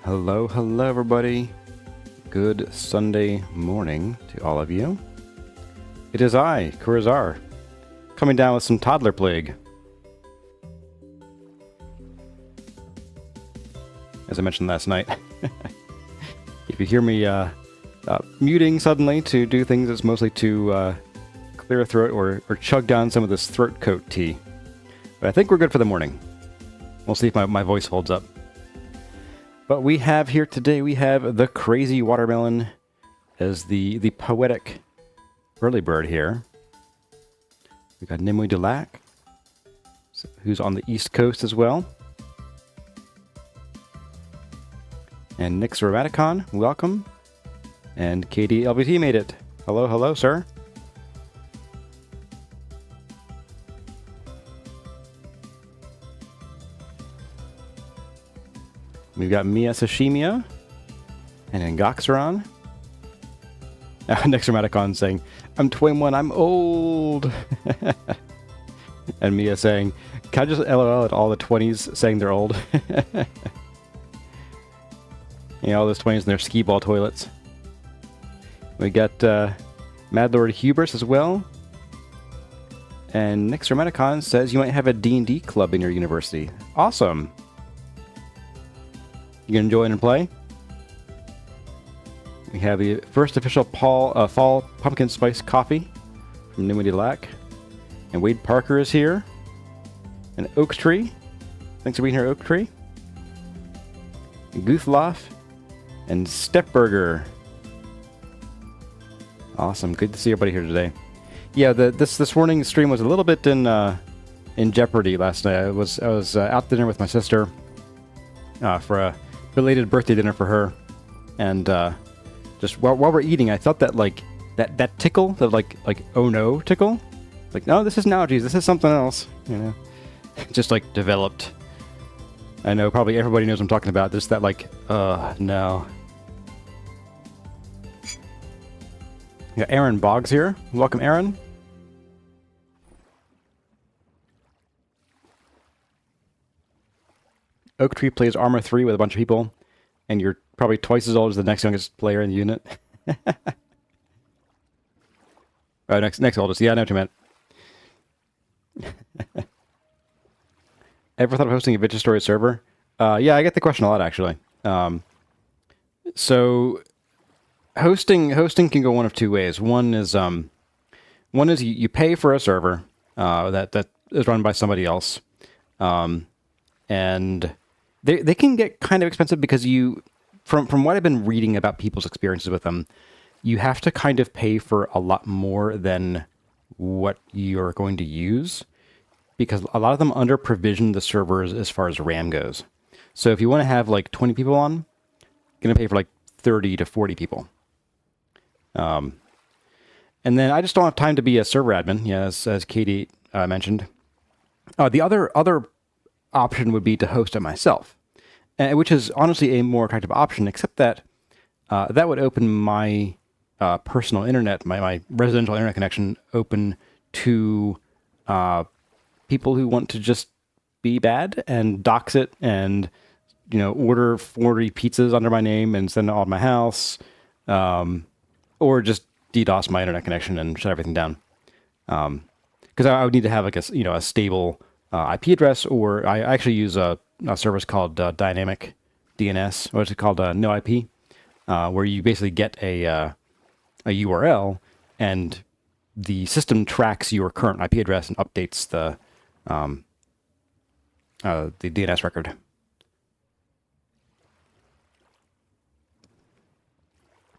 Hello, hello everybody. Good Sunday morning to all of you. It is I, Kurazar, coming down with some toddler plague. As I mentioned last night. If you hear me muting suddenly to do things, it's mostly to clear a throat or chug down some of this throat coat tea. But I think we're good for the morning. We'll see if my voice holds up. But we have here today, we have the crazy watermelon as the poetic early bird here. We got Nimue Delac, who's on the East Coast as well. And Nix Ramaticon, welcome. And Katie LBT made it. Hello, hello, sir. We've got Mia Sashimia and Ngoxeron. Next Ramaticon saying, I'm 21, I'm old. And Mia saying, can I just LOL at all the 20s saying they're old? You know, all those 20s in their skee ball toilets. We got Mad Lord Hubris as well. And Next Ramaticon says you might have a D&D club in your university. Awesome. You gonna join and play? We have the first official fall pumpkin spice coffee from Nimue Delac. And Wade Parker is here. And Oak Tree. Thanks for being here, Oak Tree. Guthloff. And Stepburger. Awesome. Good to see everybody here today. Yeah, this morning's stream was a little bit in jeopardy last night. I was out to dinner with my sister for a belated birthday dinner for her, and just while we're eating, I felt that like that tickle, that like oh no tickle, like no, this isn't allergies, this is something else, you know, just like developed. I know probably everybody knows what I'm talking about. Just that like no. We got Aaron Boggs here. Welcome, Aaron. Oak Tree plays Armor 3 with a bunch of people, and you're probably twice as old as the next youngest player in the unit. Oh, next oldest. Yeah, I know what you meant. Ever thought of hosting a Vintage Story server? Yeah, I get the question a lot, actually. So, hosting can go one of two ways. One is you pay for a server that is run by somebody else, and they can get kind of expensive because from what I've been reading about people's experiences with them, you have to kind of pay for a lot more than what you're going to use, because a lot of them under provision the servers as far as RAM goes. So if you want to have like 20 people on, you're going to pay for like 30 to 40 people. And then I just don't have time to be a server admin, yeah, as Katie mentioned. The other option would be to host it myself, which is honestly a more attractive option, except that that would open my personal internet, my residential internet connection, open to people who want to just be bad and dox it and, you know, order 40 pizzas under my name and send it all to my house, or just DDoS my internet connection and shut everything down. Because I would need to have like a stable IP address, or I actually use a service called Dynamic DNS, or it's called No IP, where you basically get a URL and the system tracks your current IP address and updates the DNS record.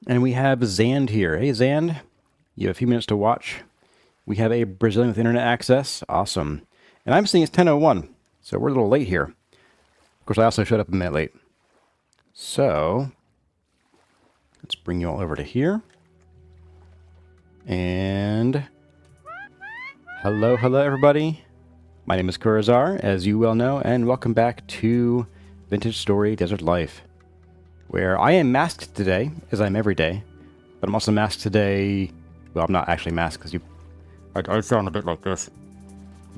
And we have Zand here. Hey, Zand, you have a few minutes to watch. We have a Brazilian with internet access. Awesome. And I'm seeing it's 10:01, so we're a little late here. Of course, I also showed up a minute late. So, let's bring you all over to here. And hello, everybody. My name is Kurazar, as you well know, and welcome back to Vintage Story Desert Life, where I am masked today, as I am every day, but I'm also masked today. Well, I'm not actually masked because I sound a bit like this.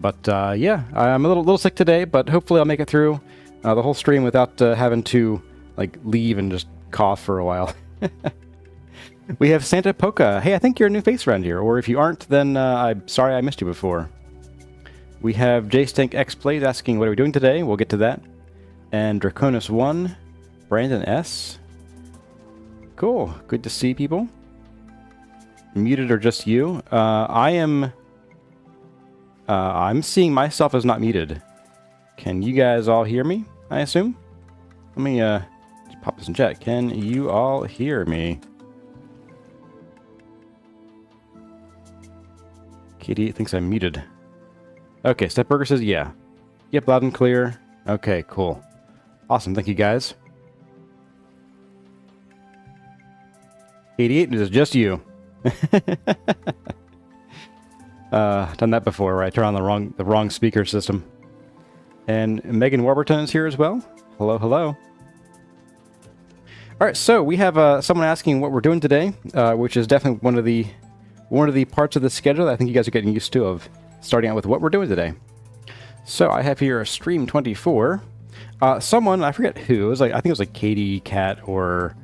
But yeah, I'm a little sick today, but hopefully I'll make it through the whole stream without having to like leave and just cough for a while. We have Santa Polka. Hey, I think you're a new face around here. Or if you aren't, then I'm sorry I missed you before. We have JStank X Plays asking, what are we doing today? We'll get to that. And Draconis1, Brandon S. Cool. Good to see people. Muted or just you? I'm seeing myself as not muted. Can you guys all hear me, I assume? Let me just pop this in chat. Can you all hear me? Katie thinks I'm muted. Okay, Stepburger says yeah. Yep, loud and clear. Okay, cool. Awesome, thank you guys. 88 is just you. Done that before, where I turn on the wrong speaker system. And Megan Warburton is here as well. Hello, hello. All right, so we have someone asking what we're doing today, which is definitely one of the parts of the schedule that I think you guys are getting used to, of starting out with what we're doing today. So I have here a stream 24. Someone, I forget who, it was like, I think it was like Katie, Cat, or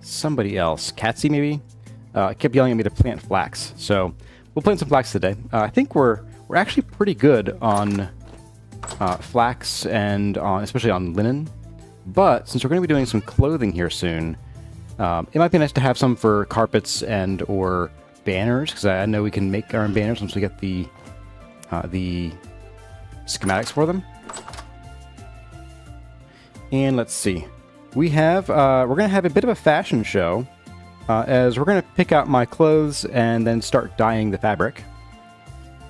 somebody else, Catsy maybe, kept yelling at me to plant flax. So we'll plant some flax today. I think we're actually pretty good on flax and especially on linen. But since we're going to be doing some clothing here soon, it might be nice to have some for carpets and or banners, because I know we can make our own banners once we get the schematics for them. And let's see. We have we're going to have a bit of a fashion show, as we're going to pick out my clothes and then start dyeing the fabric.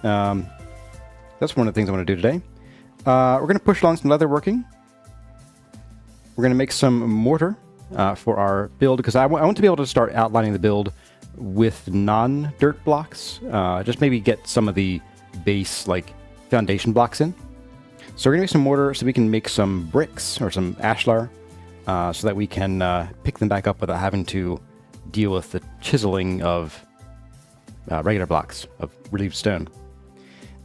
That's one of the things I want to do today. We're going to push along some leather working. We're going to make some mortar for our build, because I want to be able to start outlining the build with non-dirt blocks. Just maybe get some of the base, like, foundation blocks in. So we're going to make some mortar so we can make some bricks or some ashlar, so that we can pick them back up without having to deal with the chiseling of regular blocks of relieved stone.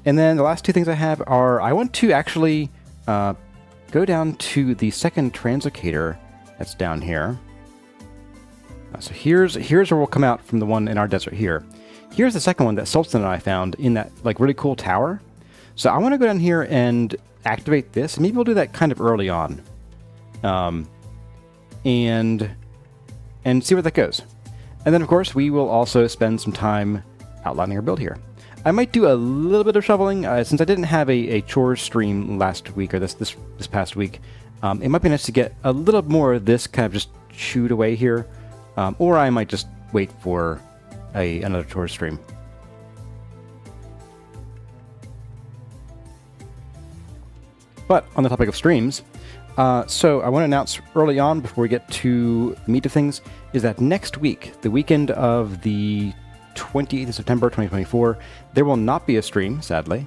And then the last two things I have are, I want to actually go down to the second translocator that's down here. So here's where we'll come out from the one in our desert here. Here's the second one that Sultan and I found in that like really cool tower. So I want to go down here and activate this. And maybe we'll do that kind of early on. And see where that goes. And then of course we will also spend some time outlining our build here. I might do a little bit of shoveling, since I didn't have a chores stream last week, or this past week. It might be nice to get a little more of this kind of just chewed away here. Or I might just wait for another chores stream. But on the topic of streams, so I want to announce early on, before we get to the meat of things, is that next week, the weekend of the 28th of September 2024, there will not be a stream, sadly,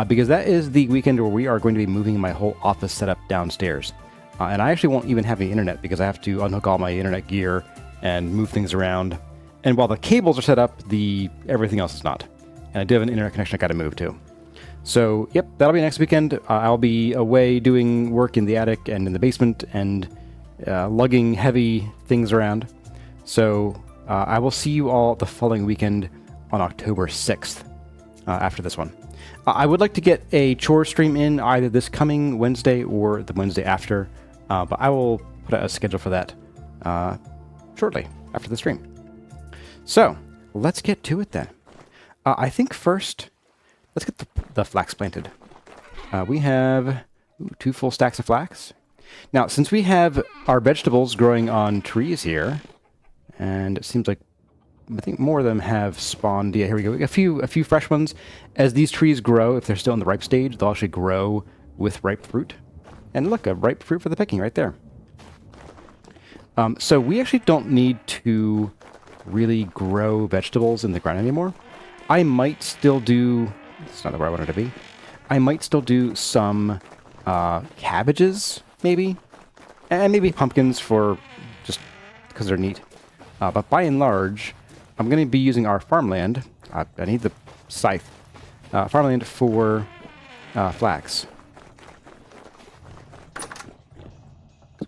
because that is the weekend where we are going to be moving my whole office setup downstairs. And I actually won't even have any internet, because I have to unhook all my internet gear and move things around. And while the cables are set up, everything else is not. And I do have an internet connection I got to move to. So, yep, that'll be next weekend. I'll be away doing work in the attic and in the basement and lugging heavy things around. So I will see you all the following weekend on October 6th after this one. I would like to get a chore stream in either this coming Wednesday or the Wednesday after, but I will put out a schedule for that shortly after the stream. So let's get to it then. I think first, let's get the flax planted. We have 2 full stacks of flax. Now, since we have our vegetables growing on trees here, and it seems like I think more of them have spawned. Yeah, here we go. A few fresh ones. As these trees grow, if they're still in the ripe stage, they'll actually grow with ripe fruit. And look, a ripe fruit for the picking right there. So we actually don't need to really grow vegetables in the ground anymore. I might still do... It's not where I wanted to be. I might still do some cabbages, maybe. And maybe pumpkins for just because they're neat. But by and large, I'm going to be using our farmland. I need the scythe. Farmland for flax.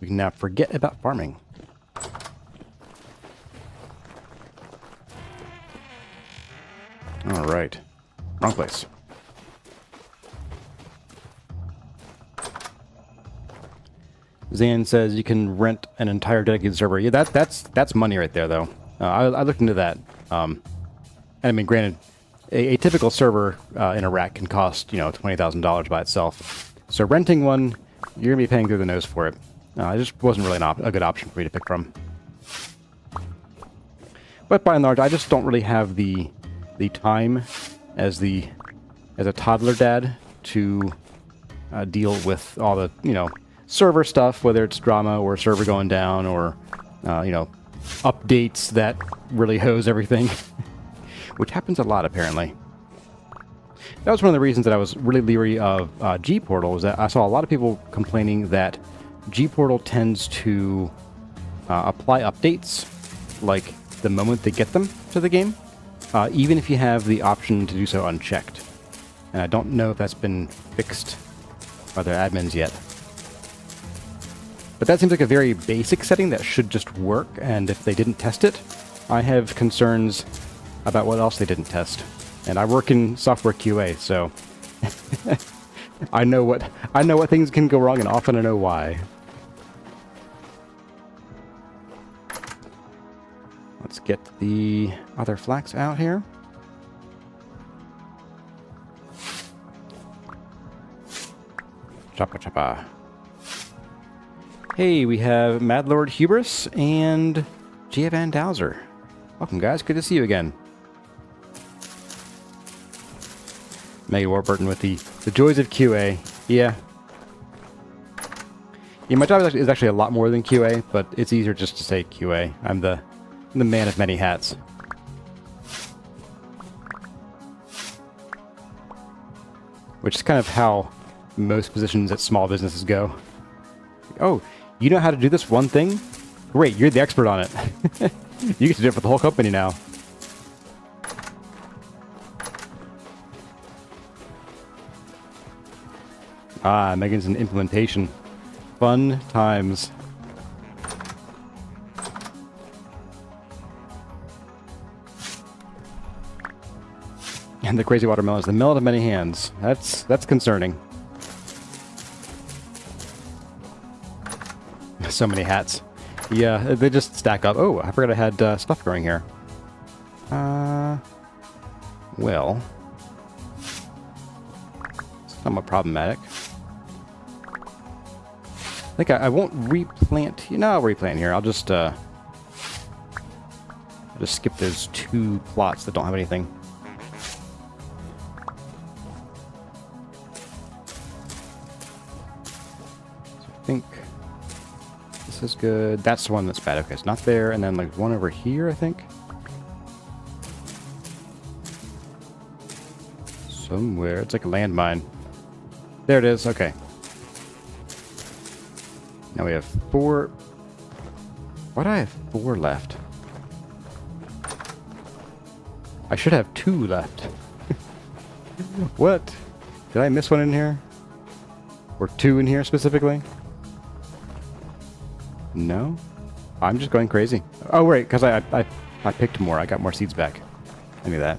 we can now forget about farming. All right. Wrong place. Zan says you can rent an entire dedicated server. Yeah, that's money right there, though. I looked into that. I mean, granted, a typical server in Iraq can cost, $20,000 by itself. So renting one, you're gonna be paying through the nose for it. It just wasn't really a good option for me to pick from. But by and large, I just don't really have the time as a toddler dad to deal with all the server stuff, whether it's drama or server going down or updates that really hose everything, which happens a lot apparently. That was one of the reasons that I was really leery of G-Portal, was that I saw a lot of people complaining that G-Portal tends to apply updates like the moment they get them to the game, even if you have the option to do so unchecked. And I don't know if that's been fixed by their admins yet. But that seems like a very basic setting that should just work, and if they didn't test it, I have concerns about what else they didn't test. And I work in software QA, so I know what things can go wrong, and often I know why. Let's get the other flax out here. Choppa choppa. Hey, we have Mad Lord Hubris and Gia Van Dowser. Welcome, guys. Good to see you again. Megan Warburton with the joys of QA. Yeah. Yeah, my job is actually a lot more than QA, but it's easier just to say QA. I'm the man of many hats. Which is kind of how most positions at small businesses go. Oh, you know how to do this one thing? Great, you're the expert on it. You get to do it for the whole company now. Ah, Megan's in implementation. Fun times. And the crazy watermelon is the melon of many hands. That's concerning. So many hats. Yeah, they just stack up. Oh, I forgot I had stuff growing here. Well, somewhat problematic. I think I won't replant. I'll replant here. I'll just skip those 2 plots that don't have anything. So I think this is good. That's the one that's bad. Okay, it's not there. And then like one over here, I think. Somewhere. It's like a landmine. There it is. Okay. Now we have 4. Why do I have 4 left? I should have 2 left. What? Did I miss one in here? Or 2 in here specifically? No? I'm just going crazy. Oh, right, because I picked more. I got more seeds back. I knew that.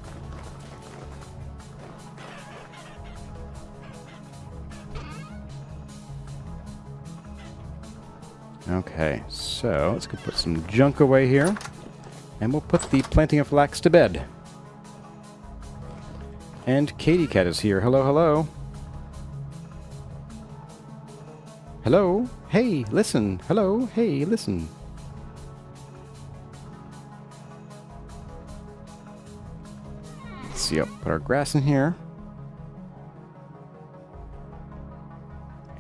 Okay, so let's go put some junk away here. And we'll put the planting of flax to bed. And Katie Cat is here. Hello, hello. Hello? Hey, listen. Hello? Hey, listen. Let's see, I'll put our grass in here.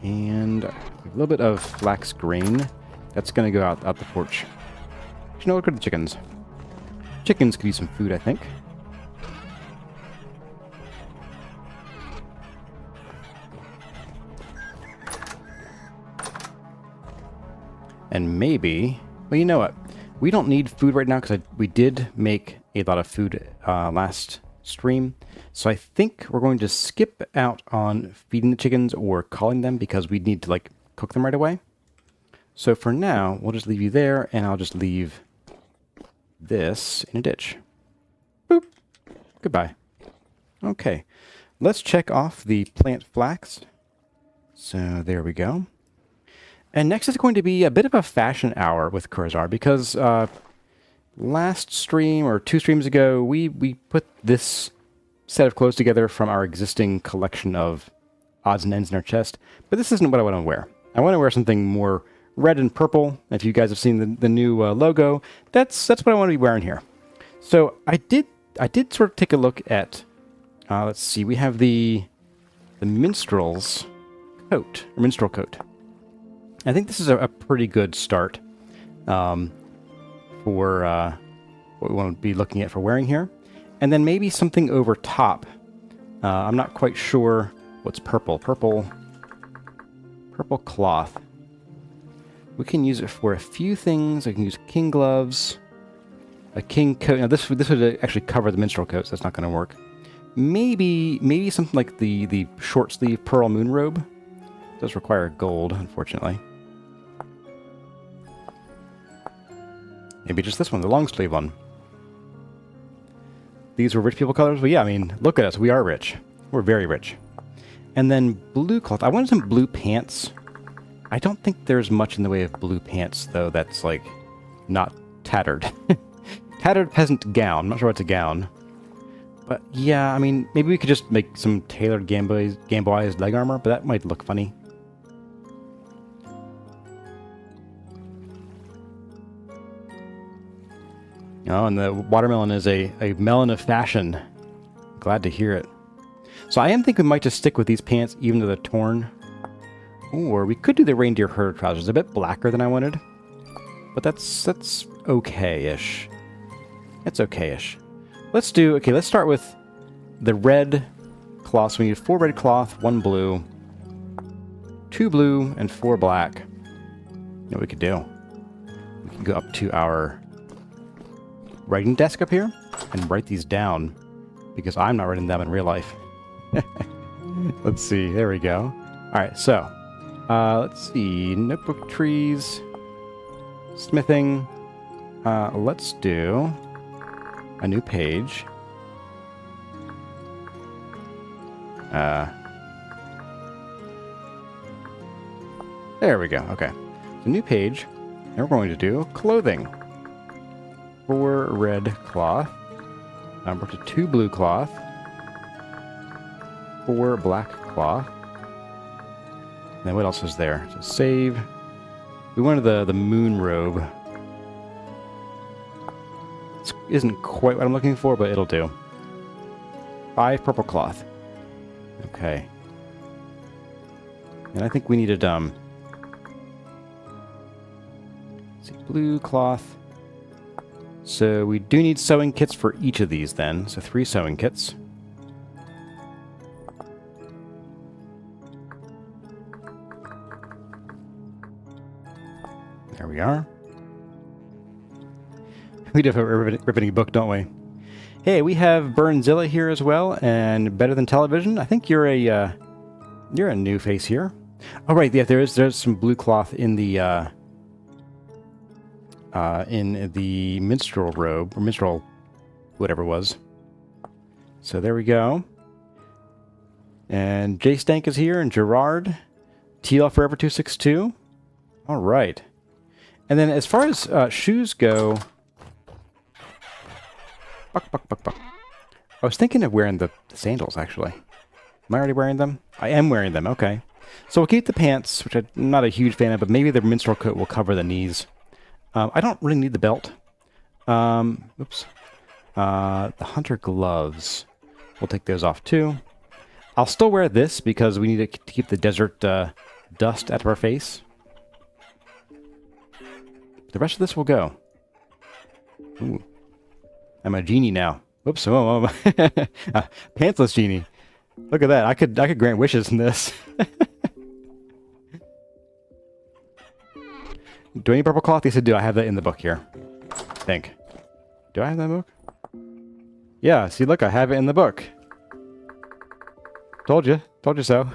And a little bit of flax grain. That's going to go out the porch. You know what? Go to the chickens. Chickens could use some food, I think. And maybe... Well, you know what? We don't need food right now because we did make a lot of food last stream. So I think we're going to skip out on feeding the chickens or calling them because we need to, like, cook them right away. So for now, we'll just leave you there, and I'll just leave this in a ditch. Boop. Goodbye. Okay. Let's check off the plant flax. So there we go. And next is going to be a bit of a fashion hour with Curzar, because last stream, or 2 streams ago, we put this set of clothes together from our existing collection of odds and ends in our chest. But this isn't what I want to wear. I want to wear something more red and purple. If you guys have seen the new logo, that's what I want to be wearing here. So I did sort of take a look at, let's see, we have the minstrel's coat, or minstrel coat. I think this is a pretty good start for what we want to be looking at for wearing here. And then maybe something over top. I'm not quite sure what's purple. Purple cloth. We can use it for a few things. I can use king gloves, a king coat. Now this would actually cover the minstrel coat, so that's not going to work. Maybe something like the short sleeve pearl moon robe. It does require gold, unfortunately. Maybe just this one, the long sleeve one. These were rich people colors, but yeah, I mean, look at us. We are rich. We're very rich. And then blue cloth. I wanted some blue pants. I don't think there's much in the way of blue pants, though, that's, like, not tattered. Tattered peasant gown. I'm not sure what's a gown. But, yeah, I mean, maybe we could just make some tailored Gamboized leg armor, but that might look funny. Oh, and the watermelon is a melon of fashion. Glad to hear it. So I am thinking we might just stick with these pants, even though they're torn. Or we could do the reindeer herder trousers. A bit blacker than I wanted. But that's okay-ish. It's okay-ish. Let's start with the red cloth. So we need 4 red cloth, 1 blue, 2 blue, and 4 black. You know what we could do? We can go up to our writing desk up here and write these down, because I'm not writing them in real life. Let's see. There we go. All right, so let's see. Notebook trees, smithing. Let's do a new page. There we go. Okay. So new page. And we're going to do clothing. 4 red cloth. We're up to 2 blue cloth. 4 black cloth. And then what else is there? So save. We wanted the moon robe. This isn't quite what I'm looking for, but it'll do. 5 purple cloth. Okay. And I think we needed let's see, blue cloth. So we do need sewing kits for each of these then. So 3 sewing kits. There we are. We do have a riveting book, don't we? Hey, we have Burnzilla here as well, and Better Than Television. I think you're a new face here. Oh right, yeah, there's some blue cloth in the minstrel robe, or minstrel, whatever it was. So there we go. And J Stank is here, and Gerard. TL Forever 262. All right. And then as far as shoes go, buck. I was thinking of wearing the sandals, actually. Am I already wearing them? I am wearing them, okay. So we'll keep the pants, which I'm not a huge fan of, but maybe the minstrel coat will cover the knees. I don't really need the belt. Oops. The hunter gloves. We'll take those off too. I'll still wear this because we need to keep the desert dust out of our face. The rest of this will go. Ooh. I'm a genie now. Whoops. Oh. Pantsless genie. Look at that. I could grant wishes in this. Do I need purple cloth? Yes, I do. I have that in the book here. I think. Do I have that book? Yeah, see, look, I have it in the book. Told you. Told you so.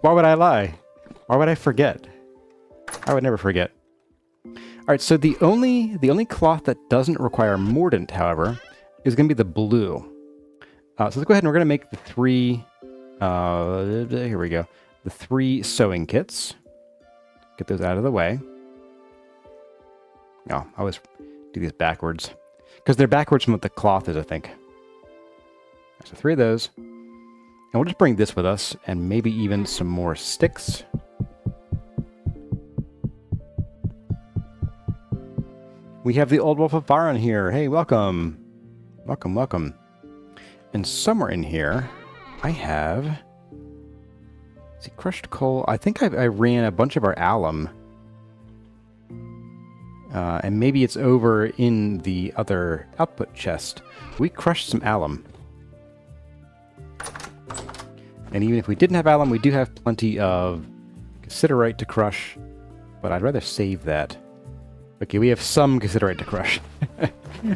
Why would I lie? Why would I forget? I would never forget. All right, so the only cloth that doesn't require mordant, however, is going to be the blue. So let's go ahead and we're going to make the three. Here we go. The 3 sewing kits. Get those out of the way. Oh, I always do these backwards because they're backwards from what the cloth is, I think. So 3 of those, and we'll just bring this with us, and maybe even some more sticks. We have the Old Wolf of Byron here. Hey, welcome. Welcome, welcome. And somewhere in here, I have... See, crushed coal. I think I ran a bunch of our alum. And maybe it's over in the other output chest. We crushed some alum. And even if we didn't have alum, we do have plenty of cassiterite to crush. But I'd rather save that. Okay, we have some cassiterite to crush.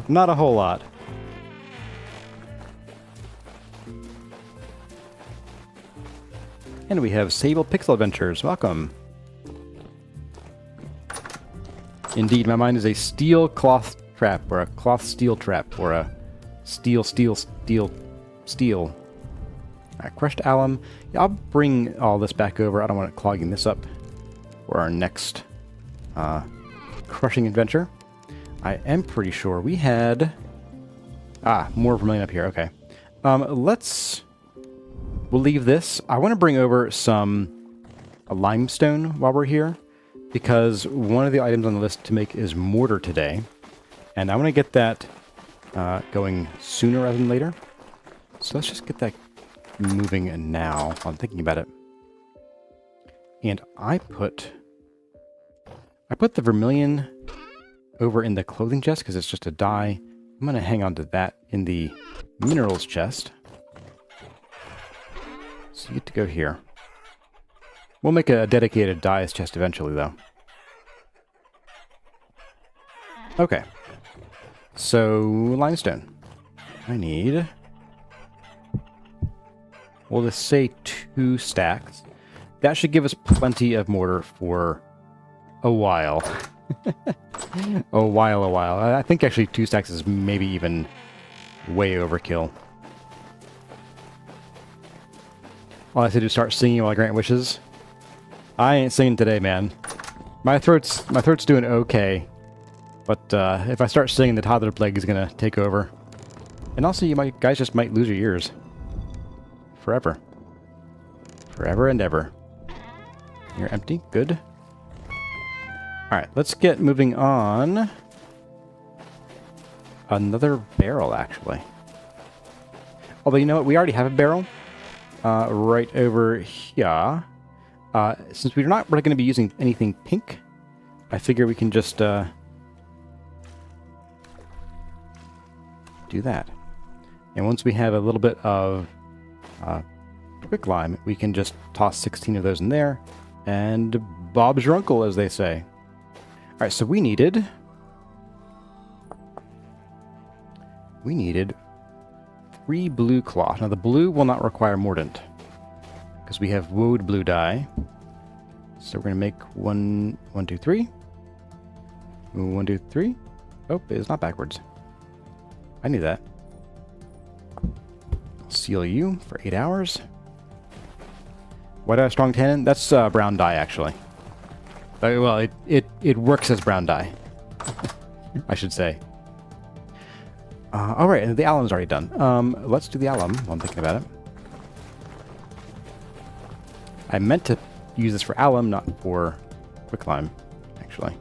Not a whole lot. And we have Sable Pixel Adventures. Welcome. Indeed, my mind is a steel cloth trap, or a cloth steel trap, or a steel. Alright, crushed alum. Yeah, I'll bring all this back over. I don't want it clogging this up for our next crushing adventure. I am pretty sure we had... more vermilion up here. Okay. We'll leave this. I want to bring over some limestone while we're here, because one of the items on the list to make is mortar today, and I want to get that going sooner rather than later. So let's just get that moving now while I'm thinking about it. And I put the vermilion over in the clothing chest because it's just a dye. I'm going to hang on to that in the minerals chest. So you get to go here. We'll make a dedicated dyes chest eventually, though. Okay. So, limestone. I need... We'll just say 2 stacks. That should give us plenty of mortar for a while. a while. I think actually 2 stacks is maybe even way overkill. All I have to do is start singing while I grant wishes. I ain't singing today, man. My throat's doing okay. But if I start singing, the toddler plague is gonna take over. And also, you guys just might lose your ears. Forever. Forever and ever. You're empty. Good. Alright, let's get moving on. Another barrel, actually. Although, you know what? We already have a barrel. Right over here. Since we're not really going to be using anything pink, I figure we can just do that. And once we have a little bit of quicklime, we can just toss 16 of those in there, and Bob's your uncle, as they say. Alright, so we needed 3 blue cloth. Now the blue will not require mordant, because we have woad blue dye. So we're going to make 1, 2, 3. 1, 2, 3. Oh, it's not backwards. I knew that. Seal you for 8 hours. Why do I have strong tannin? That's brown dye, actually. Well, it works as brown dye. I should say. Alright, and the alum's already done. Let's do the alum while I'm thinking about it. I meant to use this for alum, not for quicklime, actually.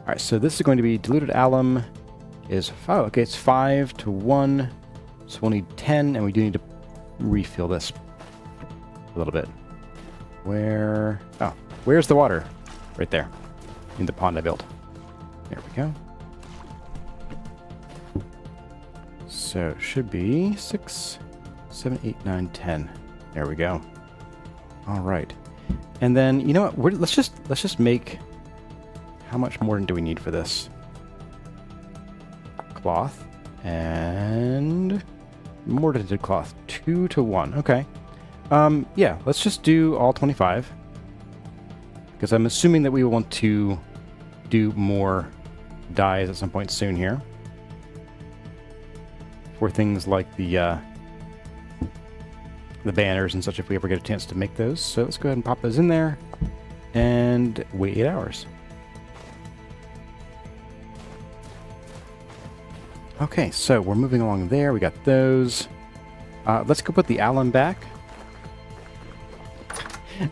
Alright, so this is going to be diluted alum is... Oh, okay, it's 5 to 1. So we'll need 10, and we do need to refill this a little bit. Where... Oh, where's the water? Right there. In the pond I built. There we go. So it should be 6, 7, 8, 9, 10. There we go. All right. And then, you know what? Let's just make... How much more do we need for this? Cloth. And... mortared cloth. 2 to 1. Okay. Yeah, let's just do all 25. because I'm assuming that we will want to do more dyes at some point soon here for things like the banners and such if we ever get a chance to make those. So let's go ahead and pop those in there and wait 8 hours. Okay, so we're moving along there. We got those. Let's go put the alum back.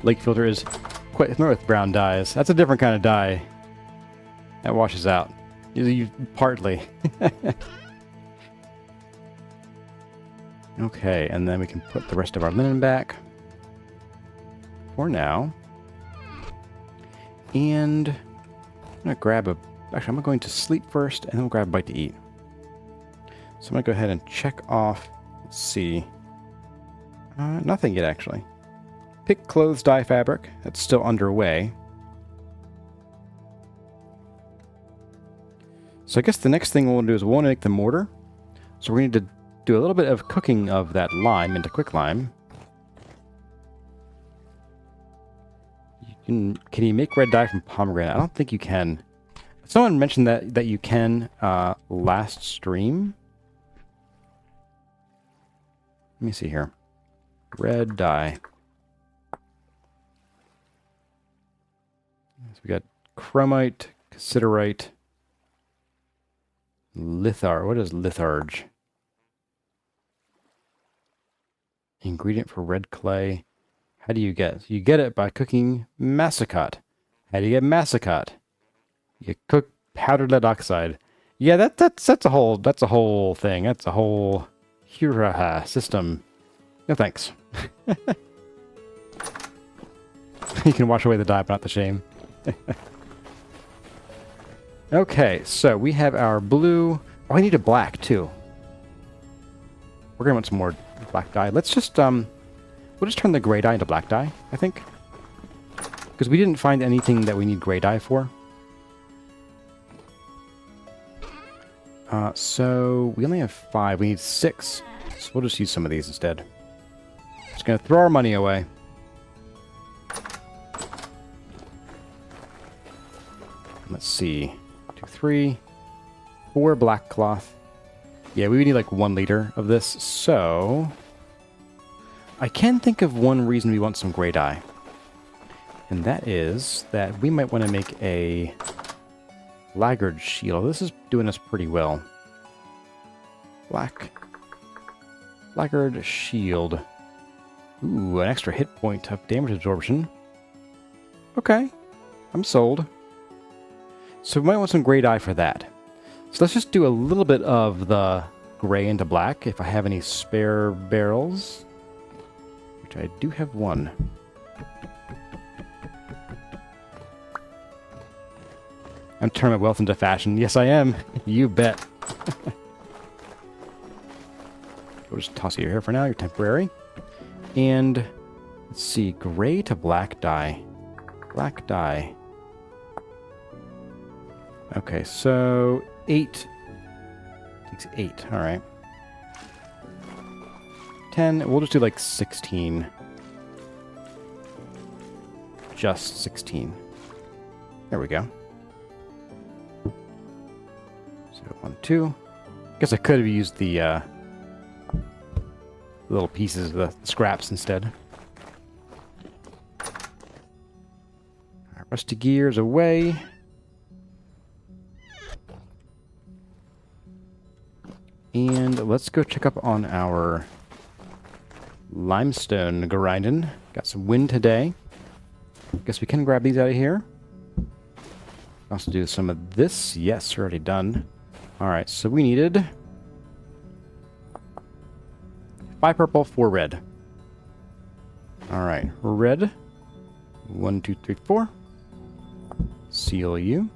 Lake filter is quite familiar with brown dyes. That's a different kind of dye. That washes out. Partly. Okay, and then we can put the rest of our linen back for now. And I'm going to grab a... Actually, I'm going to sleep first, and then we'll grab a bite to eat. So I'm going to go ahead and check off... Let's see. Nothing yet, actually. Pick clothes dye fabric. That's still underway. So I guess the next thing we'll do is we'll want to make the mortar. So we need to do a little bit of cooking of that lime into quicklime. Can you make red dye from pomegranate? I don't think you can. Someone mentioned that you can last stream. Let me see here. Red dye. So we got chromite, cassiterite, lithar. What is litharge? Ingredient for red clay. How do you get it? You get it by cooking massicot. How do you get massicot? You cook powdered lead oxide. Yeah, that's a whole thing. That's a whole huraha system. No thanks. You can wash away the dye, but not the shame. Okay, so we have our blue. Oh, I need a black too. We're gonna want some more black dye. Let's just we'll just turn the gray dye into black dye, I think, because we didn't find anything that we need gray dye for. So we only have 5. We need 6. So we'll just use some of these instead. Just gonna throw our money away. Let's see. 2, 3, 4 black cloth. Yeah, we would need like 1 liter of this, so... I can think of one reason we want some gray dye. And that is that we might want to make a laggard shield. This is doing us pretty well. Black. Laggard shield. Ooh, an extra hit point of damage absorption. Okay, I'm sold. So we might want some gray dye for that. So let's just do a little bit of the gray into black, if I have any spare barrels. Which I do have 1. I'm turning my wealth into fashion. Yes, I am. You bet. We'll just toss you here for now. You're temporary. And let's see. Gray to black dye. Black dye. Okay, so 8. Takes 8. All right. 10. We'll just do like 16. Just 16. There we go. So 1, 2. Guess I could have used the little pieces, the scraps instead. Our rusty gears away. And let's go check up on our limestone grinding. Got some wind today. Guess we can grab these out of here. Also do some of this. Yes, already done. Alright, so we needed 5 purple, 4 red. Alright, red. 1, 2, 3, 4. Seal you.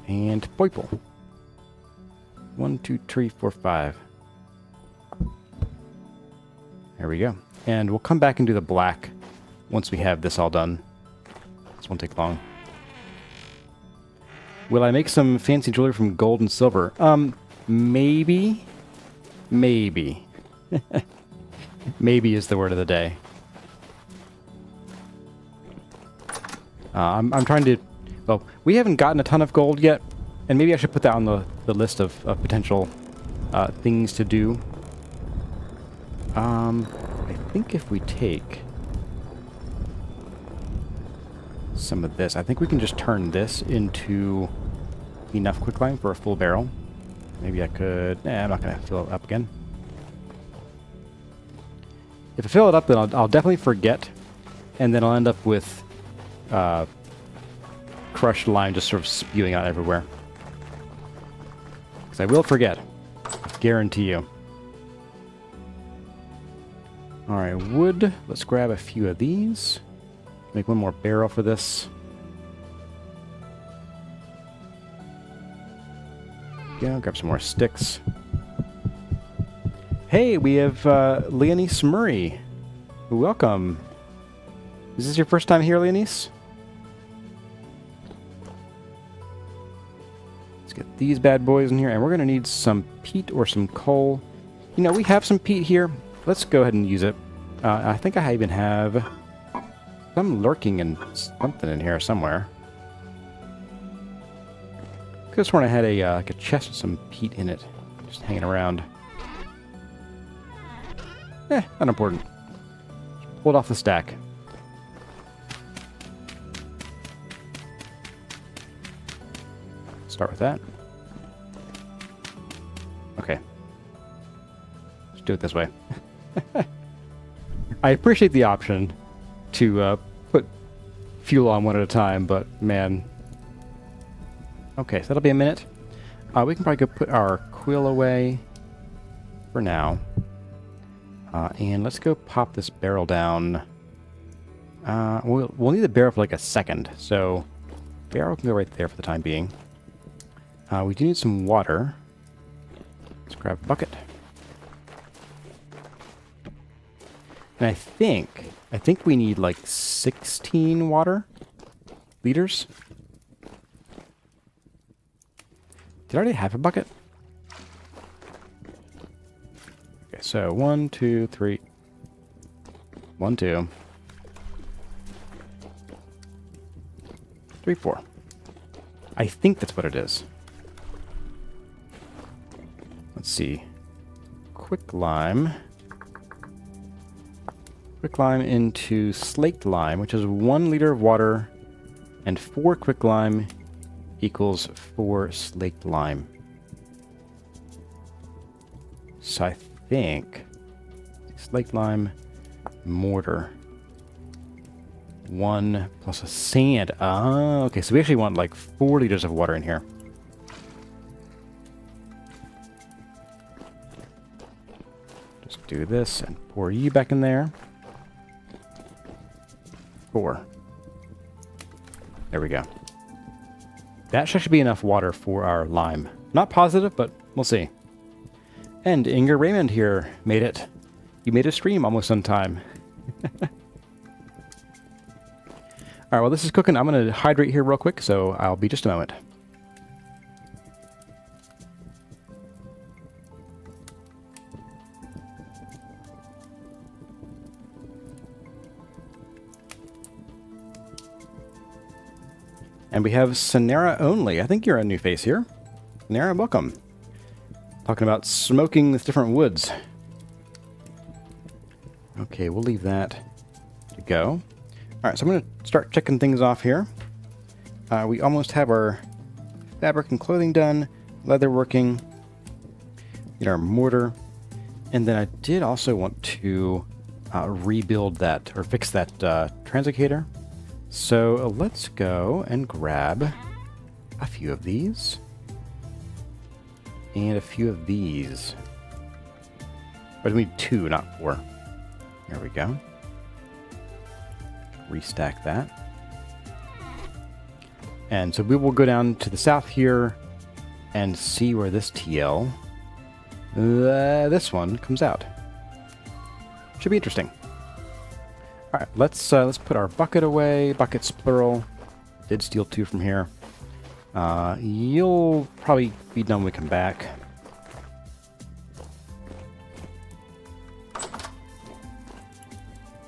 And purple. 1, 2, 3, 4, 5. There we go. And we'll come back and do the black once we have this all done. This won't take long. Will I make some fancy jewelry from gold and silver? Maybe. Maybe. Maybe is the word of the day. I'm trying to... Well, we haven't gotten a ton of gold yet, and maybe I should put that on the list of potential things to do. I think if we take some of this, I think we can just turn this into enough quicklime for a full barrel. Maybe I could... I'm not going to fill it up again. If I fill it up, then I'll definitely forget, and then I'll end up with crushed lime just sort of spewing out everywhere. Because I will forget. Guarantee you. Alright, wood. Let's grab a few of these. Make one more barrel for this. Yeah, grab some more sticks. Hey, we have Leonise Murray. Welcome. Is this your first time here, Leonise? Let's get these bad boys in here, and we're going to need some peat or some coal. You know, we have some peat here. Let's go ahead and use it. I think I even have some lurking and something in here somewhere. Could have sworn I had like a chest with some peat in it, just hanging around. Unimportant. Pull it off the stack. Start with that. Okay. Let's do it this way. I appreciate the option to put fuel on one at a time, but man. Okay, so that'll be a minute. We can probably go put our quill away for now. And let's go pop this barrel down. We'll need the barrel for like a second, so barrel can go right there for the time being. We do need some water. Let's grab a bucket. And I think we need like 16 water liters. Did I already have a bucket? Okay, so 1, 2, 3. 1, 2. 3, 4. I think that's what it is. Let's see. Quicklime. Quicklime into slaked lime, which is 1 liter of water, and 4 quicklime equals 4 slaked lime. So I think slaked lime, mortar. 1 plus a sand. Ah, okay, so we actually want like 4 liters of water in here. Just do this and pour you back in there. 4. There we go. That should be enough water for our lime. Not positive, but we'll see. And Inger Raymond here made it. You made a stream almost on time. Alright, well this is cooking. I'm going to hydrate here real quick, so I'll be just a moment. And we have Sonera Only. I think you're a new face here. Sonera, welcome. Talking about smoking with different woods. Okay, we'll leave that to go. Alright, so I'm going to start checking things off here. We almost have our fabric and clothing done, leather working, get our mortar, and then I did also want to rebuild that, or fix that Translocator. So let's go and grab a few of these. And a few of these. But we need 2, not 4. There we go. Restack that. And so we will go down to the south here and see where this TL, this one, comes out. Should be interesting. Alright, let's put our bucket away. Buckets plural. Did steal 2 from here. You'll probably be done when we come back.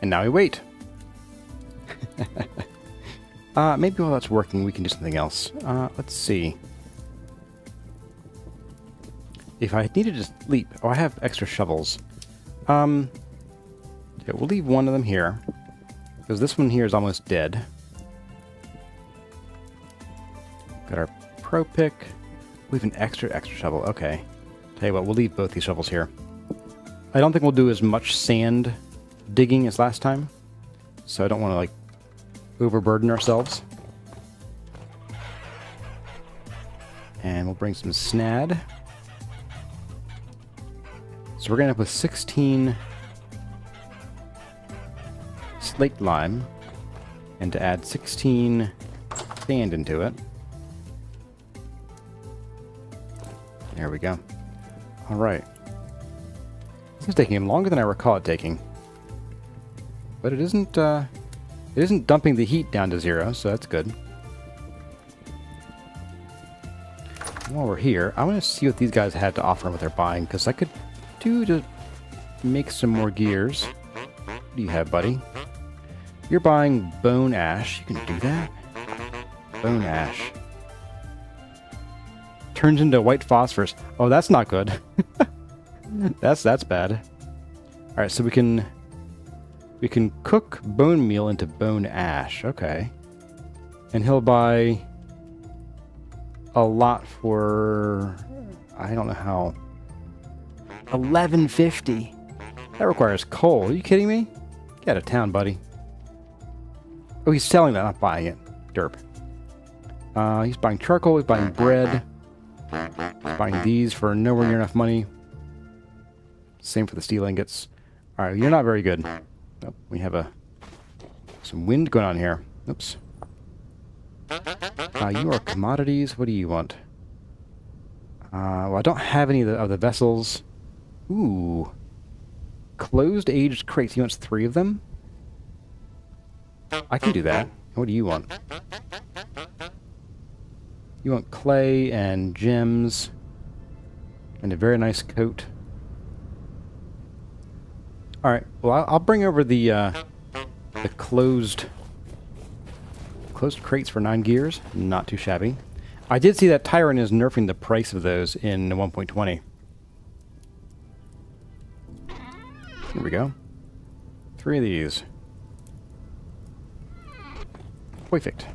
And now we wait. Maybe while that's working, we can do something else. Let's see. If I needed to sleep... Oh, I have extra shovels. Yeah, we'll leave one of them here. Because this one here is almost dead. Got our pro pick. We have an extra shovel. Okay. Tell you what, we'll leave both these shovels here. I don't think we'll do as much sand digging as last time. So I don't want to, like, overburden ourselves. And we'll bring some snad. So we're going to end up with 16 slaked lime. And to add 16 sand into it. There we go. Alright. This is taking longer than I recall it taking. But it isn't dumping the heat down to 0, so that's good. While we're here, I want to see what these guys had to offer and what they're buying, because I could do to make some more gears. What do you have, buddy? You're buying bone ash. You can do that? Bone ash. Turns into white phosphorus. Oh, that's not good. That's bad. Alright, so we can cook bone meal into bone ash. Okay. And he'll buy a lot for... I don't know how. 1150. That requires coal. Are you kidding me? Get out of town, buddy. Oh, he's selling that, not buying it. Derp. He's buying charcoal, he's buying bread. Buying these for nowhere near enough money. Same for the steel ingots. Alright, you're not very good. Oh, we have some wind going on here. Oops. You are commodities. What do you want? Well, I don't have any of the vessels. Ooh. Closed aged crates. He wants 3 of them? I can do that. What do you want? You want clay and gems and a very nice coat. Alright, well, I'll bring over the closed crates for 9 gears. Not too shabby. I did see that Tyrant is nerfing the price of those in 1.20. Here we go. 3 of these. Perfect.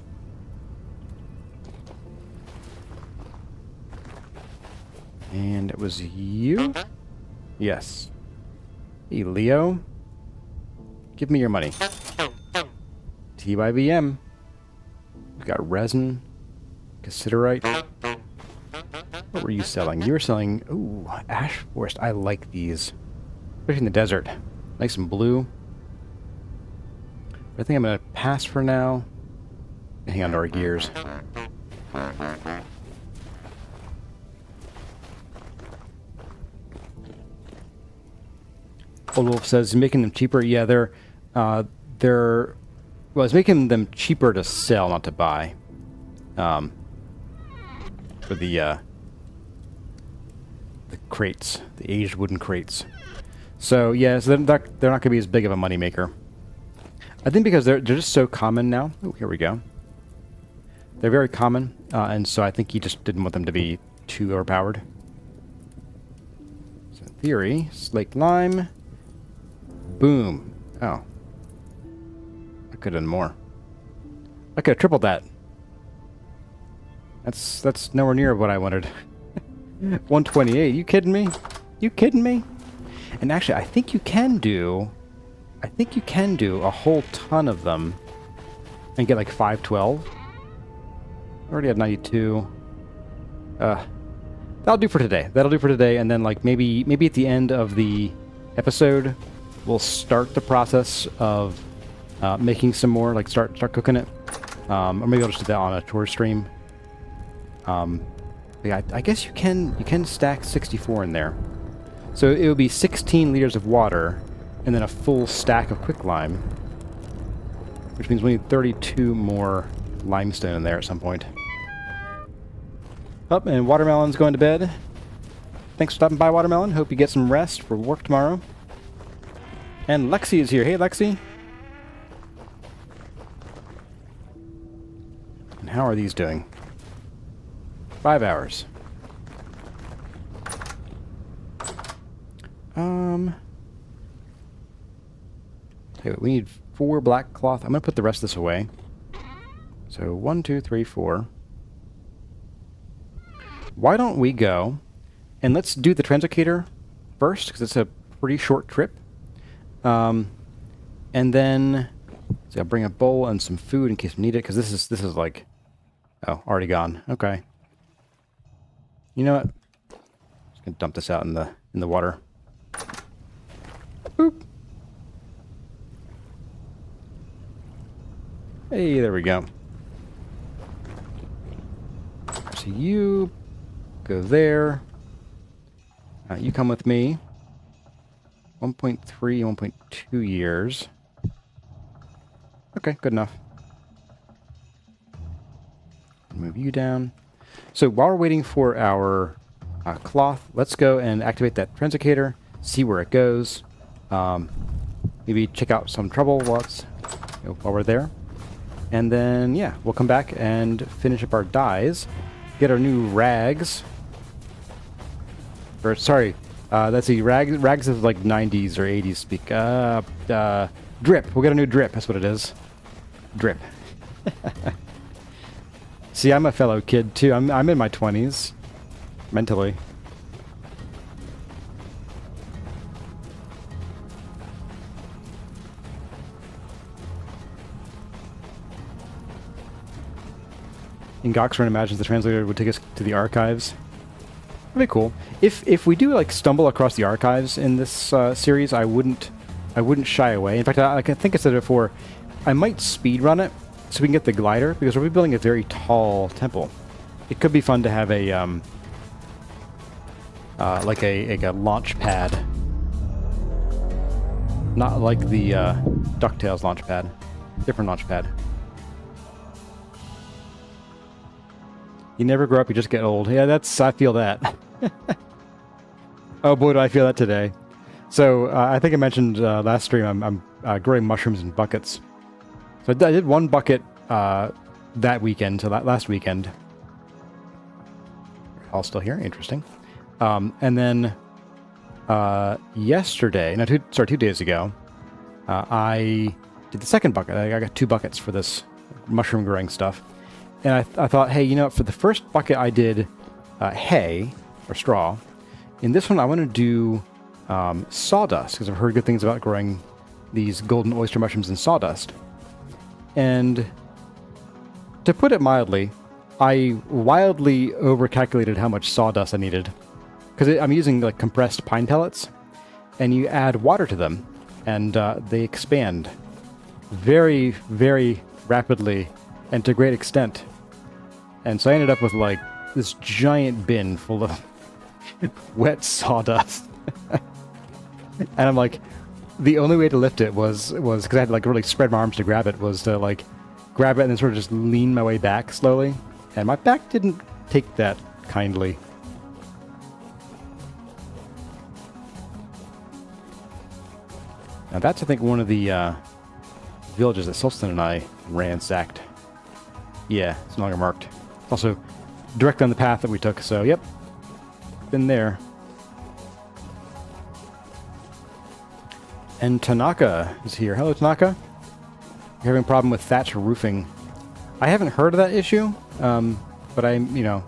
And it was you? Yes. Hey, Leo. Give me your money. TYBM. We've got resin. Cassiterite. What were you selling? You were selling... Ooh, ash forest. I like these. Especially in the desert. Nice and blue. I think I'm going to pass for now. Hang on to our gears. Old Wolf says, making them cheaper. Yeah, they're well, it's making them cheaper to sell, not to buy. For the crates, the aged wooden crates. So yeah, so they're not going to be as big of a moneymaker. I think because they're just so common now. Oh, here we go. They're very common, and so I think he just didn't want them to be too overpowered. So in theory, slaked lime. Boom. Oh. I could have done more. I could have tripled that. That's nowhere near what I wanted. 128. You kidding me? You kidding me? And actually, I think you can do a whole ton of them and get like 512. I already have 92. That'll do for today. That'll do for today, and then like maybe at the end of the episode, we'll start the process of making some more, like start cooking it. Or maybe I'll just do that on a tour stream. Yeah, I guess you can stack 64 in there. So it would be 16 liters of water and then a full stack of quicklime, which means we need 32 more limestone in there at some point. Up, and Watermelon's going to bed. Thanks for stopping by, Watermelon. Hope you get some rest for work tomorrow. And Lexi is here. Hey, Lexi. how are these doing? 5 hours. Okay, we need 4 black cloth. I'm going to put the rest of this away. So 1, 2, 3, 4. Why don't we go and let's do the Translocator first, because it's a pretty short trip. And then so I'll bring a bowl and some food in case we need it, because this is like, oh, already gone. Okay. You know what? Just gonna dump this out in the water. Boop. Hey, there we go. So you go there. You come with me. 1.3 and 1.2 years. Okay, good enough. Move you down. So while we're waiting for our cloth, let's go and activate that Translocator, see where it goes. Maybe check out some trouble while we're there. And then, yeah, we'll come back and finish up our dyes. Get our new rags. Or, sorry, let's see, rags is like 90s or 80s speak. Drip. We'll get a new drip, that's what it is. Drip. See, I'm a fellow kid, too. I'm in my 20s. Mentally. In Goxron imagines the Translocator would take us to the archives. That'd be cool. If we do like stumble across the archives in this series, I wouldn't shy away. In fact, I think I said it before, I might speed run it so we can get the glider, because we'll be building a very tall temple. It could be fun to have a like a launch pad, not like the DuckTales launch pad, different launch pad. You never grow up, you just get old. Yeah, I feel that. Oh boy, do I feel that today. So, I think I mentioned last stream, I'm growing mushrooms in buckets. So I did 1 bucket that weekend, so last weekend. All still here, interesting. And then yesterday, no, 2 days ago, I did the second bucket. I got 2 buckets for this mushroom growing stuff. And I thought, hey, you know, for the first bucket I did hay, or straw. In this one I want to do sawdust, because I've heard good things about growing these golden oyster mushrooms in sawdust. And to put it mildly, I wildly overcalculated how much sawdust I needed. Because I'm using like compressed pine pellets, and you add water to them, and they expand very, very rapidly and to great extent. And so I ended up with like this giant bin full of wet sawdust. And I'm like, the only way to lift it was because I had to like really spread my arms to grab it, was to like grab it and then sort of just lean my way back slowly. And my back didn't take that kindly. Now that's, I think, one of the villages that Sulston and I ransacked. Yeah, it's no longer marked. It's also directly on the path that we took, so yep. Been there. And Tanaka is here. Hello, Tanaka. You're having a problem with thatch roofing. I haven't heard of that issue, but you know,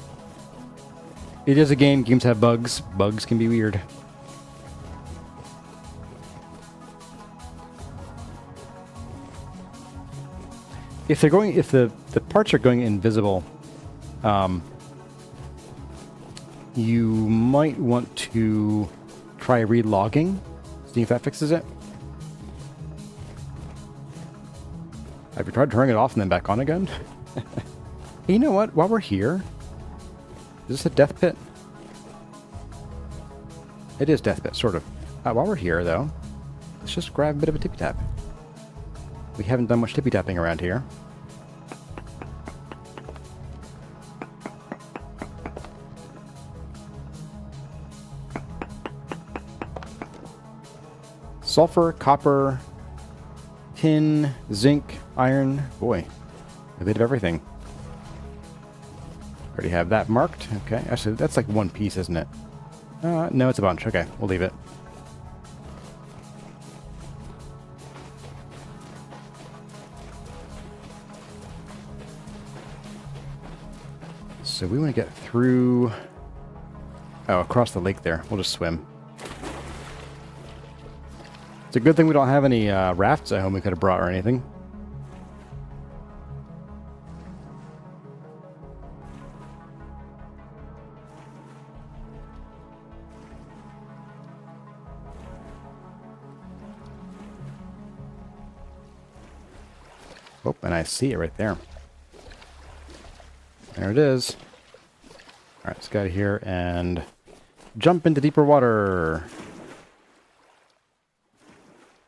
it is a game. Games have bugs. Bugs can be weird. If the parts are going invisible, you might want to try relogging, see if that fixes it. Have you tried turning it off and then back on again? Hey, you know what? While we're here, is this a death pit? It is death pit, sort of. While we're here, though, let's just grab a bit of a tippy tap. We haven't done much tippy tapping around here. Sulfur, copper, tin, zinc, iron. Boy, a bit of everything. Already have that marked. Okay, actually, that's like one piece, isn't it? No, it's a bunch. Okay, we'll leave it. So we want to get through... Oh, across the lake there. We'll just swim. It's a good thing we don't have any rafts at home we could have brought or anything. Oh, and I see it right there. There it is. Alright, let's get out of here and jump into deeper water.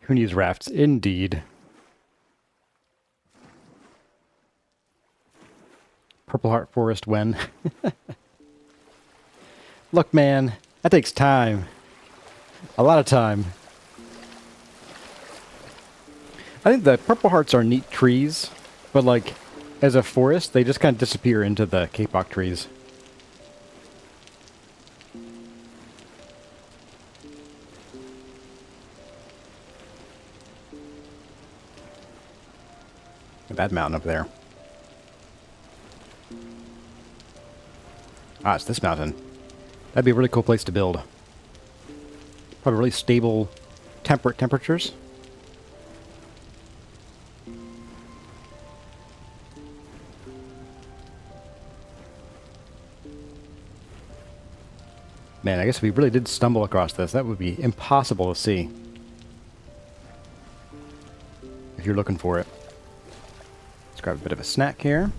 Who needs rafts? Indeed. Purple Heart Forest when? Look, man, that takes time. A lot of time. I think the Purple Hearts are neat trees, but like, as a forest, they just kind of disappear into the kapok trees. That mountain up there. Ah, it's this mountain. That'd be a really cool place to build. Probably really stable, temperate temperatures. Man, I guess if we really did stumble across this, that would be impossible to see. If you're looking for it. Let's grab a bit of a snack here.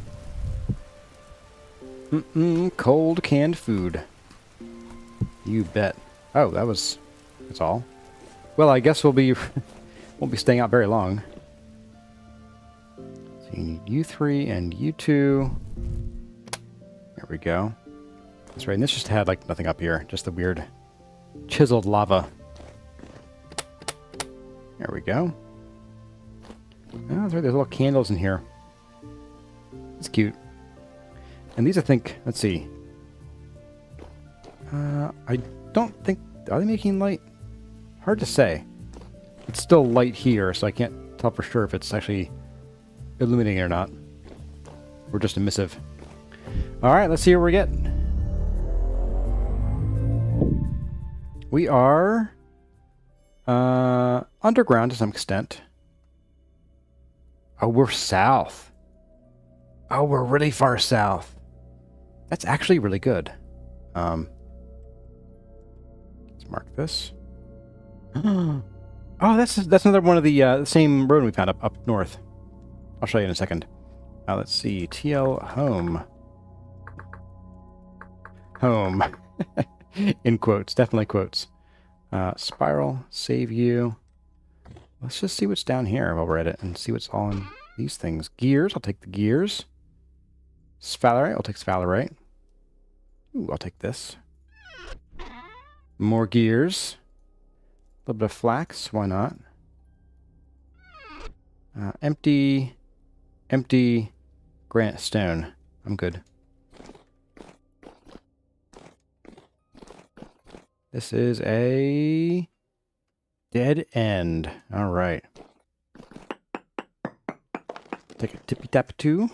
Cold canned food. You bet. Oh, that's all. Well, I guess won't be staying out very long. So you need U3 and U2. There we go. That's right, and this just had like nothing up here, just the weird chiseled lava. There we go. Oh, that's right, there's little candles in here. It's cute. And these, I think, let's see. I don't think, are they making light? Hard to say. It's still light here, so I can't tell for sure if it's actually illuminating or not. Or just emissive. Alright, let's see what we get. We are underground to some extent. Oh, we're south. Oh, we're really far south. That's actually really good. Let's mark this. Oh, that's another one of the same road we found up north. I'll show you in a second. Let's see. TL home. Home. In quotes, definitely quotes. Spiral, save you. Let's just see what's down here while we're at it and see what's all in these things. Gears, I'll take the gears. Sphalerite, I'll take sphalerite. Ooh, I'll take this. More gears. A little bit of flax, why not? Empty granite stone. I'm good. This is a dead end. All right. Take a tippy-tap-two.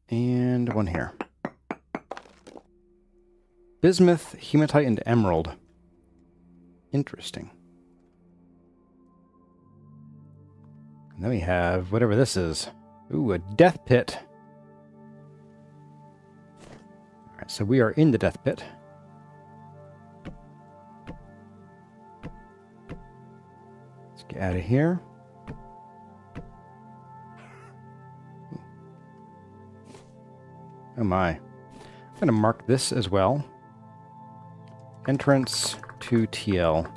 And one here. Bismuth, hematite, and emerald. Interesting. And then we have whatever this is. Ooh, a death pit. Alright, so we are in the death pit. Let's get out of here. Oh my. I'm going to mark this as well. Entrance to TL. I'm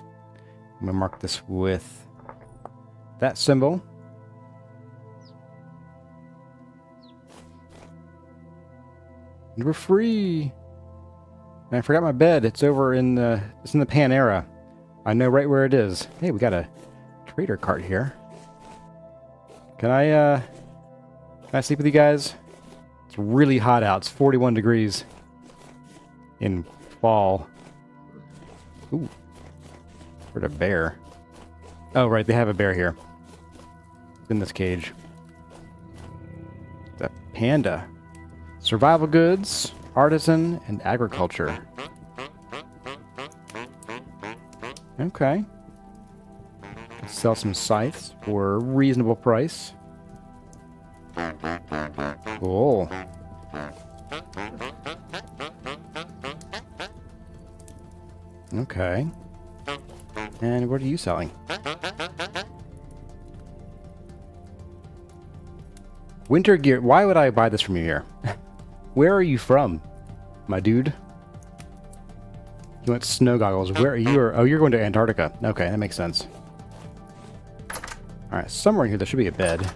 going to mark this with that symbol. And we're free. And I forgot my bed. It's over in the Panera. I know right where it is. Hey, we got a trader cart here. Can I Can I sleep with you guys? It's really hot out. It's 41 degrees in fall. Ooh. Where'd a bear? Oh, right. They have a bear here. It's in this cage. The panda. Survival goods, artisan, and agriculture. Okay. Let's sell some scythes for a reasonable price. Cool. Okay. And what are you selling? Winter gear. Why would I buy this from you here? Where are you from, my dude? You want snow goggles. Where are you? Oh, you're going to Antarctica. Okay, that makes sense. Alright, somewhere in here there should be a bed.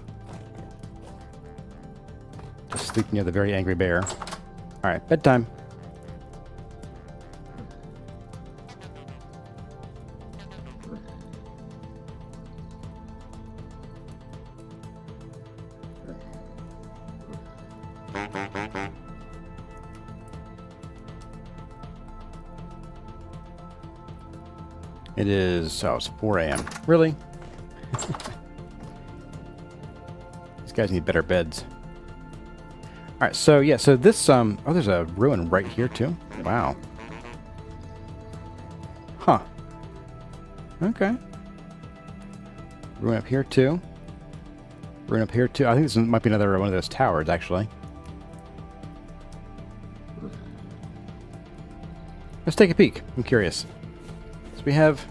Just sleep near the very angry bear. Alright, bedtime. It is, oh, it's 4 a.m. Really? These guys need better beds. Alright, so yeah, so this, oh, there's a ruin right here too. Wow. Huh. Okay. Ruin up here too. Ruin up here too. I think this might be another one of those towers, actually. Let's take a peek. I'm curious. So we have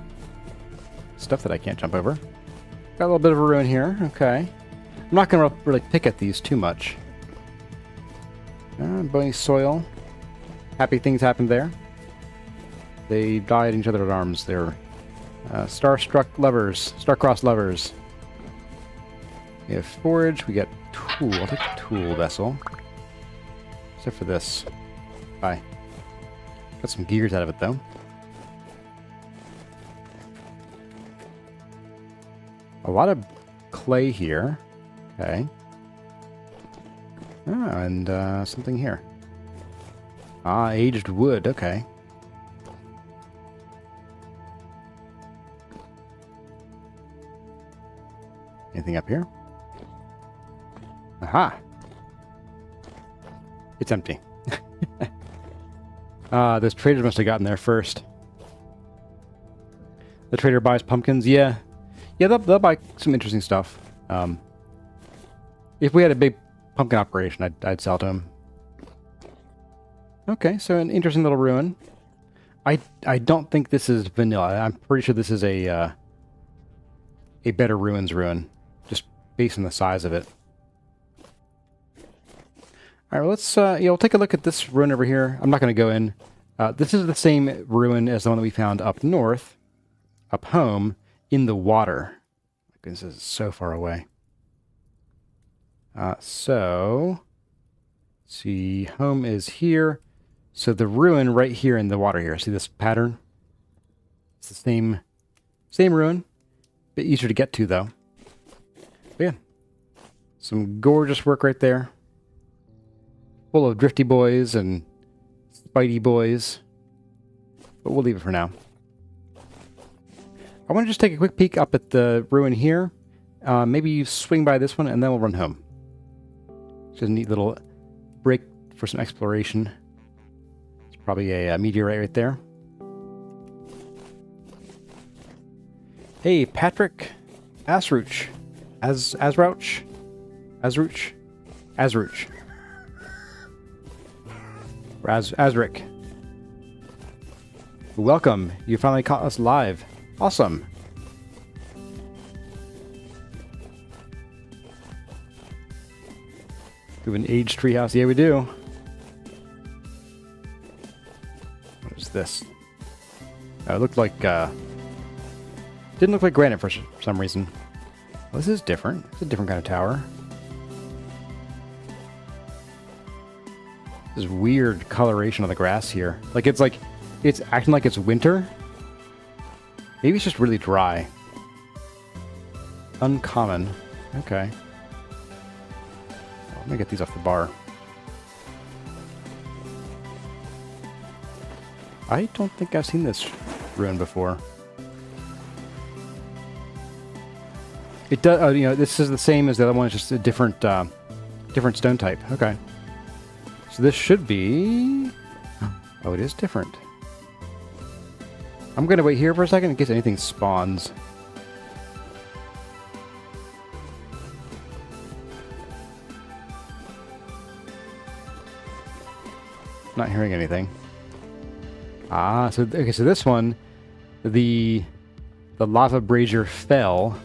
stuff that I can't jump over. Got a little bit of a ruin here. Okay. I'm not going to really pick at these too much. Bony soil. Happy things happened there. They died in each other's arms. They're star-struck lovers. Star-crossed lovers. We have forage. We got tool. I'll take the tool vessel. Except for this. Bye. Got some gears out of it, though. A lot of clay here. Okay. Oh, and something here. Ah, aged wood. Okay. Anything up here? Aha! It's empty. Those traders must have gotten there first. The trader buys pumpkins. Yeah. Yeah, they'll buy some interesting stuff. If we had a big pumpkin operation, I'd sell to him. Okay, so an interesting little ruin. I don't think this is vanilla. I'm pretty sure this is a better ruins ruin, just based on the size of it. All right, well, let's we'll take a look at this ruin over here. I'm not going to go in. This is the same ruin as the one that we found up north, up home, in the water. My goodness, this is so far away. So, let's see, home is here. So the ruin right here in the water here. See this pattern? It's the same ruin. Bit easier to get to though. But yeah, some gorgeous work right there. Full of drifty boys and spidey boys. But we'll leave it for now. I want to just take a quick peek up at the ruin here. Maybe swing by this one and then we'll run home. Just a neat little break for some exploration. It's probably a meteorite right there. Hey, Patrick Asrouch. Asrouch? Asric. Welcome. You finally caught us live. Awesome. We have an aged treehouse. Yeah, we do. What is this? It looked like, didn't look like granite for some reason. Oh, this is different. It's a different kind of tower. This weird coloration of the grass here. It's acting like it's winter. Maybe it's just really dry. Uncommon. Okay. Let me get these off the bar. I don't think I've seen this ruin before. It does. Oh, you know, this is the same as the other one. It's just a different, different stone type. Okay. So this should be. Oh, it is different. I'm gonna wait here for a second in case anything spawns. Not hearing anything. Ah, so okay, so this one, the lava brazier fell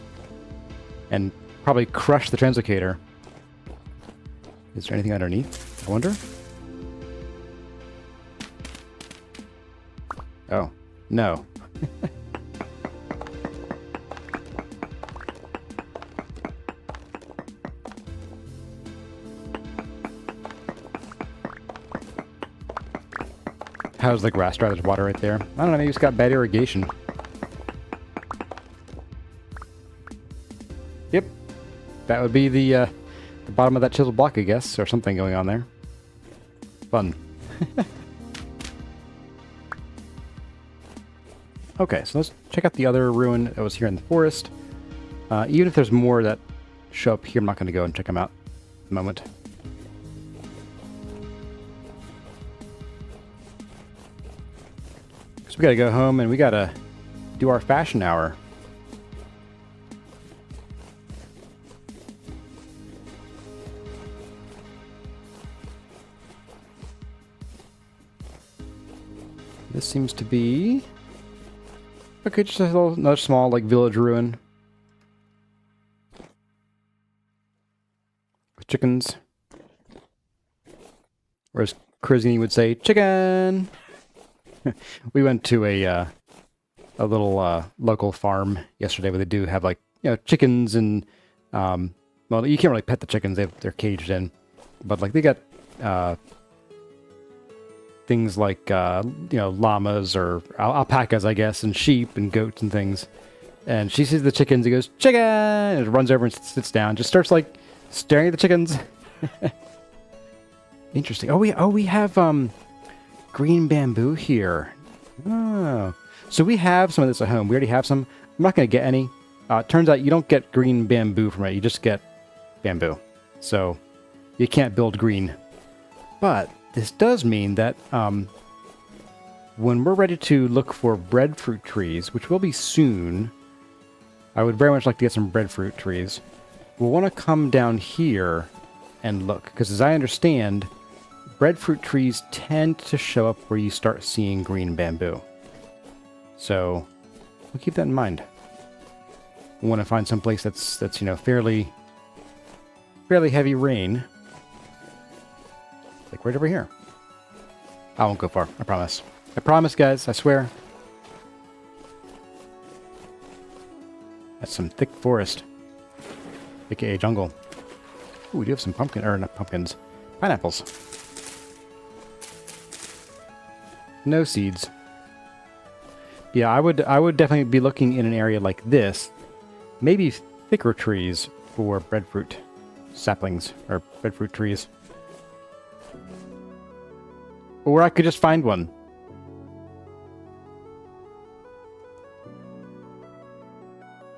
and probably crushed the translocator. Is there anything underneath? I wonder. Oh, no. How's the grass dry? There's water right there. I don't know, maybe it's got bad irrigation. Yep. That would be the bottom of that chisel block, I guess, or something going on there. Fun. Okay, so let's check out the other ruin that was here in the forest. Even if there's more that show up here, I'm not going to go and check them out at the moment. So we gotta go home and we gotta do our fashion hour. This seems to be... Okay, just a little, another small, like, village ruin. With chickens. Or as Crizzy would say, chicken! We went to a little local farm yesterday where they do have, like, you know, chickens and, well, you can't really pet the chickens, they're caged in. But, like, they got things like, you know, llamas or alpacas, I guess, and sheep and goats and things. And she sees the chickens, he goes, chicken! And it runs over and sits down, just starts, like, staring at the chickens. Interesting. Oh, we have, green bamboo here. Oh. So we have some of this at home. We already have some. I'm not going to get any. It turns out you don't get green bamboo from it. You just get bamboo. So you can't build green. But this does mean that when we're ready to look for breadfruit trees, which will be soon, I would very much like to get some breadfruit trees. We'll want to come down here and look. Because as I understand... breadfruit trees tend to show up where you start seeing green bamboo. So, we'll keep that in mind. We want to find some place that's you know, fairly heavy rain. Like right over here. I won't go far, I promise. I promise, guys, I swear. That's some thick forest. AKA jungle. Ooh, we do have some not pumpkins. Pineapples. No seeds. Yeah, I would definitely be looking in an area like this. Maybe thicker trees for breadfruit saplings, or breadfruit trees. Or I could just find one.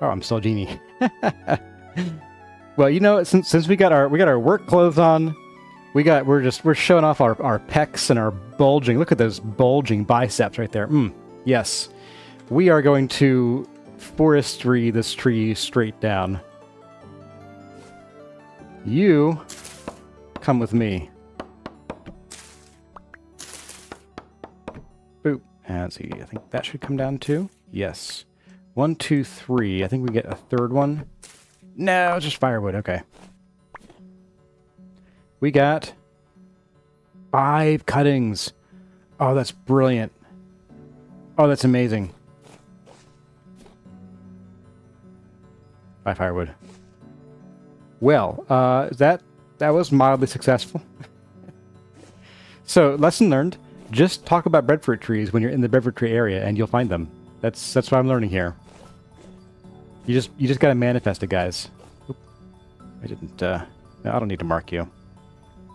Oh, I'm still a genie. Well, you know, since we got our work clothes on, we're showing off our pecs and our bulging. Look at those bulging biceps right there. Yes. We are going to forestry this tree straight down. You come with me. Boop. And let's see. I think that should come down too. Yes. 1, 2, 3. I think we get a third one. No, it's just firewood. Okay. We got 5 cuttings. Oh, that's brilliant. Oh, that's amazing. 5 firewood. Well, that was mildly successful. So, lesson learned. Just talk about breadfruit trees when you're in the breadfruit tree area and you'll find them. That's what I'm learning here. You just gotta manifest it, guys. Oop. I didn't, no, I don't need to mark you.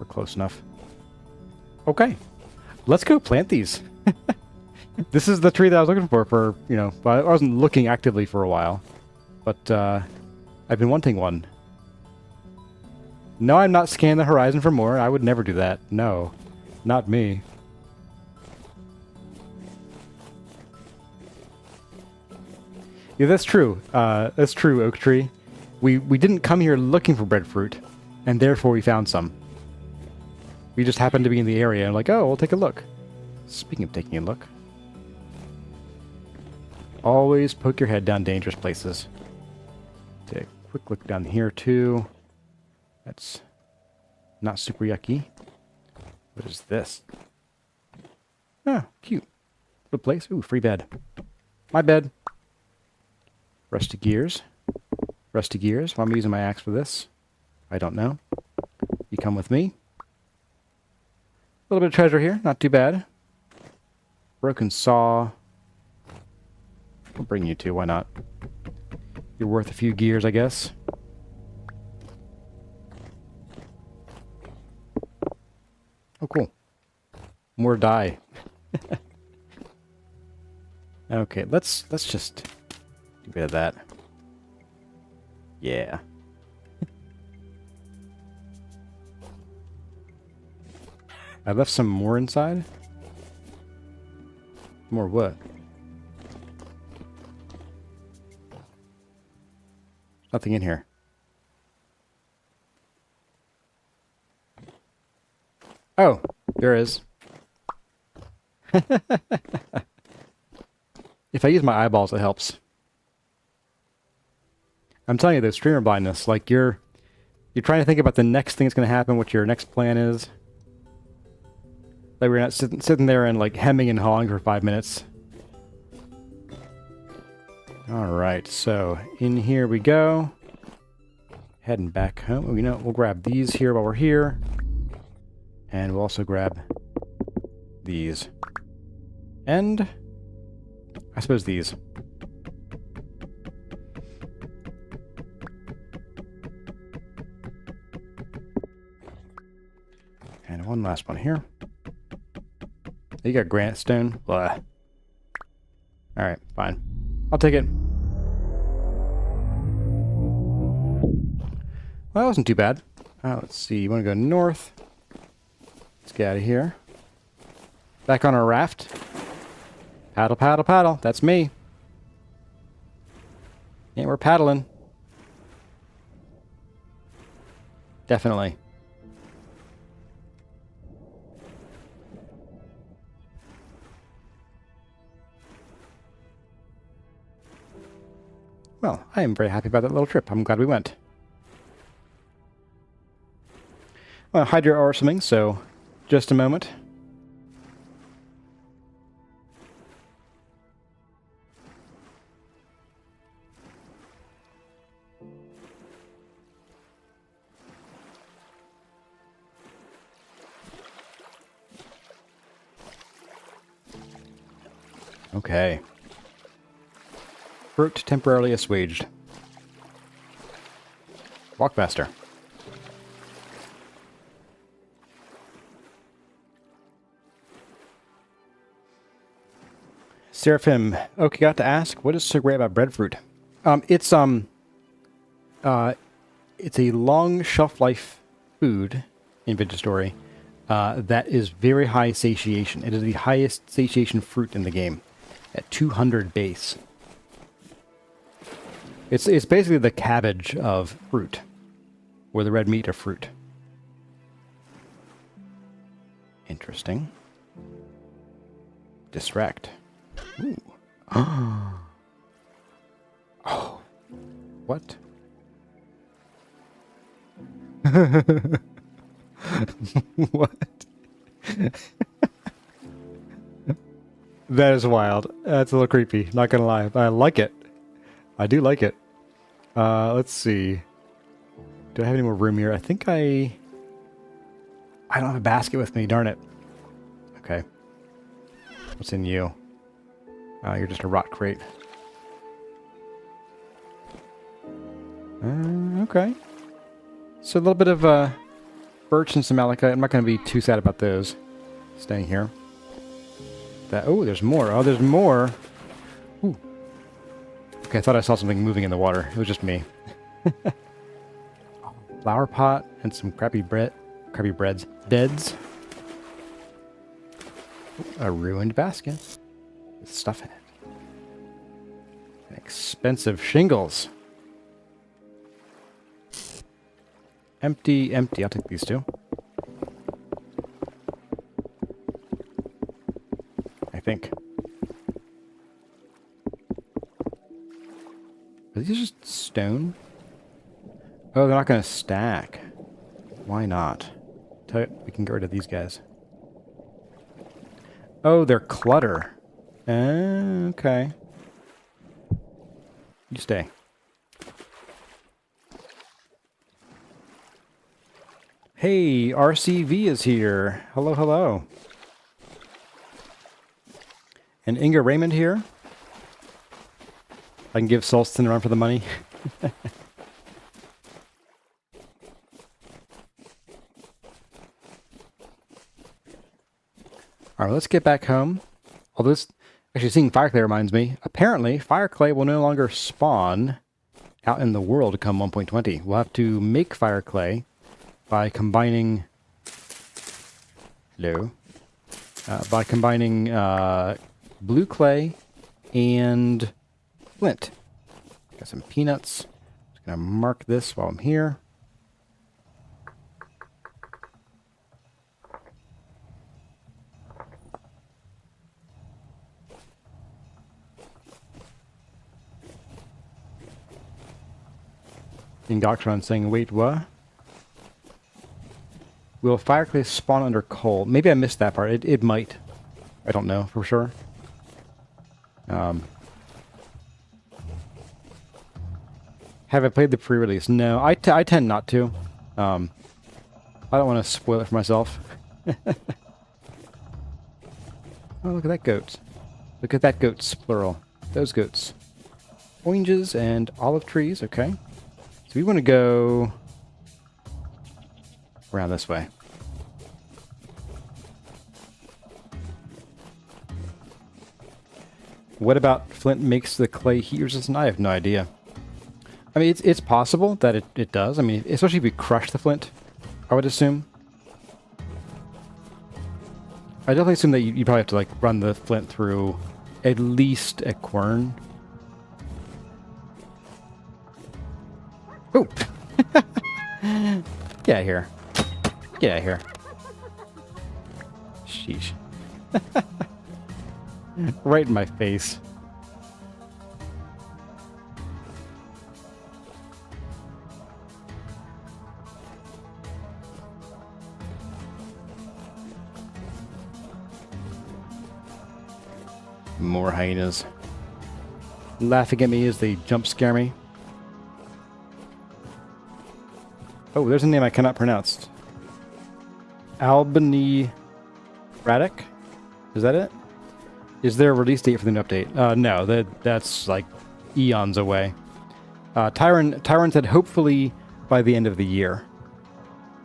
We're close enough. Okay. Let's go plant these. This is the tree that I was looking for, you know, I wasn't looking actively for a while. But, I've been wanting one. No, I'm not scanning the horizon for more. I would never do that. No. Not me. Yeah, that's true. That's true, Oak Tree. We didn't come here looking for breadfruit, and therefore we found some. We just happened to be in the area and like, oh, we'll take a look. Speaking of taking a look. Always poke your head down dangerous places. Take a quick look down here too. That's not super yucky. What is this? Oh, cute. Good place. Ooh, free bed. My bed. Rusty gears. Rusty gears. Why am I using my axe for this? I don't know. You come with me. A little bit of treasure here. Not too bad. Broken saw. We'll bring you two. Why not? You're worth a few gears, I guess. Oh, cool. More dye. Okay, let's just do a bit of that. Yeah. I left some more inside. More what? Nothing in here. Oh, there is. If I use my eyeballs, it helps. I'm telling you, the streamer blindness, like you're trying to think about the next thing that's going to happen, what your next plan is. Like we're not sitting there and like hemming and hawing for 5 minutes. Alright, so in here we go. Heading back home. Oh, you know, we'll grab these here while we're here. And we'll also grab these. And I suppose these. And one last one here. You got granite stone? Blah. Alright, fine. I'll take it. Well, that wasn't too bad. Let's see. You want to go north? Let's get out of here. Back on our raft. Paddle, paddle, paddle. That's me. Yeah, we're paddling. Definitely. Well, I am very happy about that little trip. I'm glad we went. Well, hydro or something, so just a moment. Okay. Fruit temporarily assuaged. Walk faster. Seraphim, okay, got to ask, what is so great about breadfruit? It's a long shelf life food in Story that is very high satiation. It is the highest satiation fruit in the game at 200 base. It's basically the cabbage of fruit, or the red meat of fruit. Interesting. Distract. Ooh. Oh. What? What? That is wild. That's a little creepy, not gonna lie. I like it. I do like it. Let's see. Do I have any more room here? I think I don't have a basket with me, darn it. Okay. What's in you? You're just a rot crate. Okay. So a little bit of birch and some malachite. I'm not going to be too sad about those staying here. Oh, there's more. Oh, there's more. Ooh. Okay, I thought I saw something moving in the water. It was just me. Flower pot and some crappy breads. Beds. A ruined basket with stuff in it. And expensive shingles. Empty, empty. I'll take these two. I think. Are these just stone? Oh, they're not going to stack. Why not? Tell you, we can get rid of these guys. Oh, they're clutter. Okay. You stay. Hey, RCV is here. Hello, hello. And Inga Raymond here. I can give Solston a run for the money. Alright, let's get back home. Although this, actually seeing Fireclay reminds me, apparently Fireclay will no longer spawn out in the world come 1.20. We'll have to make Fireclay by combining... Hello? By combining blue clay and flint. Got some peanuts. Just gonna mark this while I'm here. Indoctron saying, wait, what? Will Fireclay spawn under coal? Maybe I missed that part. It might. I don't know for sure. Have I played the pre-release? No, I tend not to. I don't want to spoil it for myself. Oh, look at that goat. Look at that goats, plural. Those goats. Oranges and olive trees, okay. So we want to go around this way. What about flint makes the clay heat resistant? I have no idea. I mean, it's possible that it does. I mean, especially if we crush the flint, I would assume. I definitely assume that you probably have to like run the flint through at least a quern. Oh! Get out of here. Get out of here. Sheesh. Right in my face. More hyenas. Laughing at me as they jump scare me. Oh, there's a name I cannot pronounce. Albany Braddock? Is that it? Is there a release date for the new update? No, that's like eons away. Tyron said hopefully by the end of the year.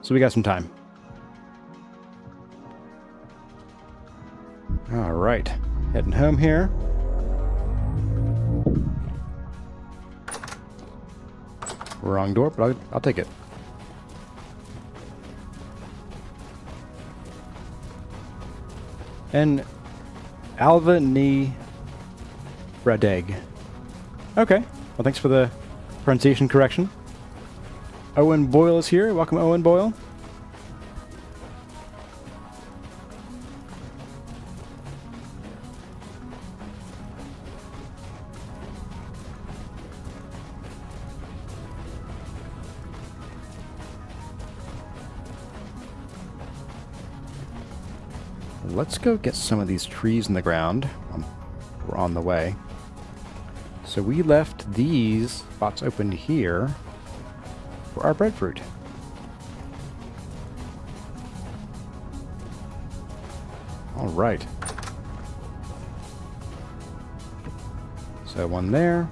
So we got some time. Alright. Heading home here. Wrong door, but I'll take it. And Alva Ni Bradeg. Okay. Well, thanks for the pronunciation correction. Owen Boyle is here. Welcome, Owen Boyle. Let's go get some of these trees in the ground. We're on the way. So we left these spots open here for our breadfruit. All right. So one there.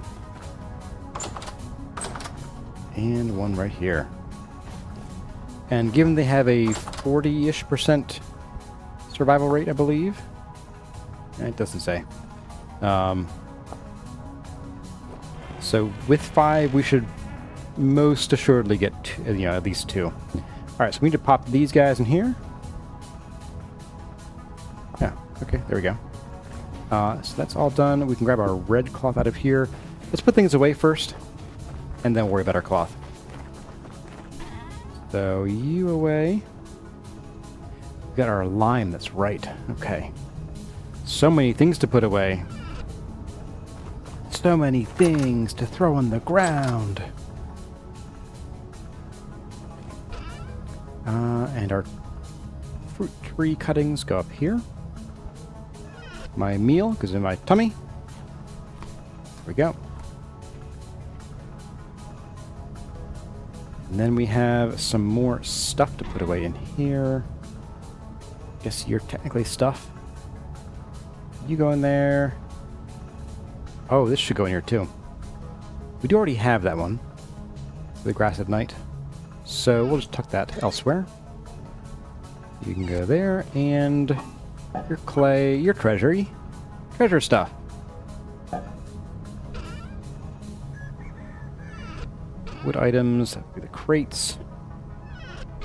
And one right here. And given they have a 40-ish% survival rate, I believe. It doesn't say. So with 5, we should most assuredly get at least 2. All right, so we need to pop these guys in here. Yeah, okay, there we go. So that's all done. We can grab our red cloth out of here. Let's put things away first, and then worry about our cloth. So you away. We got our lime, that's right. Okay. So many things to put away. So many things to throw on the ground. And our fruit tree cuttings go up here. My meal goes in my tummy. There we go. And then we have some more stuff to put away in here. Guess you're technically stuff. You go in there. Oh, this should go in here too. We do already have that one. The grass at night. So we'll just tuck that elsewhere. You can go there, and your clay, your treasury. Treasure stuff. Wood items, the crates.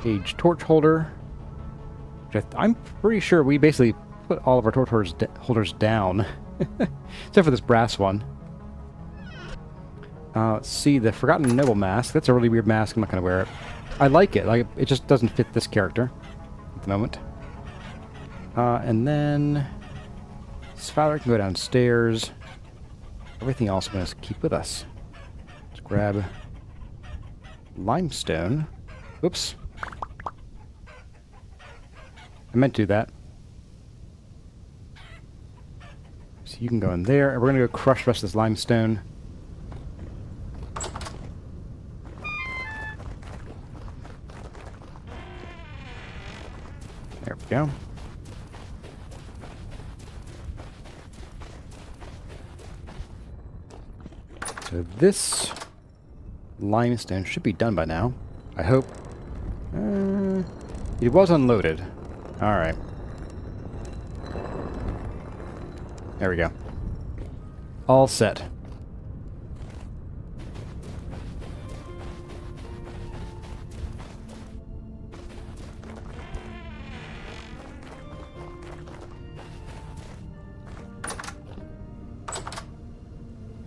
Aged torch holder. Which I'm pretty sure we basically put all of our torch holders down. Except for this brass one. Let's see, the Forgotten Noble mask. That's a really weird mask. I'm not going to wear it. I like it. Like, it just doesn't fit this character at the moment. And then this fowler can go downstairs. Everything else I'm going to keep with us. Let's grab limestone. Oops. I meant to do that. So you can go in there. And we're going to go crush the rest of this limestone. There we go. So this limestone should be done by now. I hope. It was unloaded. Alright. There we go. All set.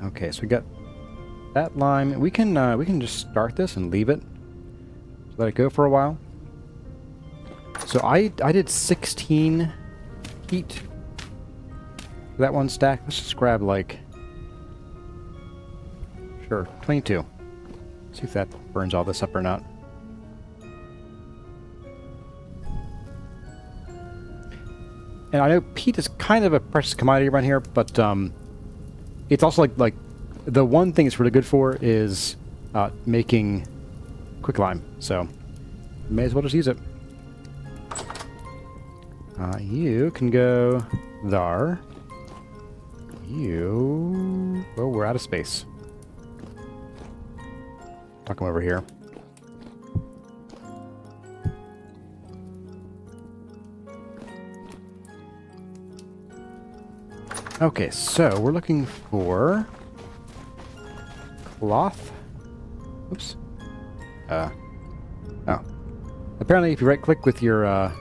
Okay, so we got that lime. We can just start this and leave it. Let it go for a while. So I did 16 heat for that one stack. Let's just grab like, sure, 22. See if that burns all this up or not. And I know peat is kind of a precious commodity around here, but it's also like the one thing it's really good for is making quicklime. So may as well just use it. You can go there. You... Well, we're out of space. I'll come over here. Okay, so we're looking for cloth. Oops. Oh. Apparently, if you right-click with your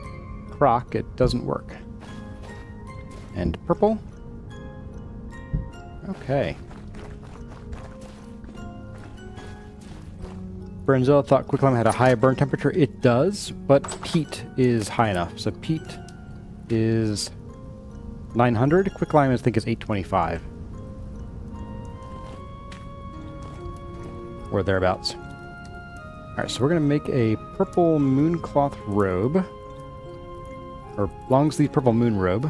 crock, it doesn't work. And purple. Okay. Bernzel thought quicklime had a high burn temperature. It does, but peat is high enough. So peat is 900. Quicklime, I think, is 825. Or thereabouts. Alright, so we're going to make a purple mooncloth robe. Or long sleeve purple moon robe.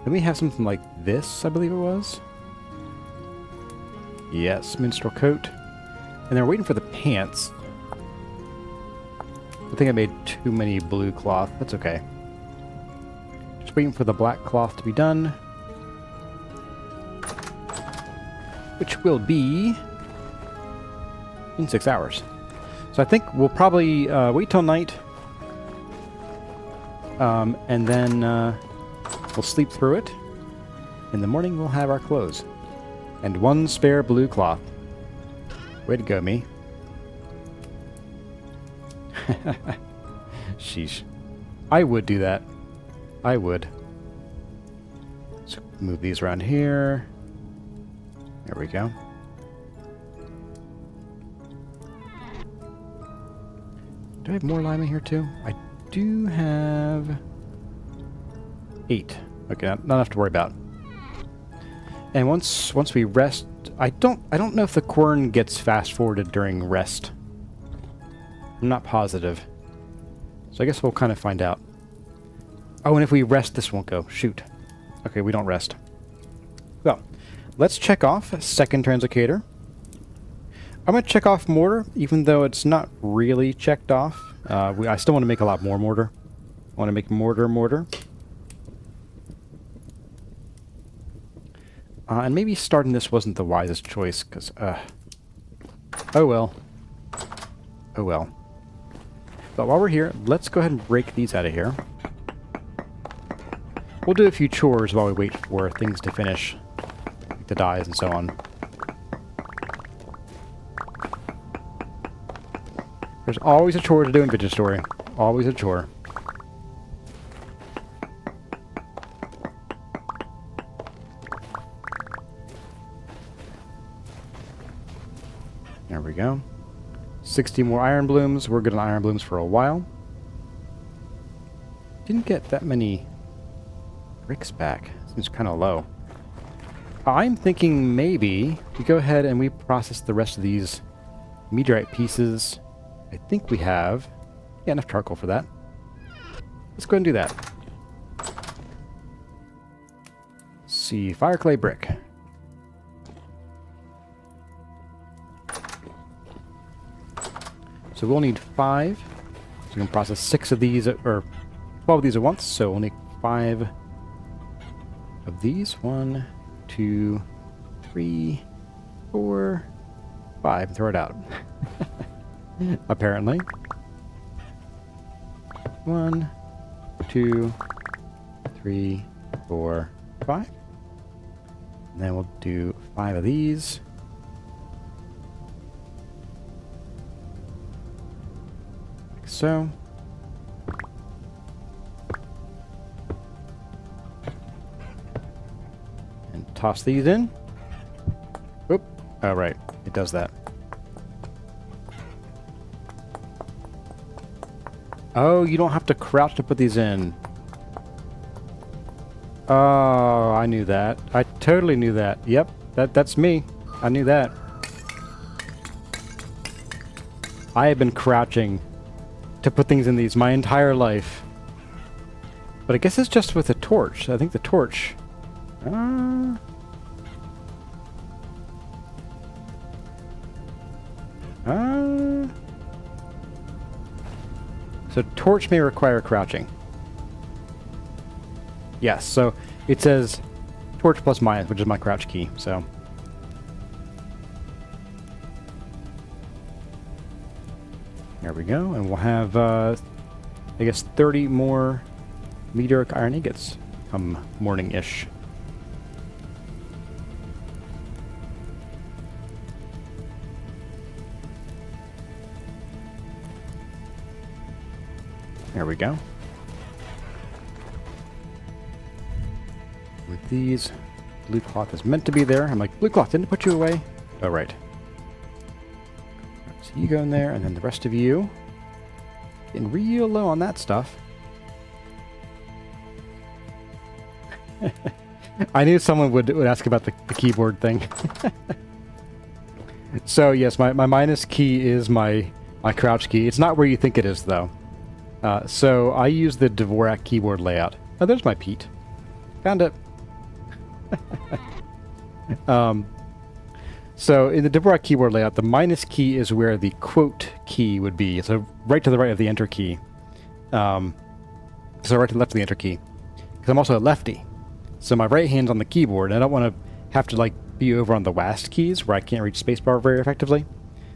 Then we have something like this, I believe it was. Yes, minstrel coat. And then we're waiting for the pants. I think I made too many blue cloth. That's okay. Just waiting for the black cloth to be done. Which will be in 6 hours. So I think we'll probably wait till night, and then we'll sleep through it. In the morning, we'll have our clothes. And one spare blue cloth. Way to go, me. Sheesh. I would do that. I would. Let's move these around here. There we go. Do I have more lime in here too? I do have 8. Okay, not enough to worry about. And once we rest, I don't know if the quern gets fast forwarded during rest. I'm not positive. So I guess we'll kind of find out. Oh, and if we rest, this won't go. Shoot. Okay, we don't rest. Well, let's check off second translocator. I'm going to check off mortar, even though it's not really checked off. I still want to make a lot more mortar. I want to make mortar. And maybe starting this wasn't the wisest choice, because, oh well. Oh well. But while we're here, let's go ahead and break these out of here. We'll do a few chores while we wait for things to finish, like the dyes and so on. There's always a chore to do in Vintage Story. Always a chore. There we go. 60 more iron blooms. We're good on iron blooms for a while. Didn't get that many bricks back. Seems kind of low. I'm thinking maybe we go ahead and we process the rest of these meteorite pieces. I think we have enough charcoal for that. Let's go ahead and do that. Let's see, fire clay brick. So we'll need 5. So we can process 6 of these, or 12 of these at once. So we'll need 5 of these. 1, 2, 3, 4, 5. And throw it out. Apparently. 1, 2, 3, 4, 5. And then we'll do 5 of these. Like so. And toss these in. Oop. Oh, right. It does that. Oh, you don't have to crouch to put these in. Oh, I knew that. I totally knew that. Yep, that's me. I knew that. I have been crouching to put things in these my entire life. But I guess it's just with a torch. I think the torch... So torch may require crouching. Yes, so it says torch plus minus, which is my crouch key, so. There we go, and we'll have, I guess, 30 more meteoric iron ingots come morning-ish. There we go. With these, blue cloth is meant to be there. I'm like, blue cloth, didn't it put you away? Oh, right. So you go in there, and then the rest of you getting real low on that stuff. I knew someone would ask about the keyboard thing. So yes, my minus key is my crouch key. It's not where you think it is, though. So I use the Dvorak keyboard layout. Oh, there's my Pete. Found it. So in the Dvorak keyboard layout, the minus key is where the quote key would be. So right to the right of the enter key. So right to the left of the enter key. Because I'm also a lefty. So my right hand's on the keyboard, and I don't want to have to like be over on the WASD keys where I can't reach spacebar very effectively.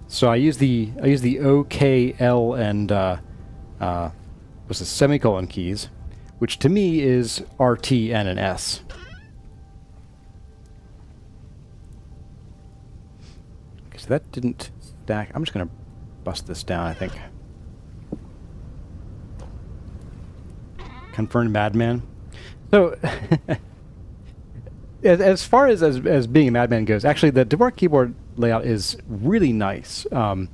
So I use the O, K, L, and what's the semicolon keys, which to me is R, T, N, and S. Okay, so that didn't stack. I'm just gonna bust this down, I think. Confirmed madman. So, as far as being a madman goes, actually the Dvorak keyboard layout is really nice. And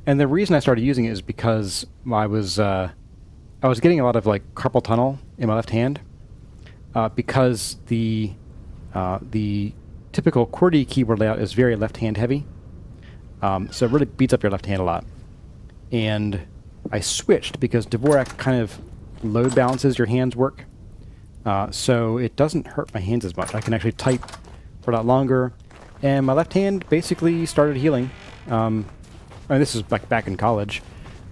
the reason I started using it is because I was getting a lot of like carpal tunnel in my left hand, because the typical QWERTY keyboard layout is very left hand heavy. So it really beats up your left hand a lot. And I switched because Dvorak kind of load balances your hands work. So it doesn't hurt my hands as much. I can actually type for a lot longer. And my left hand basically started healing. I mean, this is back in college.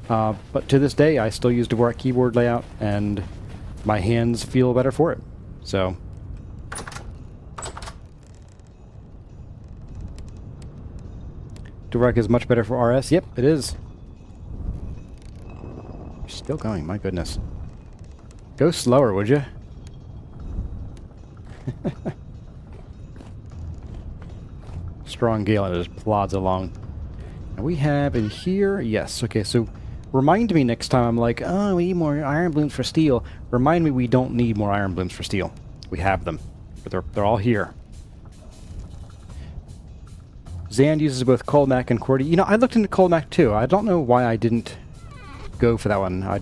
But to this day, I still use Dvorak keyboard layout, and my hands feel better for it. So Dvorak is much better for RS. Yep, it is. You're still going, my goodness. Go slower, would you? Strong gale, and it just plods along. And we have in here, yes, okay, so remind me next time I'm like, oh, we need more iron blooms for steel. Remind me we don't need more iron blooms for steel. We have them. But they're all here. Zand uses both Colmac and QWERTY. You know, I looked into Colmac too. I don't know why I didn't go for that one. I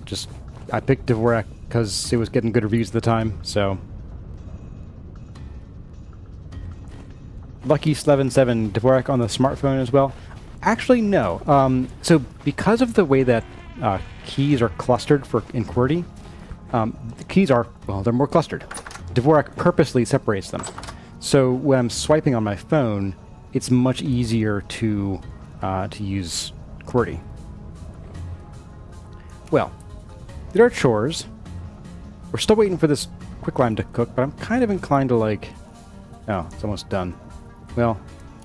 picked Dvorak because it was getting good reviews at the time, so. Lucky Sleven7, Dvorak on the smartphone as well. Actually, no. So because of the way that keys are clustered in QWERTY, the keys are, well, they're more clustered. Dvorak purposely separates them. So when I'm swiping on my phone, it's much easier to use QWERTY. Well, there are chores. We're still waiting for this quicklime to cook, but I'm kind of inclined to like... Oh, it's almost done. Well,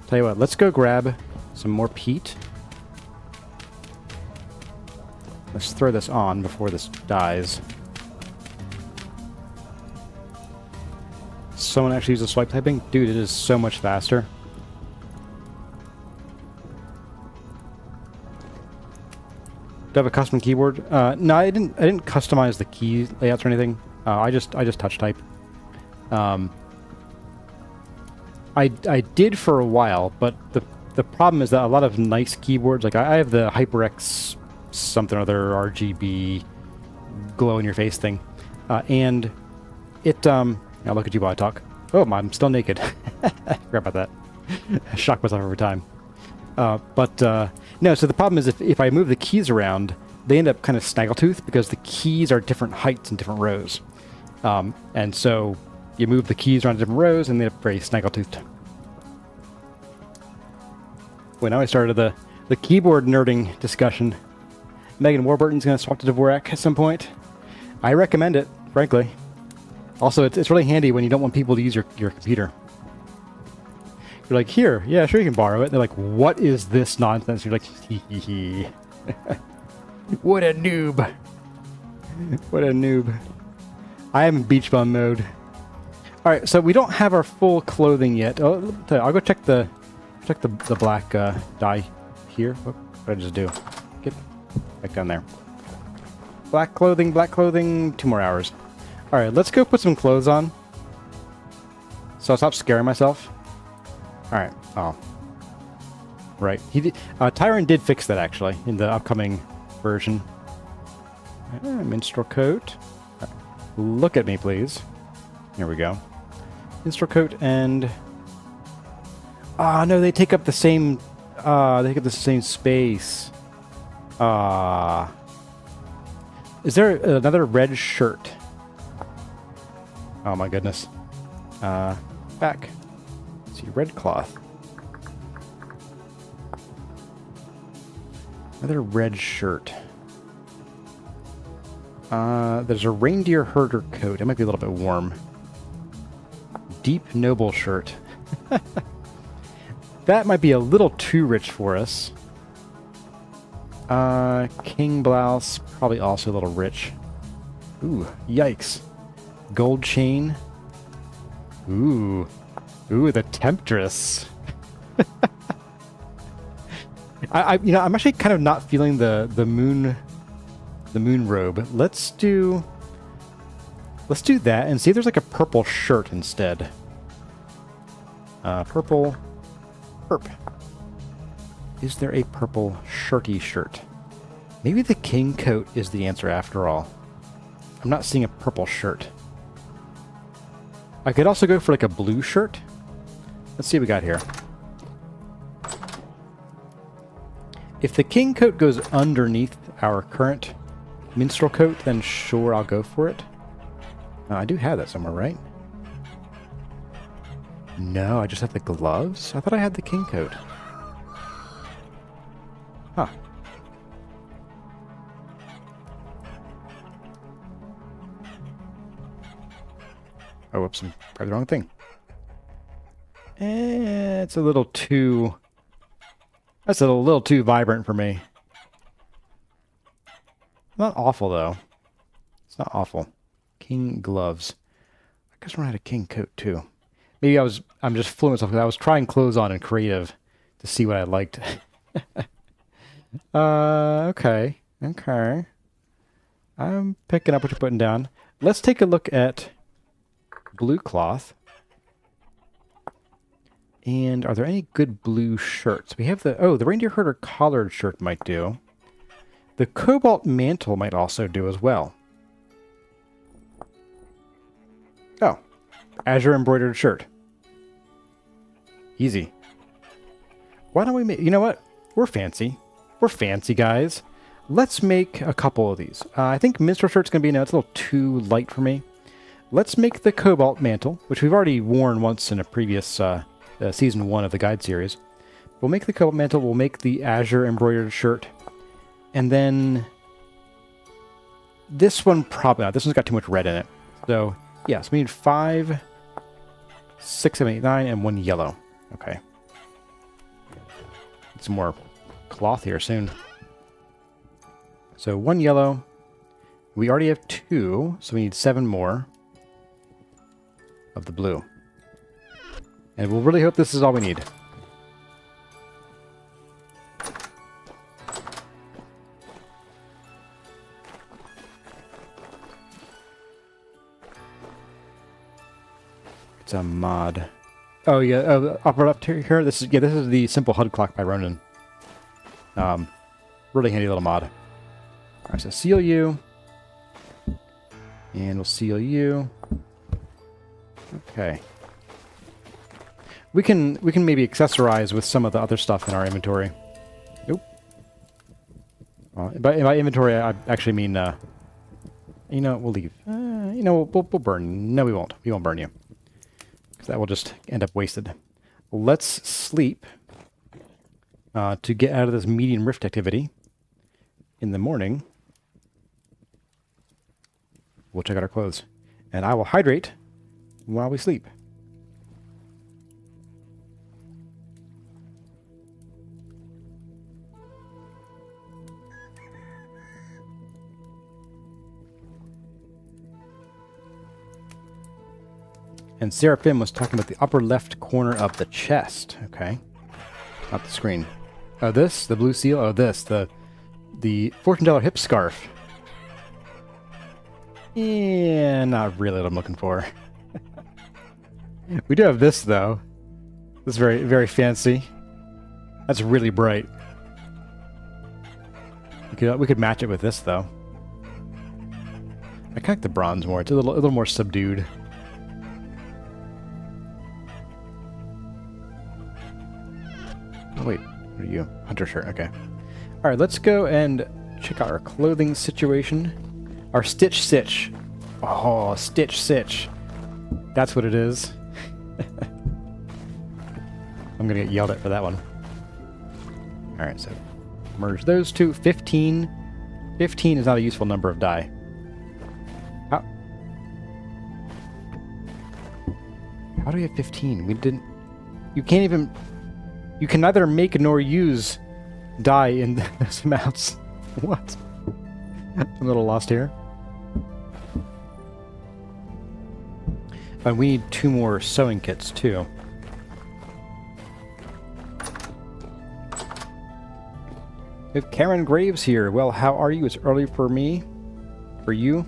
tell you what, let's go grab some more peat. Let's throw this on before this dies. Someone actually uses swipe typing? Dude, it is so much faster. Do I have a custom keyboard? No, I didn't customize the key layouts or anything. I just touch type. I did for a while, but the problem is that a lot of nice keyboards, like I have the HyperX something or other RGB glow in your face thing, and it now look at you while I talk. Oh, I'm still naked. Forgot about that. I shocked myself every time. No, so the problem is if I move the keys around, they end up kind of snaggletooth because the keys are different heights in different rows. And so you move the keys around different rows and they end up very snaggletooth. Well, now I started the keyboard nerding discussion. Megan Warburton's going to swap to Dvorak at some point. I recommend it, frankly. Also, it's really handy when you don't want people to use your computer. You're like, here, yeah, sure you can borrow it. They're like, what is this nonsense? You're like, hee hee hee. What a noob. What a noob. I am in beach bum mode. Alright, so we don't have our full clothing yet. Oh, I'll go check the black dye here. What did I just do? Get back down there. Black clothing, 2 more hours. Alright, let's go put some clothes on. So I'll stop scaring myself. Alright, oh. Right. Tyron did fix that, actually, in the upcoming version. Minstrel coat. Look at me, please. Here we go. Minstrel coat and... Ah, no, they take up the same... they take up the same space. Is there another red shirt? Oh my goodness. Back. Let's see, red cloth. Another red shirt. There's a reindeer herder coat. It might be a little bit warm. Deep noble shirt. That might be a little too rich for us. King blouse, probably also a little rich. Ooh, yikes. Gold chain. Ooh. Ooh, the temptress. I'm actually kind of not feeling the moon robe. Let's do that and see if there's like a purple shirt instead. Purple. Perp. Is there a purple shirty shirt? Maybe the king coat is the answer after all. I'm not seeing a purple shirt. I could also go for like a blue shirt. Let's see what we got here. If the king coat goes underneath our current minstrel coat, then sure, I'll go for it. I do have that somewhere, right? No, I just have the gloves? I thought I had the king coat. Huh. Oh, whoops, I'm probably the wrong thing. It's a little too... That's a little too vibrant for me. Not awful, though. It's not awful. King gloves. I guess I had a king coat, too. Maybe I'm just fooling myself because I was trying clothes on in creative to see what I liked. Okay. Okay. I'm picking up what you're putting down. Let's take a look at blue cloth. And are there any good blue shirts? We have the reindeer herder collared shirt might do. The cobalt mantle might also do as well. Oh, azure embroidered shirt. Easy. Why don't we make... You know what? We're fancy. We're fancy, guys. Let's make a couple of these. I think minstrel shirt's going to be... No, it's a little too light for me. Let's make the cobalt mantle, which we've already worn once in a previous season 1 of the guide series. We'll make the cobalt mantle. We'll make the azure embroidered shirt. And then... This one probably not. This one's got too much red in it. So, yes, we need 5, 6, 7, 8, 9, and 1 yellow. Okay. Get some more cloth here soon. So 1 yellow. We already have 2, so we need 7 more of the blue. And we'll really hope this is all we need. It's a mod. Oh yeah, up here. This is the simple HUD clock by Ronin. Really handy little mod. Alright, so seal you. And we'll seal you. Okay. We can maybe accessorize with some of the other stuff in our inventory. Nope. By inventory, I actually mean, you know, we'll leave. You know, we'll burn. No, we won't. We won't burn you. Because that will just end up wasted. Let's sleep to get out of this medium rift activity. In the morning, we'll check out our clothes. And I will hydrate while we sleep. And Seraphim was talking about the upper left corner of the chest. Okay. Not the screen. Oh, this? The blue seal? Oh, this. The $14 hip scarf. Yeah, not really what I'm looking for. We do have this, though. This is very, very fancy. That's really bright. We could match it with this, though. I kind of like the bronze more. It's a little more subdued. Oh, wait. What are you? Hunter shirt. Okay. All right, let's go and check out our clothing situation. Our stitch sitch. Oh, stitch sitch. That's what it is. I'm going to get yelled at for that one. All right, so merge those two. 15. 15 is not a useful number of dye. How do we have 15? We didn't... You can't even... You can neither make nor use die in those amounts. What? I'm a little lost here. And we need 2 more sewing kits, too. We have Karen Graves here. Well, how are you? It's early for me. For you?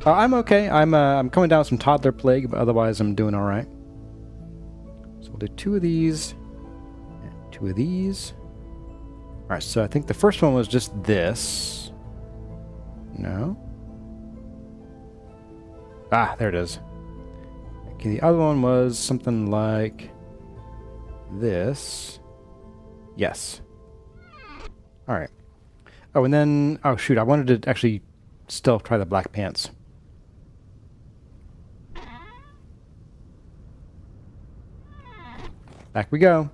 I'm okay. I'm coming down with some toddler plague, but otherwise I'm doing all right. So we'll do 2 of these. And 2 of these. All right, so I think the first one was just this. No? Ah, there it is. Okay, the other one was something like this. Yes. All right. Oh, and then... Oh, shoot. I wanted to actually still try the black pants. Back we go.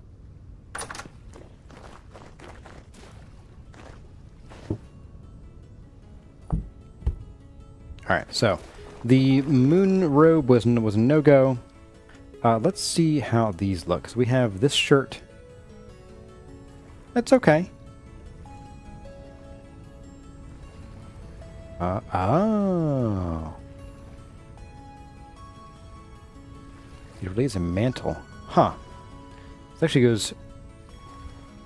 All right, so the moon robe was a no-go. Let's see how these look. So we have this shirt. That's okay. Oh. It really is a mantle. Huh. It actually goes...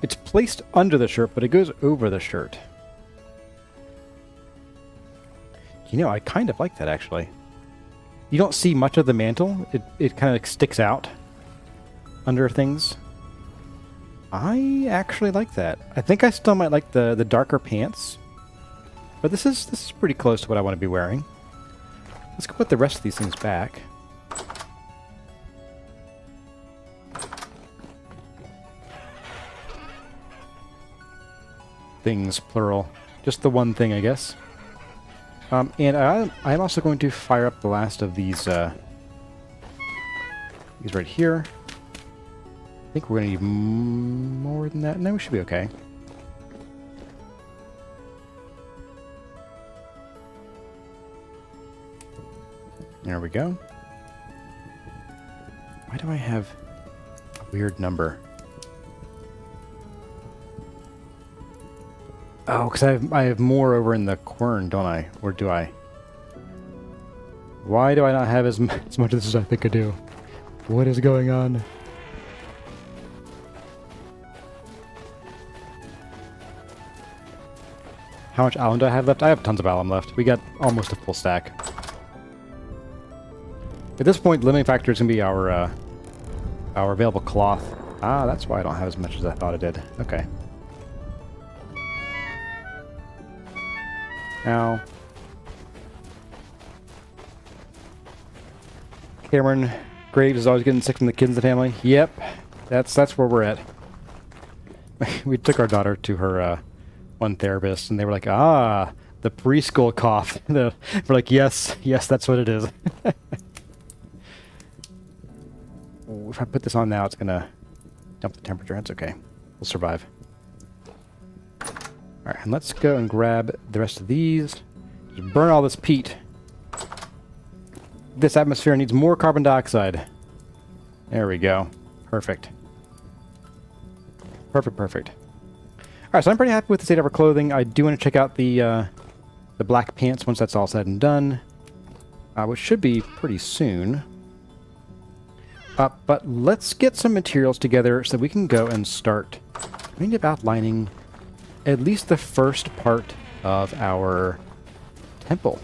It's placed under the shirt, but it goes over the shirt. You know, I kind of like that, actually. You don't see much of the mantle. It kind of like sticks out under things. I actually like that. I think I still might like the darker pants. But this is pretty close to what I want to be wearing. Let's go put the rest of these things back. Things, plural. Just the one thing, I guess. And I'm also going to fire up the last of these right here. I think we're going to need more than that. No, we should be okay. There we go. Why do I have a weird number? Oh, because I have more over in the quern, don't I? Or do I? Why do I not have as much of this as I think I do? What is going on? How much alum do I have left? I have tons of alum left. We got almost a full stack. At this point, the limiting factor is going to be our available cloth. Ah, that's why I don't have as much as I thought I did. Okay. Now, Cameron Graves is always getting sick from the kids in the family. Yep, that's where we're at. We took our daughter to her one therapist, and they were like, "Ah, the preschool cough." We're like, "Yes, that's what it is." If I put this on now, it's gonna dump the temperature. That's okay. We'll survive. Alright, and let's go and grab the rest of these. Just burn all this peat. This atmosphere needs more carbon dioxide. There we go. Perfect. Perfect. Alright, so I'm pretty happy with the state of our clothing. I do want to check out the black pants once that's all said and done. Which should be pretty soon. But let's get some materials together so we can go and start kind of outlining at least the first part of our temple.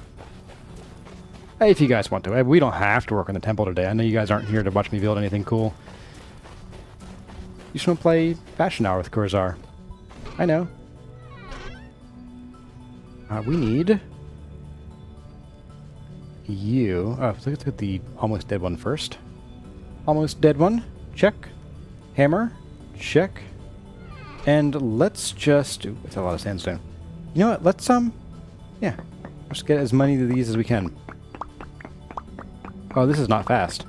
If you guys want to. We don't have to work on the temple today. I know you guys aren't here to watch me build anything cool. You just want to play Fashion Hour with Kurzar. I know. We need you. Oh, let's look at the almost dead one first. Almost dead one. Check. Hammer. Check. And let's just... Ooh, that's a lot of sandstone. You know what? Let's, yeah. Let's get as many of these as we can. Oh, this is not fast.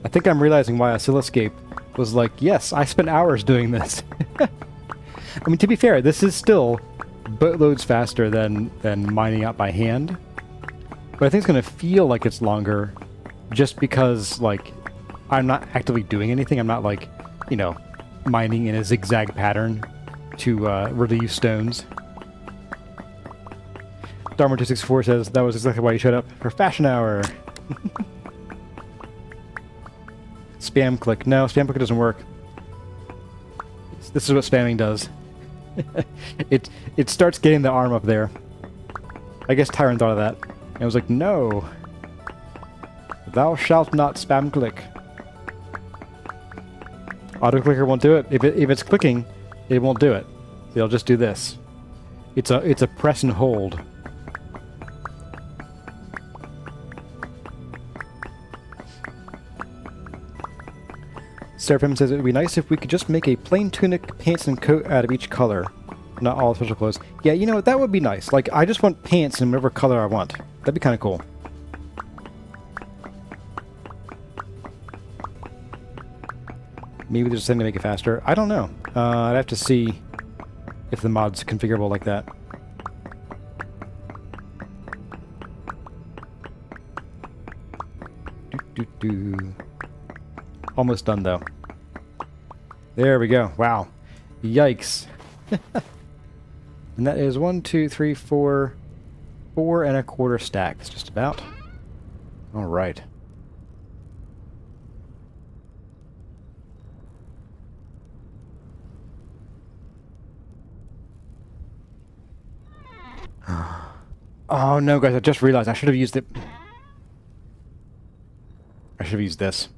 I think I'm realizing why Oscilloscape was like, yes, I spent hours doing this. I mean, to be fair, this is still boatloads faster than mining out by hand. But I think it's going to feel like it's longer just because, like, I'm not actively doing anything. I'm not, like, you know, mining in a zigzag pattern to relieve stones. Dharma264 says that was exactly why you showed up for Fashion Hour. Spam click. No, spam click doesn't work. This is what spamming does. It starts getting the arm up there. I guess Tyron thought of that. And I was like, no. Thou shalt not spam click. Auto clicker won't do it. If it's clicking, it won't do it. It'll just do this. It's a press and hold. Seraphim says it would be nice if we could just make a plain tunic, pants, and coat out of each color. Not all special clothes. Yeah, you know what? That would be nice. Like, I just want pants in whatever color I want. That'd be kind of cool. Maybe there's something to make it faster. I don't know. I'd have to see if the mod's configurable like that. Almost done, though. There we go. Wow. Yikes. And that is 1, 2, 3, 4 4¼ stacks, just about. All right. Oh no, guys, I just realized I should have used it. I should have used this.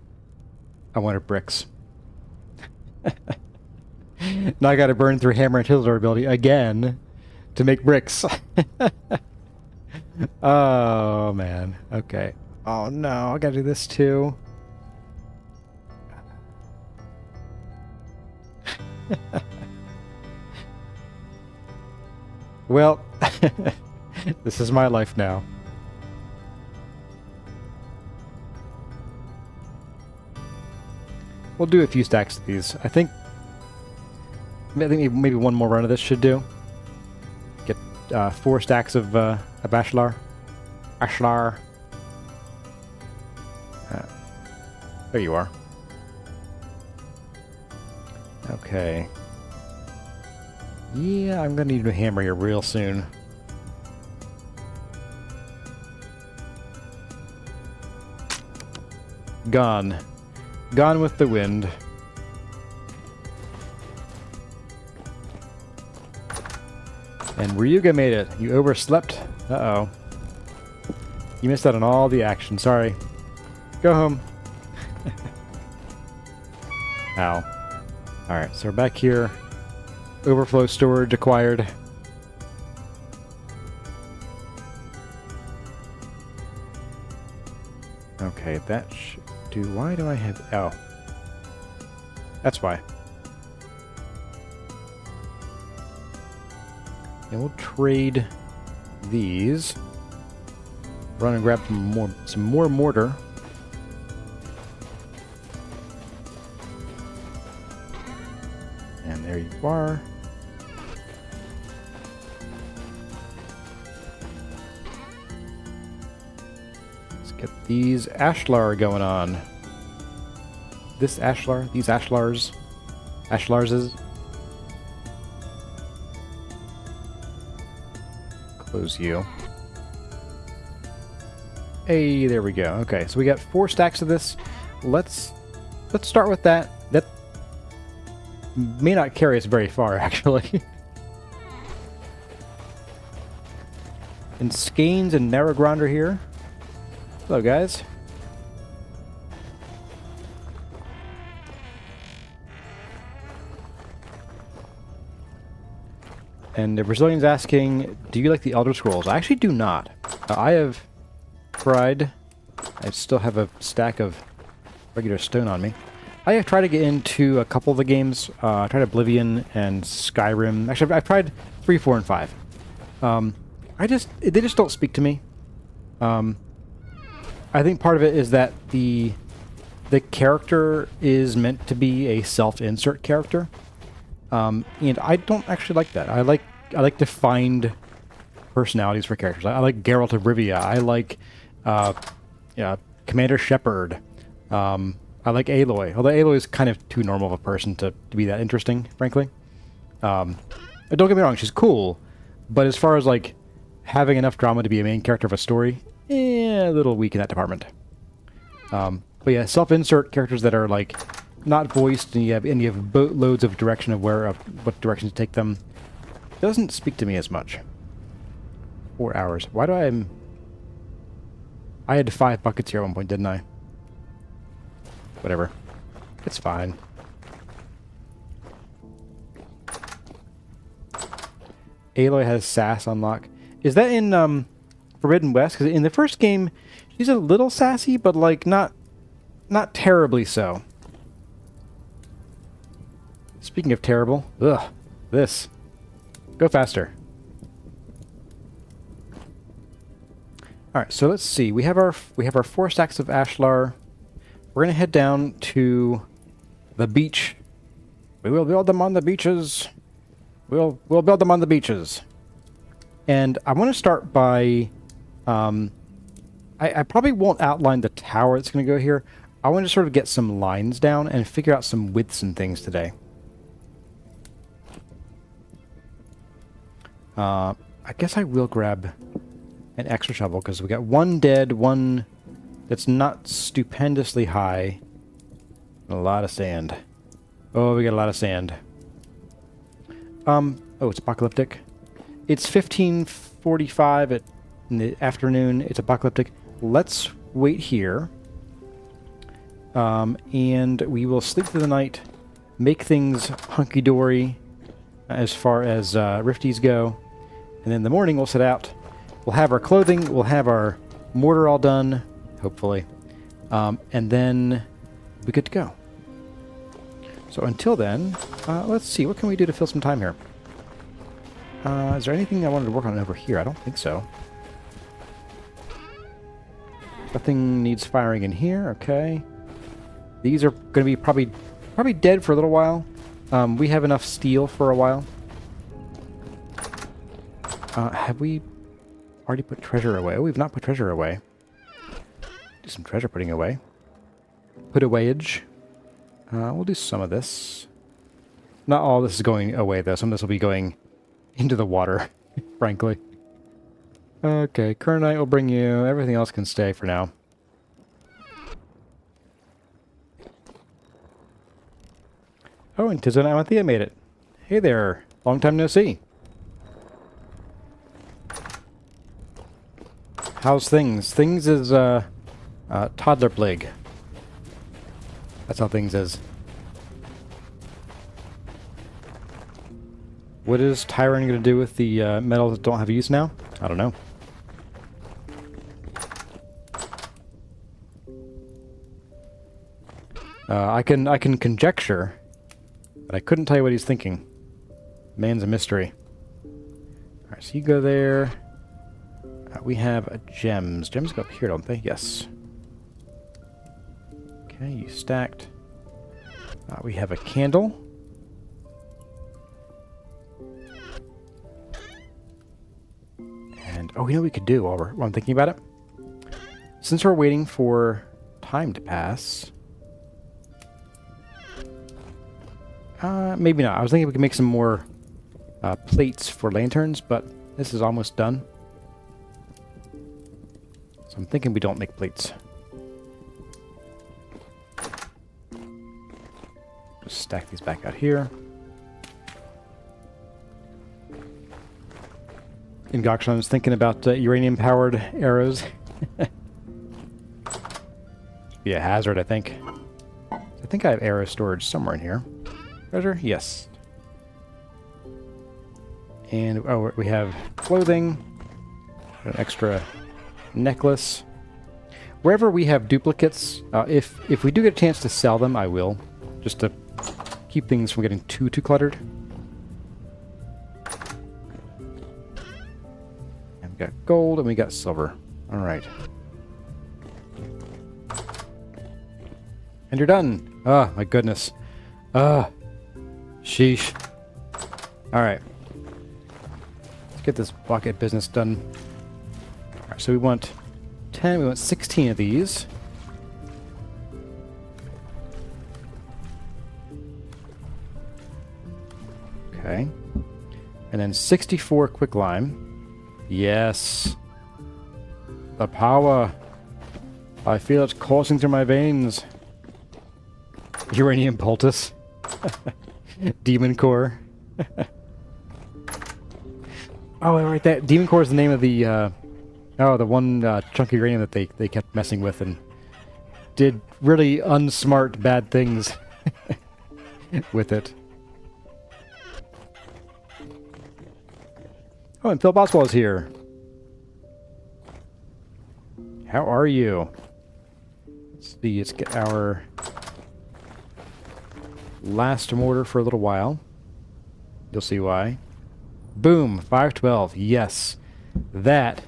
I wanted bricks. Now I gotta burn through hammer and chisel durability again to make bricks. Oh man. Okay. Oh no, I gotta do this too. Well, this is my life now. We'll do a few stacks of these. I think maybe one more run of this should do. Get 4 stacks of ashlar. Ashlar. There you are. Okay. Yeah, I'm gonna need a hammer here real soon. Gone. Gone with the wind. And Ryuga made it. You overslept. Uh-oh. You missed out on all the action. Sorry. Go home. Ow. Alright, so we're back here. Overflow storage acquired. Okay, that should do... Why do I have... Oh. That's why. And we'll trade these. Run and grab some more mortar. And there you are. Let's get these ashlar going on. This ashlar, these ashlars, ashlarses. Close you. Hey, there we go. Okay, so we got 4 stacks of this. Let's start with that. That may not carry us very far, actually. And Skeins and Narrowgrounder here. Hello, guys. And the Brazilian's asking, do you like the Elder Scrolls? I actually do not. I have tried. I still have a stack of regular stone on me. I have tried to get into a couple of the games. I tried Oblivion and Skyrim. Actually, I've tried 3, 4, and 5. They just don't speak to me. I think part of it is that the character is meant to be a self-insert character. And I don't actually like that. I like defined personalities for characters. I like Geralt of Rivia. I like Commander Shepard. I like Aloy, although Aloy is kind of too normal of a person to be that interesting, frankly. Don't get me wrong, she's cool, but as far as like having enough drama to be a main character of a story, a little weak in that department. But yeah, self-insert characters that are like not voiced, and you have boatloads of direction of what direction to take them, doesn't speak to me as much. 4 hours. Why do I had 5 buckets here at one point, didn't I? Whatever. It's fine. Aloy has sass unlock. Is that in Forbidden West? Because in the first game, she's a little sassy, but like not terribly so. Speaking of terrible, ugh, this. Go faster. All right, so let's see. We have our 4 stacks of ashlar. We're gonna head down to the beach. We will build them on the beaches. We'll build them on the beaches. And I want to start by, I probably won't outline the tower that's going to go here. I want to sort of get some lines down and figure out some widths and things today. I guess I will grab an extra shovel because we got one dead, one that's not stupendously high. A lot of sand. Oh, we got a lot of sand. Oh, it's apocalyptic. It's 15:45 in the afternoon. It's apocalyptic. Let's wait here. And we will sleep through the night, make things hunky-dory as far as rifties go. And then in the morning we'll set out. We'll have our clothing. We'll have our mortar all done, hopefully. And then we're good to go. So until then, let's see. What can we do to fill some time here? Is there anything I wanted to work on over here? I don't think so. Nothing needs firing in here. Okay. These are going to be probably dead for a little while. We have enough steel for a while. Have we already put treasure away? Oh, we've not put treasure away. Do some treasure putting away. Put awayage. We'll do some of this. Not all this is going away, though. Some of this will be going into the water, frankly. Okay, Kernite will bring you. Everything else can stay for now. Oh, and Tizo and Amanthea made it. Hey there. Long time no see. How's things? Things is, toddler plague. That's how things is. What is Tyron going to do with the metals that don't have use now? I don't know. I can conjecture, but I couldn't tell you what he's thinking. Man's a mystery. All right, so you go there. We have gems. Gems go up here, don't they? Yes. Okay, you stacked. We have a candle. And, oh, you know what we could do while I'm thinking about it? Since we're waiting for time to pass... maybe not. I was thinking we could make some more plates for lanterns, but this is almost done. So I'm thinking we don't make plates. Just stack these back out here. In Gokshon, I was thinking about uranium-powered arrows. Be a hazard, I think. I think I have arrow storage somewhere in here. Treasure? Yes. And, oh, we have clothing. An extra necklace. Wherever we have duplicates, if we do get a chance to sell them, I will. Just to keep things from getting too cluttered. And we got gold and we got silver. Alright. And you're done! Oh, my goodness. Sheesh. Alright. Let's get this bucket business done. Alright, so we want 10, we want 16 of these. Okay. And then 64 quicklime. Yes. The power. I feel it coursing through my veins. Uranium poultice. Demon core. Oh, right. That Demon core is the name of the the one chunk of uranium that they kept messing with and did really unsmart bad things with it. Oh, and Phil Boswell is here. How are you? Let's see, let's get our last mortar for a little while. You'll see why. Boom, 512. Yes, that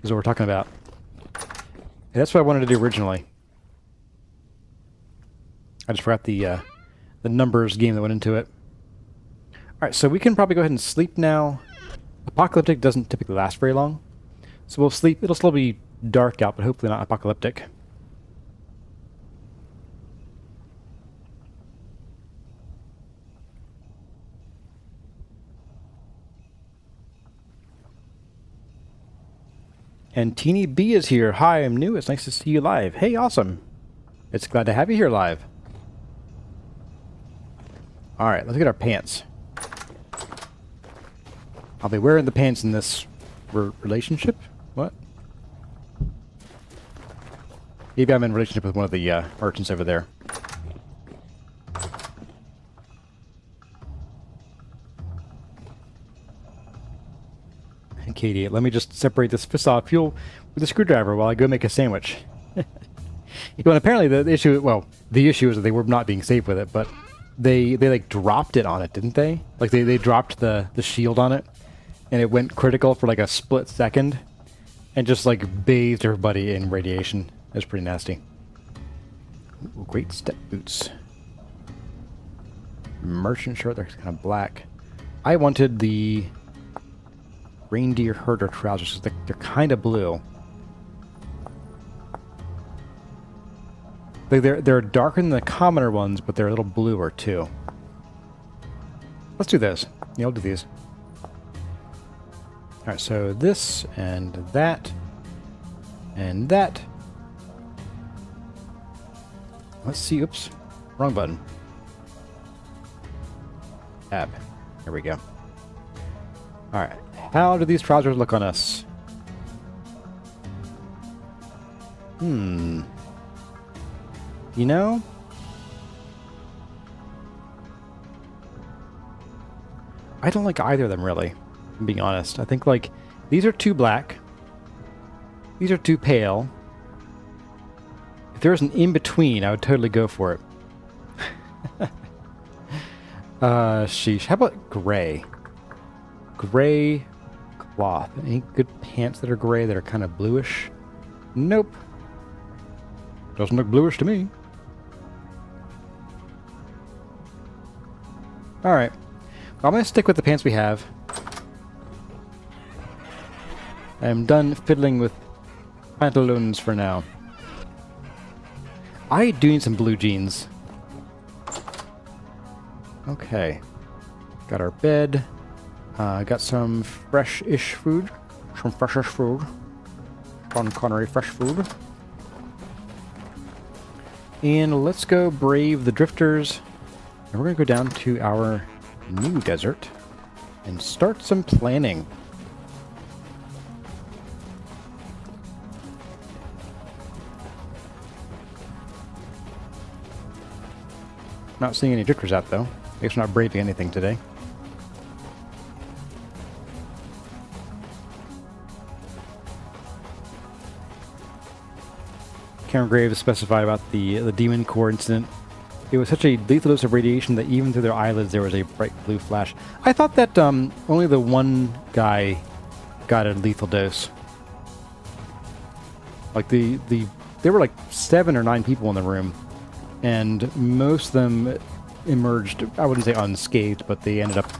is what we're talking about. That's what I wanted to do originally. I just forgot the numbers game that went into it. All right, so we can probably go ahead and sleep now. Apocalyptic doesn't typically last very long, so we'll sleep. It'll still be dark out, but hopefully not apocalyptic. And Teeny B is here. Hi, I'm new. It's nice to see you live. Hey, awesome. It's glad to have you here live. All right, let's get our pants. I'll be wearing the pants in this relationship? What? Maybe I'm in relationship with one of the merchants over there. Katie, let me just separate this fissile fuel with a screwdriver while I go make a sandwich. Well, apparently the issue is that they were not being safe with it, but they like dropped it on it, didn't they? Like they dropped the shield on it, and it went critical for like a split second, and just like bathed everybody in radiation. It was pretty nasty. Ooh, great step boots. Merchant shirt, they're kind of black. I wanted the reindeer herder trousers. They're kind of blue. They're darker than the commoner ones, but they're a little bluer too. Let's do this. Yeah, I'll do these. All right, so this and that and that. Let's see. Oops, wrong button. Tab. There we go. All right. How do these trousers look on us? You know? I don't like either of them, really. I'm being honest. I think, like, these are too black. These are too pale. If there was an in-between, I would totally go for it. Sheesh. How about gray? Gray cloth. Any good pants that are gray that are kind of bluish? Nope. Doesn't look bluish to me. Alright. Well, I'm going to stick with the pants we have. I'm done fiddling with pantaloons for now. I do need some blue jeans. Okay. Got our bed. Got some fresh-ish food. Some fresh-ish food. Sean Connery fresh food. And let's go brave the drifters. And we're going to go down to our new desert and start some planning. Not seeing any drifters out though. I guess we're not braving anything today. Cameron Graves specified about the demon core incident. It was such a lethal dose of radiation that even through their eyelids there was a bright blue flash. I thought that only the one guy got a lethal dose. Like there were like 7 or 9 people in the room, and most of them emerged, I wouldn't say unscathed, but they ended up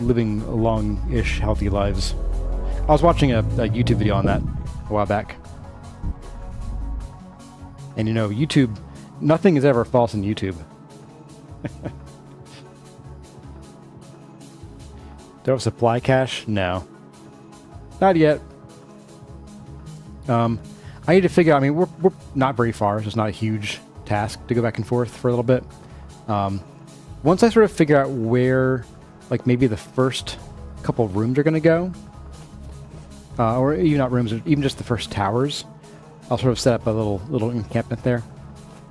living long-ish healthy lives. I was watching a YouTube video on that a while back. And you know, YouTube, nothing is ever false in YouTube. Do I have supply cache? No. Not yet. I need to figure out, I mean, we're not very far. It's just not a huge task to go back and forth for a little bit. Once I sort of figure out where, like, maybe the first couple rooms are going to go, or even not rooms, even just the first towers, I'll sort of set up a little encampment there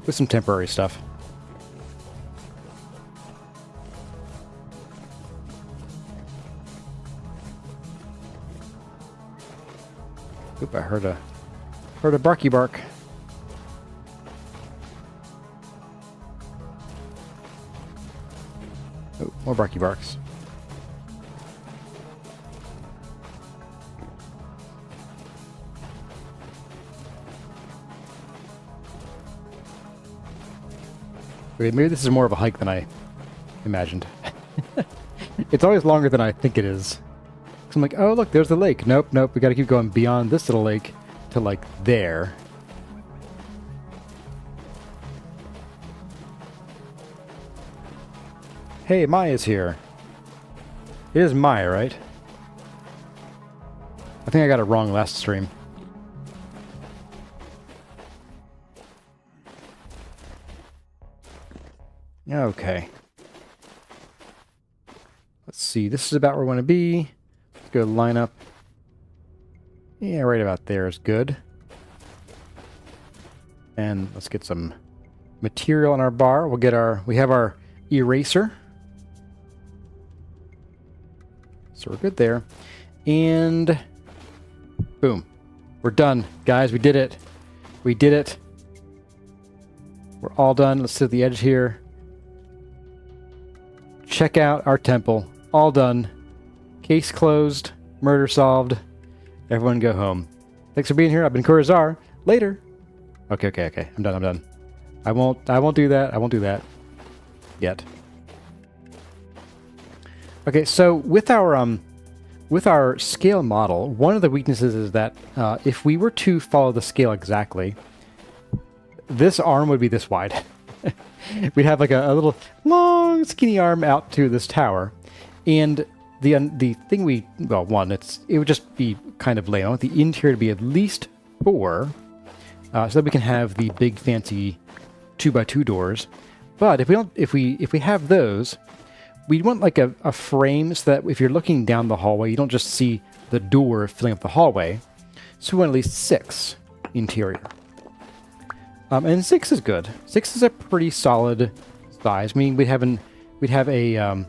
with some temporary stuff. Oop, I heard a barky bark. Oh, more barky barks. Okay, maybe this is more of a hike than I imagined. It's always longer than I think it is. 'Cause I'm like, oh look, there's the lake. Nope, nope, we gotta keep going beyond this little lake to like there. Hey, Maya's here. It is Maya, right? I think I got it wrong last stream. Okay. Let's see, this is about where we want to be. Let's go line up. Yeah, right about there is good. And let's get some material on our bar. We have our eraser. So we're good there. And boom. We're done. Guys, we did it. We did it. We're all done. Let's sit at the edge here. Check out our temple. All done. Case closed. Murder solved. Everyone go home. Thanks for being here. I've been Kurazar. Later. Okay. I'm done. I won't do that. I won't do that. Yet. Okay, so with our scale model, one of the weaknesses is that if we were to follow the scale exactly, this arm would be this wide. We'd have like a little long, skinny arm out to this tower, and the thing it would just be kind of lame. I want the interior to be at least 4, so that we can have the big fancy 2x2 doors. But if we have those, we want like a frame so that if you're looking down the hallway, you don't just see the door filling up the hallway. So we want at least 6 interior. And 6 is good. 6 is a pretty solid size. I mean, we'd have a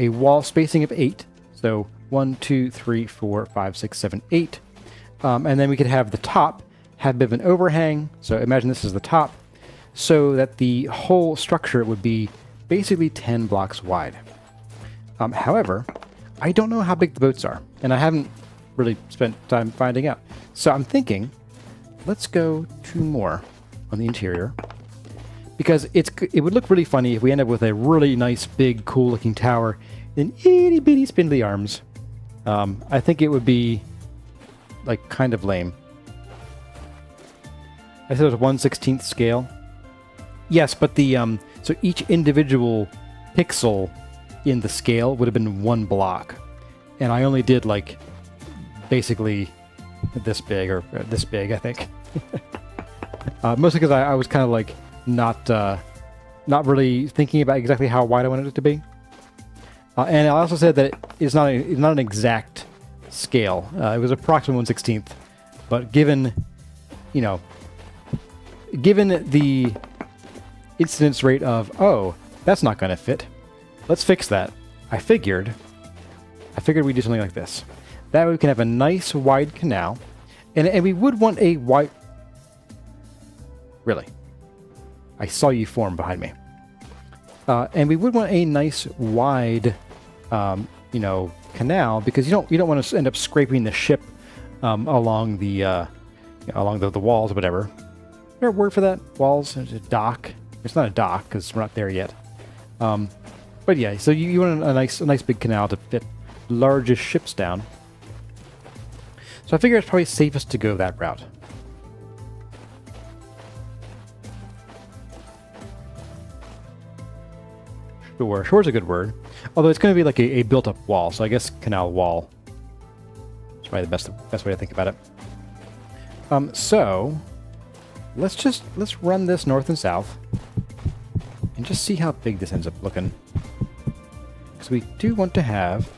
wall spacing of 8. So 1, 2, 3, 4, 5, 6, 7, 8. And then we could have the top have a bit of an overhang. So imagine this is the top, so that the whole structure would be basically 10 blocks wide. However, I don't know how big the boats are, and I haven't really spent time finding out. So I'm thinking, let's go 2 more on the interior, because it would look really funny if we end up with a really nice, big, cool-looking tower and itty-bitty spindly arms. I think it would be like kind of lame. I said it was 1/16 scale. Yes, but the so each individual pixel in the scale would have been 1 block, and I only did like basically this big or this big, I think. Mostly because I was kind of like not really thinking about exactly how wide I wanted it to be, and I also said that it's not an exact scale. It was approximately 1/16, but given the incidence rate of, oh, that's not going to fit, let's fix that. I figured we'd do something like this. That way we can have a nice wide canal, and we would want a wide... Really? I saw you form behind me. And we would want a nice wide, canal, because you don't want to end up scraping the ship along the walls or whatever. Is there a word for that? Walls? There's a dock. It's not a dock because we're not there yet. But yeah, so you want a nice big canal to fit largest ships down. So I figure it's probably safest to go that route. Shore. Shore's a good word. Although it's going to be like a built-up wall, so I guess canal wall is probably the best way to think about it. So let's run this north and south and just see how big this ends up looking. Because we do want to have,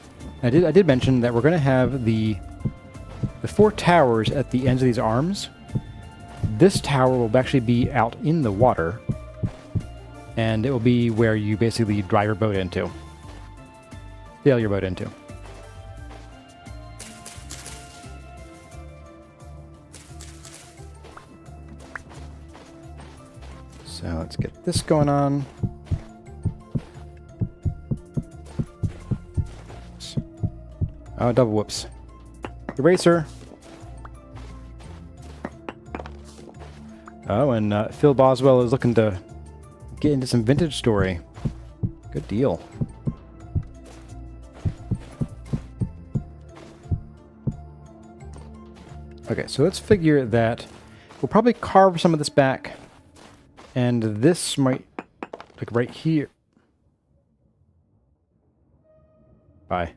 I did mention that we're going to have the 4 towers at the ends of these arms. This tower will actually be out in the water, and it will be where you basically drive your boat into. Sail your boat into. So let's get this going on. Oh, double whoops. Eraser. Oh, and Phil Boswell is looking to get into some vintage story. Good deal. Okay, so let's figure that we'll probably carve some of this back. And this might, like right here. Bye.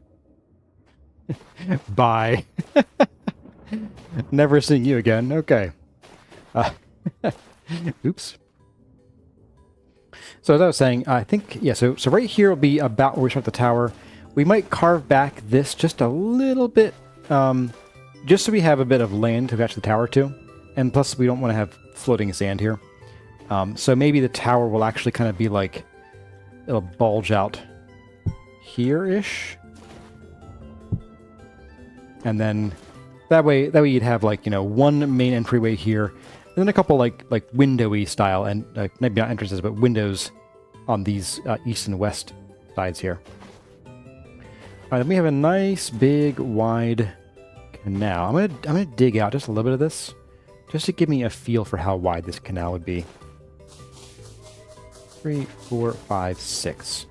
Bye. Never seeing you again. Okay. Oops. So as I was saying, I think, yeah, so right here will be about where we start the tower. We might carve back this just a little bit, just so we have a bit of land to attach the tower to. And plus we don't want to have floating sand here. So maybe the tower will actually kind of be like, it'll bulge out here-ish. And then that way you'd have like, you know, one main entryway here, and then a couple like windowy style, and maybe not entrances, but windows on these east and west sides here. All right, then we have a nice big wide canal. I'm gonna dig out just a little bit of this, just to give me a feel for how wide this canal would be. 3, 4, 5, 6.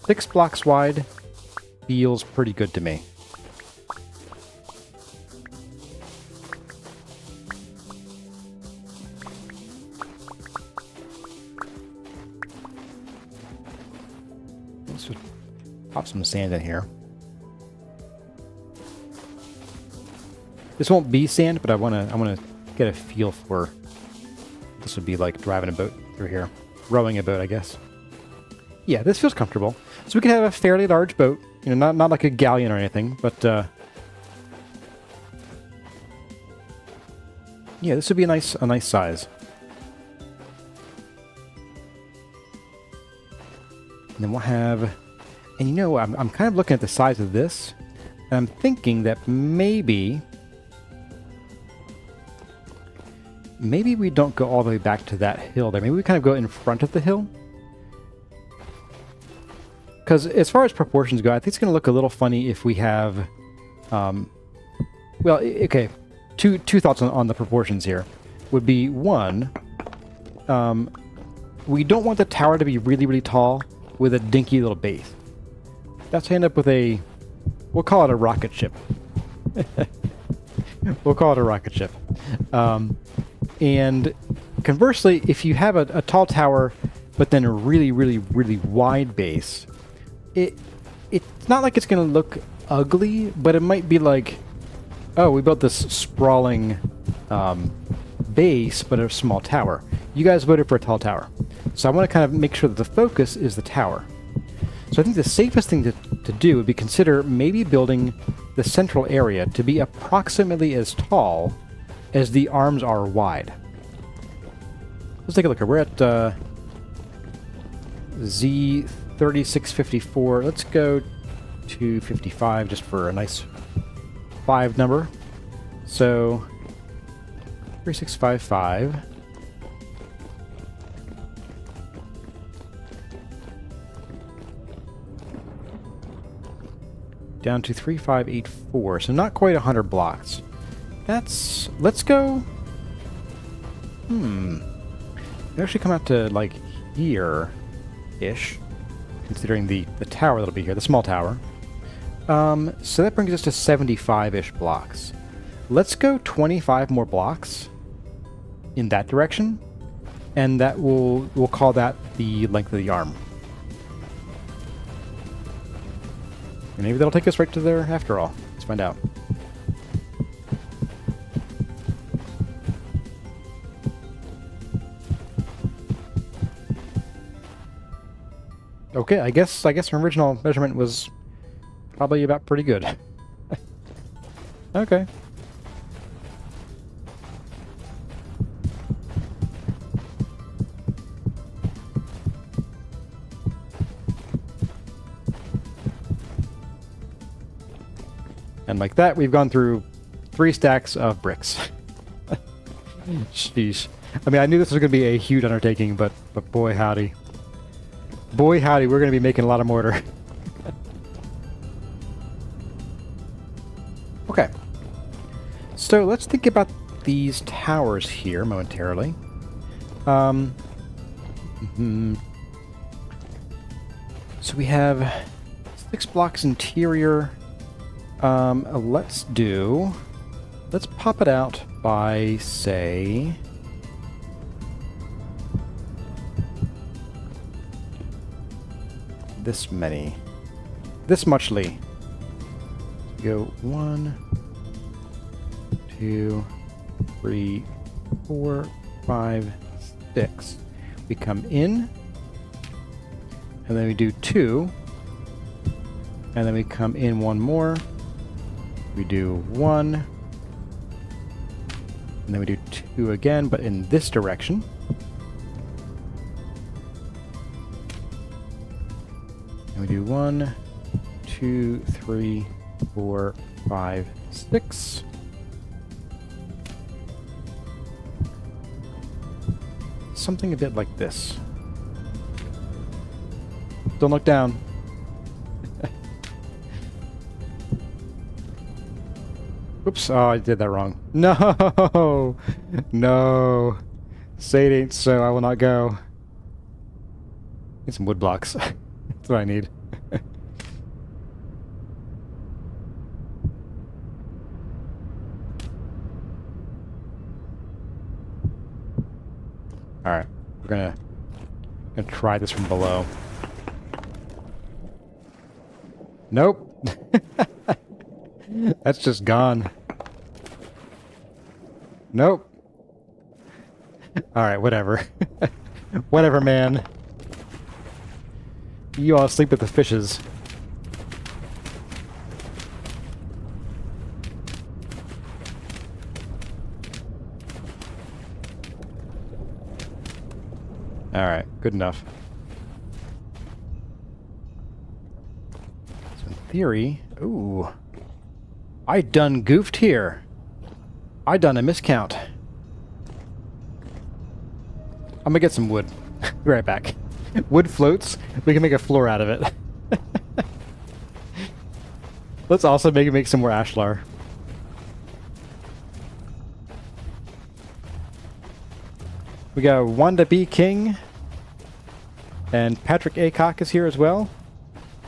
6 blocks wide feels pretty good to me. Let's just pop some sand in here. This won't be sand, but I wanna get a feel for what this would be like driving a boat through here. Rowing a boat, I guess. Yeah, this feels comfortable. So we could have a fairly large boat. You know, not like a galleon or anything, but yeah, this would be a nice size. And then we'll have, and you know, I'm kind of looking at the size of this, and I'm thinking that maybe we don't go all the way back to that hill there. Maybe we kind of go in front of the hill. Because as far as proportions go, I think it's going to look a little funny if we have... well, okay. Two thoughts on the proportions here. Would be, one, we don't want the tower to be really, really tall with a dinky little base. That's to end up with a... We'll call it a rocket ship. We'll call it a rocket ship. And conversely, if you have a tall tower, but then a really, really, really wide base, it's not like it's going to look ugly, but it might be like, oh, we built this sprawling base, but a small tower. You guys voted for a tall tower. So I want to kind of make sure that the focus is the tower. So I think the safest thing to do would be consider maybe building the central area to be approximately as tall as the arms are wide. Let's take a look here. We're at Z3654. Let's go to 55 just for a nice 5 number. So 3655. Down to 3584. So not quite 100 blocks. That's... Let's go... They actually come out to, like, here-ish. Considering the tower that'll be here. The small tower. So that brings us to 75-ish blocks. Let's go 25 more blocks in that direction. And that we'll call that the length of the arm. Maybe that'll take us right to there after all. Let's find out. Okay, I guess my original measurement was probably about pretty good. Okay. And like that, we've gone through 3 stacks of bricks. Sheesh. I mean, I knew this was going to be a huge undertaking, but boy howdy. Boy howdy, we're going to be making a lot of mortar. Okay. So let's think about these towers here momentarily. So we have 6 blocks interior. Let's pop it out by, say, this many. This muchly. Go 1, 2, 3, 4, 5, 6. We come in, and then we do 2, and then we come in 1 more. We do 1, and then we do 2 again, but in this direction. And we do 1, 2, 3, 4, 5, 6. Something a bit like this. Don't look down. Oops, oh, I did that wrong. No! No! Say it ain't so, I will not go. Need some wood blocks. That's what I need. Alright, we're gonna try this from below. Nope! That's just gone. Nope. Alright, whatever. Whatever, man. You all sleep with the fishes. Alright, good enough. So in theory... Ooh. I done goofed here. I done a miscount. I'm gonna get some wood. Be right back. Wood floats. We can make a floor out of it. Let's also make some more ashlar. We got Wanda B. King. And Patrick Acock is here as well.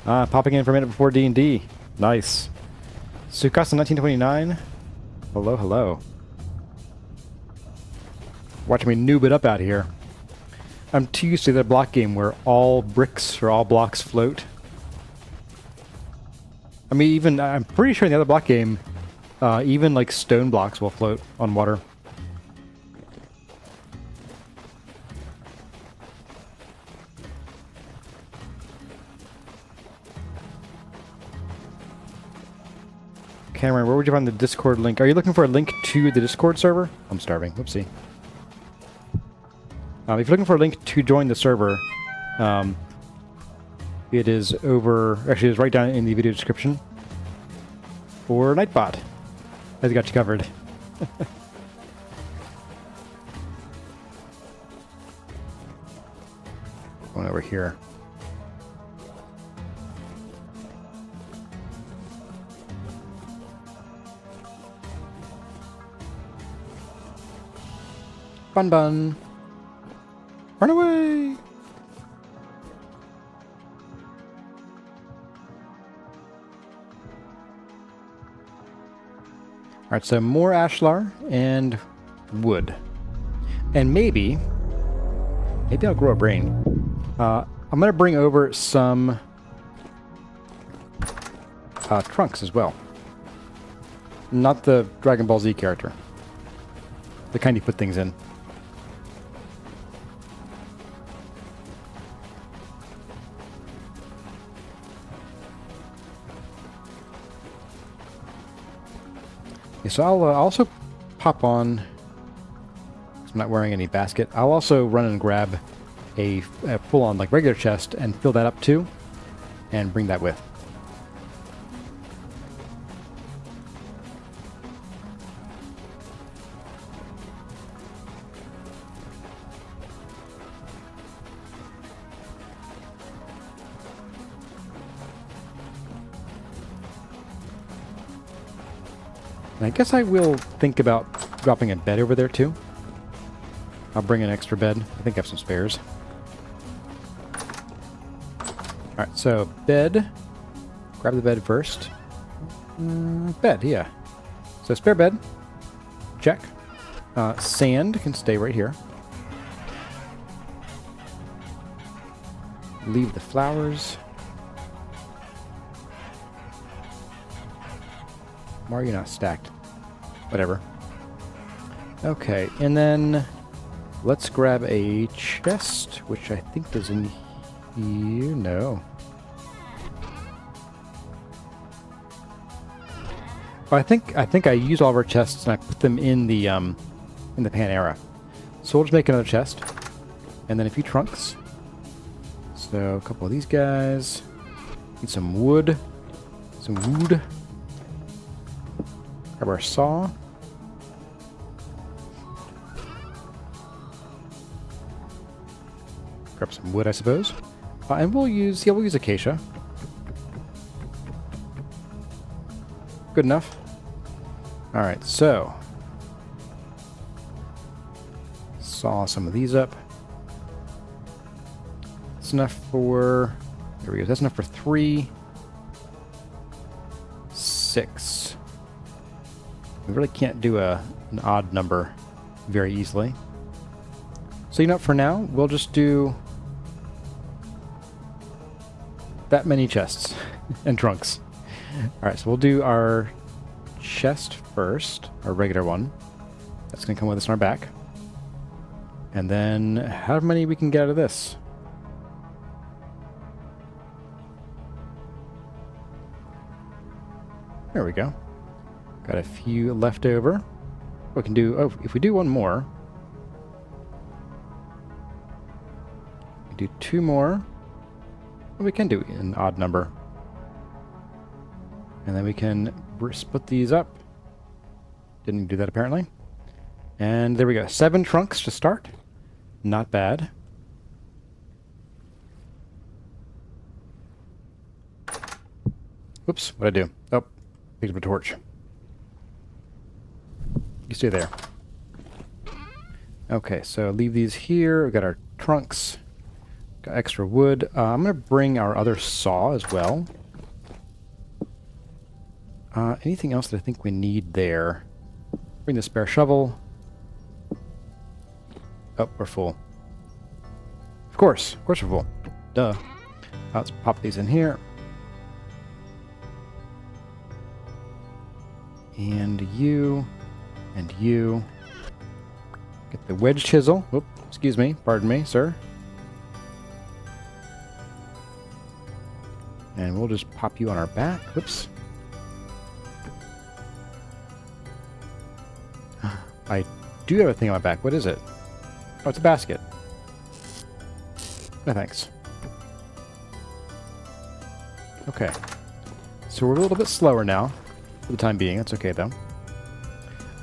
Popping in for a minute before D&D. Nice. Sukasa 1929. Hello, hello. Watch me noob it up out here. I'm too used to the block game where all bricks or all blocks float. I mean, even I'm pretty sure in the other block game, even like stone blocks will float on water. Cameron, where would you find the Discord link? Are you looking for a link to the Discord server? I'm starving. Whoopsie. If you're looking for a link to join the server, it is over... Actually, it's right down in the video description. Or Nightbot. Has got you covered. Going over here. Bun bun. Run away! Alright, so more ashlar and wood. And maybe I'll grow a brain. I'm gonna bring over some Trunks as well. Not the Dragon Ball Z character. The kind you put things in. Okay, so I'll also pop on, 'cause I'm not wearing any basket. I'll also run and grab a full-on like regular chest and fill that up too, and bring that with. And I guess I will think about dropping a bed over there too. I'll bring an extra bed. I think I have some spares. Alright, so bed. Grab the bed first. Bed, yeah. So spare bed. Check. Sand can stay right here. Leave the flowers. Why are you not stacked? Whatever. Okay, and then let's grab a chest, which I think is in here. No. Oh, I think I used all of our chests and I put them in the Panera. So we'll just make another chest, and then a few trunks. So a couple of these guys. Need some wood. Some wood. Grab our saw. Grab some wood, I suppose. And we'll use acacia. Good enough. Alright, so saw some of these up. That's enough for, there we go, that's enough for 3, 6. We really can't do an odd number very easily. So you know what, for now, we'll just do that many chests and trunks. Alright, so we'll do our chest first, our regular one. That's going to come with us on our back. And then how many we can get out of this? There we go. Got a few left over. We can do, oh, if we do one more, we do 2 more. Well, we can do an odd number. And then we can split these up. Didn't do that apparently. And there we go. 7 trunks to start. Not bad. Whoops, what'd I do? Oh, picked up a torch. You stay there. Okay, so leave these here. We've got our trunks. Got extra wood. I'm going to bring our other saw as well. Anything else that I think we need there? Bring the spare shovel. Oh, we're full. Of course we're full. Duh. Let's pop these in here. And you. And you. Get the wedge chisel. Whoop, excuse me. Pardon me, sir. And we'll just pop you on our back. Whoops. I do have a thing on my back. What is it? Oh, it's a basket. No thanks. Okay. So we're a little bit slower now, for the time being. That's okay, though.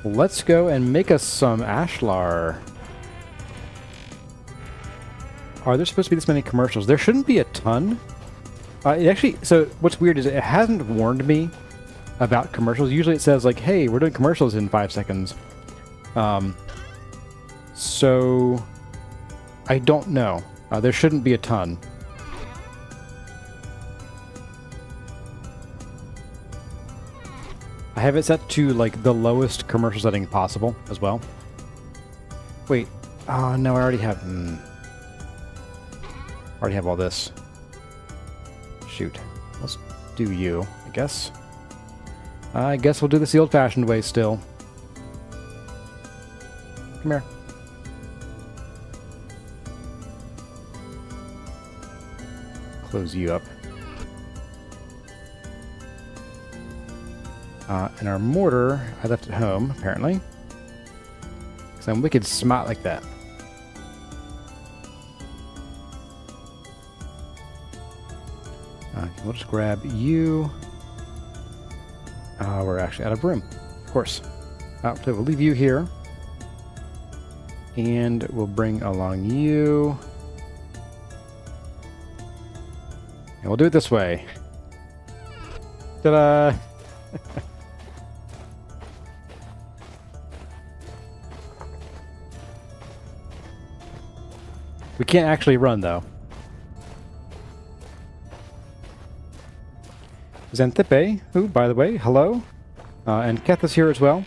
Let's go and make us some ashlar. Are there supposed to be this many commercials? There shouldn't be a ton. It actually, so what's weird is it hasn't warned me about commercials. Usually it says like, hey, we're doing commercials in 5 seconds. So I don't know. There shouldn't be a ton. I have it set to like the lowest commercial setting possible as well. Wait, no, I already have. Already have all this. Shoot, let's do you, I guess. I guess we'll do this the old-fashioned way still. Come here. Close you up. And our mortar, I left at home, apparently. Because I'm wicked smart like that. We'll just grab you. We're actually out of room, of course. So we'll leave you here. And we'll bring along you. And we'll do it this way. Ta-da! We can't actually run, though. Xanthippe, who, by the way, hello. And Keth is here as well.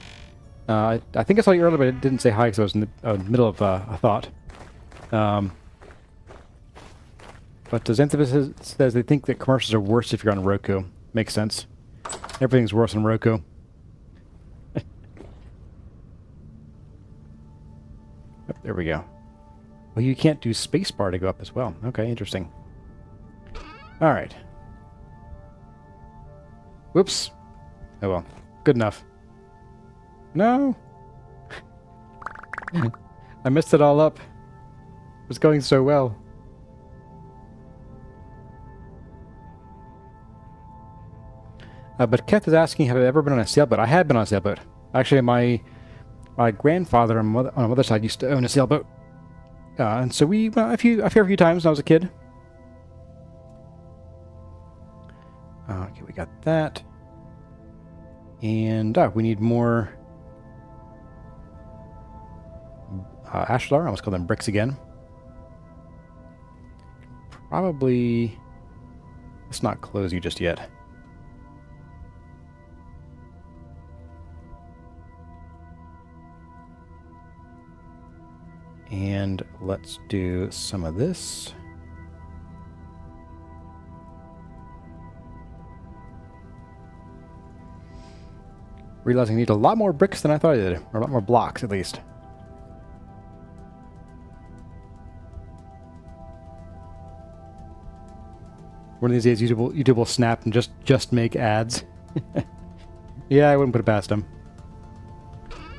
I think I saw you earlier, but I didn't say hi because I was in the middle of a thought. But Xanthippe says they think that commercials are worse if you're on Roku. Makes sense. Everything's worse on Roku. Oh, there we go. Well, you can't do spacebar to go up as well. Okay, interesting. All right. Whoops. Oh well. Good enough. No! I messed it all up. It was going so well. But Keth is asking, have I ever been on a sailboat? I had been on a sailboat. Actually, my grandfather on my mother's side used to own a sailboat. And so we went a few times when I was a kid. Okay, we got that. And we need more ashlar. I almost call them bricks again. Probably... Let's not close you just yet. And let's do some of this. Realizing I need a lot more bricks than I thought I did. Or a lot more blocks, at least. One of these days, YouTube will snap and just make ads. Yeah, I wouldn't put it past them.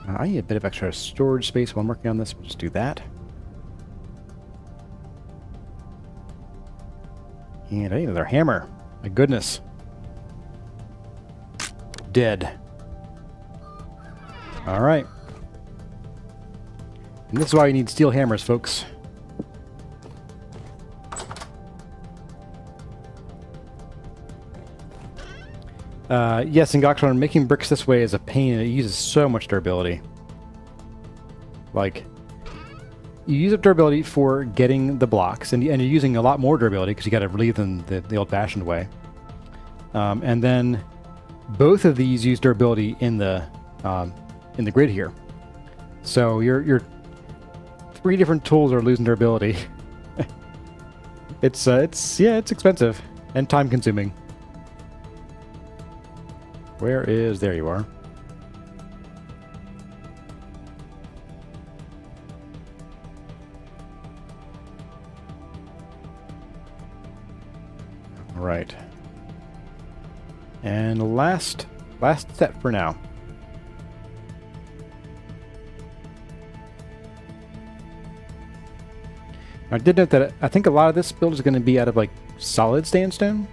I need a bit of extra storage space while I'm working on this. We'll just do that. And I need another hammer. My goodness. Dead. Alright. And this is why you need steel hammers, folks. Yes, in Goxron, making bricks this way is a pain, and it uses so much durability. Like, you use up durability for getting the blocks, and you're using a lot more durability because you got to relieve them the old-fashioned way. And then both of these use durability in the grid here. So your three different tools are losing durability. It's expensive and time-consuming. Where is... There you are. All right. And last set for now. I did note that I think a lot of this build is going to be out of like solid sandstone.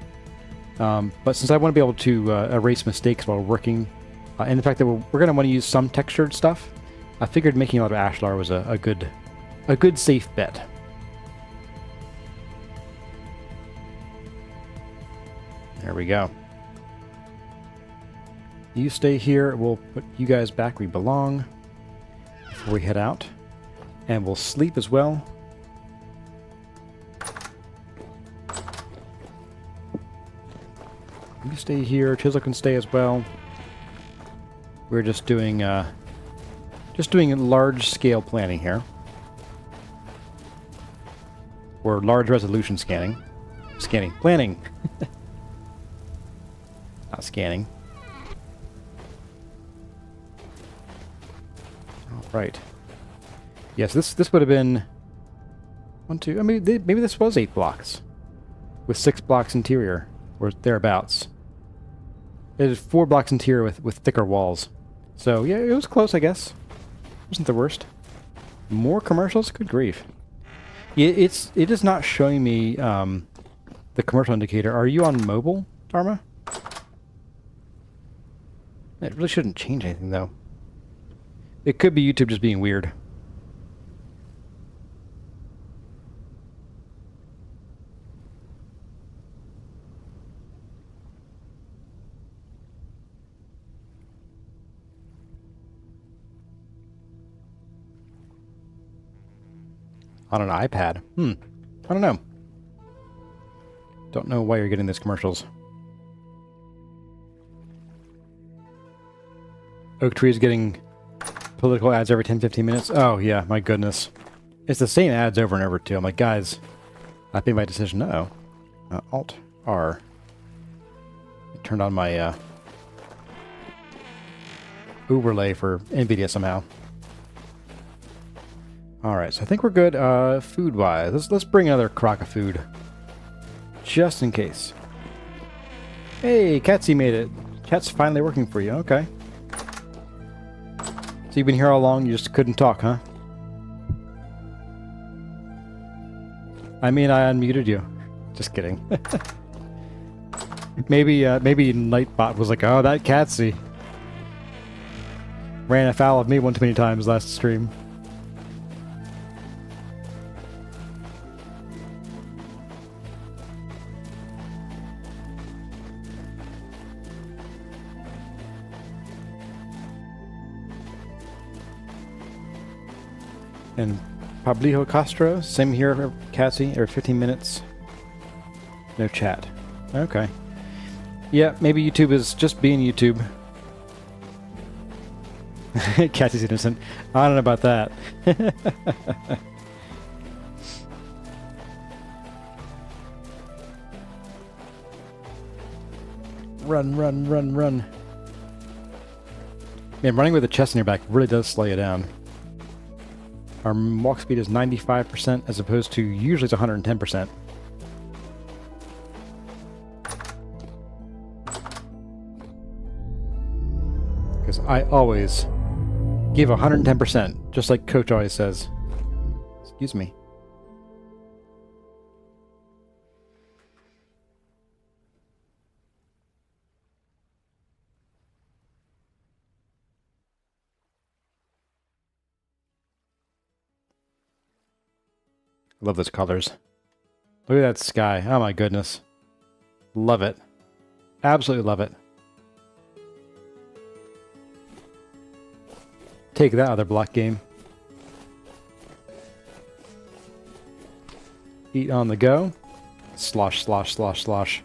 But since I want to be able to erase mistakes while working, and the fact that we're going to want to use some textured stuff, I figured making a lot of ashlar was a good safe bet. There we go. You stay here. We'll put you guys back where you belong before we head out, and we'll sleep as well. You stay here. Chisel can stay as well. We're just doing large-scale planning here, or large resolution planning. Not scanning. All right. Yes, this would have been 1, 2. I mean, maybe this was 8 blocks, with 6 blocks interior, or thereabouts. It is 4 blocks interior with thicker walls. So yeah, it was close, I guess. Wasn't the worst. More commercials? Good grief. It is not showing me the commercial indicator. Are you on mobile, Dharma? It really shouldn't change anything, though. It could be YouTube just being weird. On an iPad. I don't know. Don't know why you're getting these commercials. Oak Tree is getting political ads every 10-15 minutes. Oh, yeah, my goodness. It's the same ads over and over, too. I'm like, guys, I made my decision. No. Alt-R. I turned on my overlay for NVIDIA somehow. Alright, so I think we're good food-wise. Let's bring another crock of food. Just in case. Hey, Catsy made it. Cat's finally working for you. Okay. So you've been here all along, you just couldn't talk, huh? I mean, I unmuted you. Just kidding. maybe Nightbot was like, oh, that Catsy ran afoul of me one too many times last stream. And Pablijo Castro, same here, Cassie, every 15 minutes. No chat. Okay. Yeah, maybe YouTube is just being YouTube. Cassie's innocent. I don't know about that. Run, run, run, run. Man, running with a chest in your back really does slow you down. Our walk speed is 95% as opposed to usually it's 110%. Because I always give 110%, just like Coach always says. Excuse me. Love those colors. Look at that sky. Oh my goodness. Love it. Absolutely love it. Take that, other block game. Eat on the go. Slosh, slosh, slosh, slosh.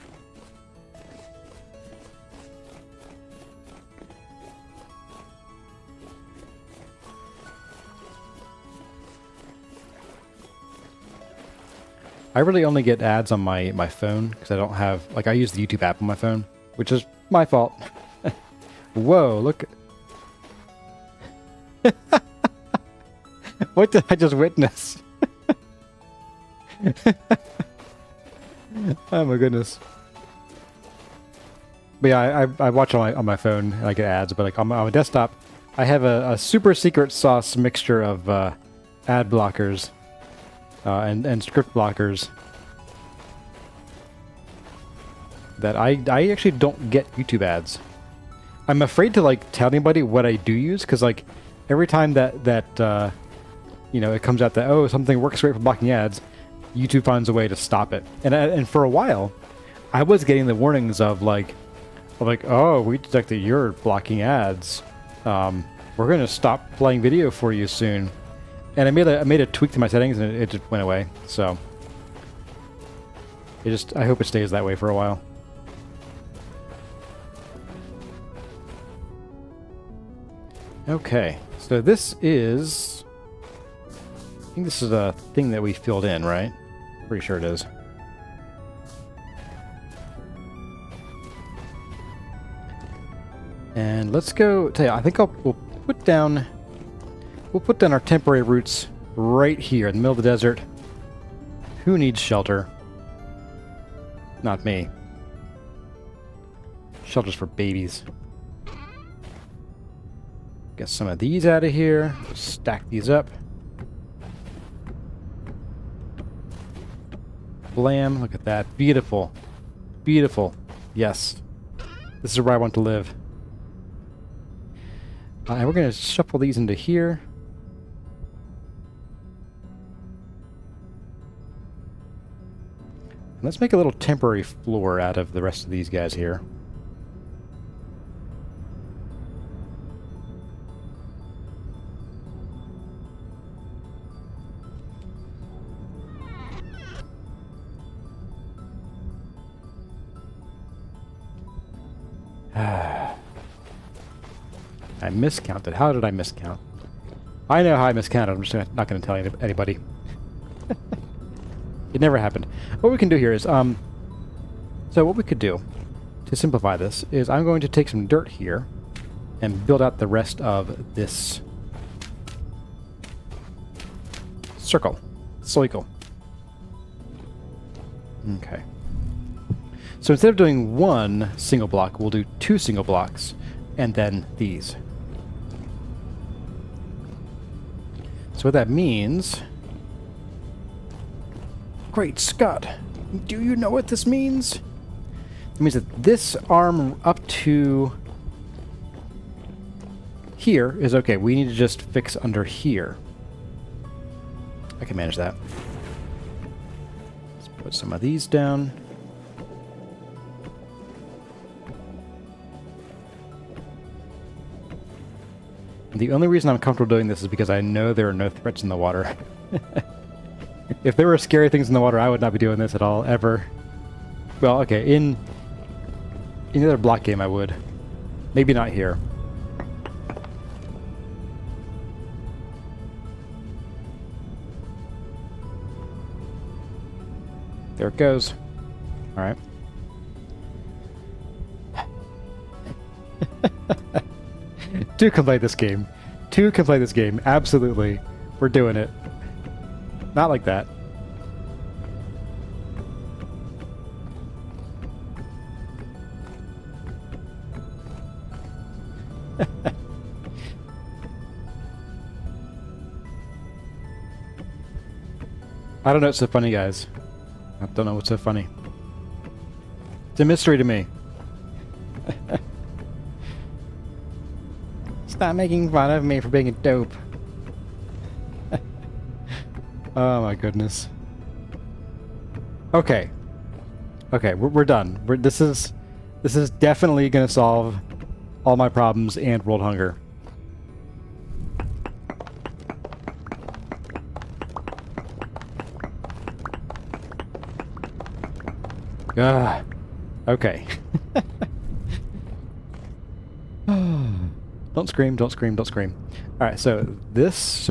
I really only get ads on my phone because I don't have, like, I use the YouTube app on my phone, which is my fault. Whoa, look. What did I just witness? Oh my goodness. But yeah, I watch on my phone and I get ads, but like on my desktop, I have a super secret sauce mixture of ad blockers. And script blockers that I actually don't get YouTube ads. I'm afraid to like tell anybody what I do use because like every time that you know it comes out that oh something works great for blocking ads, YouTube finds a way to stop it. And for a while, I was getting the warnings of like oh we detected you're blocking ads. We're gonna stop playing video for you soon. And I made a tweak to my settings and it just went away. So I hope it stays that way for a while. Okay, so this is I think this is a thing that we filled in, right? Pretty sure it is. And let's go. Tell you, I think we'll put down our temporary roots right here in the middle of the desert. Who needs shelter? Not me. Shelter's for babies. Get some of these out of here. Stack these up. Blam! Look at that. Beautiful. Beautiful. Yes. This is where I want to live. And we're going to shuffle these into here. Let's make a little temporary floor out of the rest of these guys here. I miscounted. How did I miscount? I know how I miscounted. I'm just not going to tell anybody. It never happened. What we can do here is, so what we could do to simplify this is I'm going to take some dirt here and build out the rest of this circle. Okay. So instead of doing one single block, we'll do 2 single blocks and then these. So what that means... Great Scott! Do you know what this means? It means that this arm up to here is okay. We need to just fix under here. I can manage that. Let's put some of these down. The only reason I'm comfortable doing this is because I know there are no threats in the water. If there were scary things in the water, I would not be doing this at all, ever. Well, okay, in the other block game I would. Maybe not here. There it goes. Alright. Two can play this game. Two can play this game. Absolutely. We're doing it. Not like that. I don't know what's so funny, guys. I don't know what's so funny. It's a mystery to me. Stop making fun of me for being a dope. Oh my goodness. Okay. Okay, we're done. This is definitely gonna solve all my problems and world hunger. Okay. Don't scream, don't scream, don't scream. Alright, so we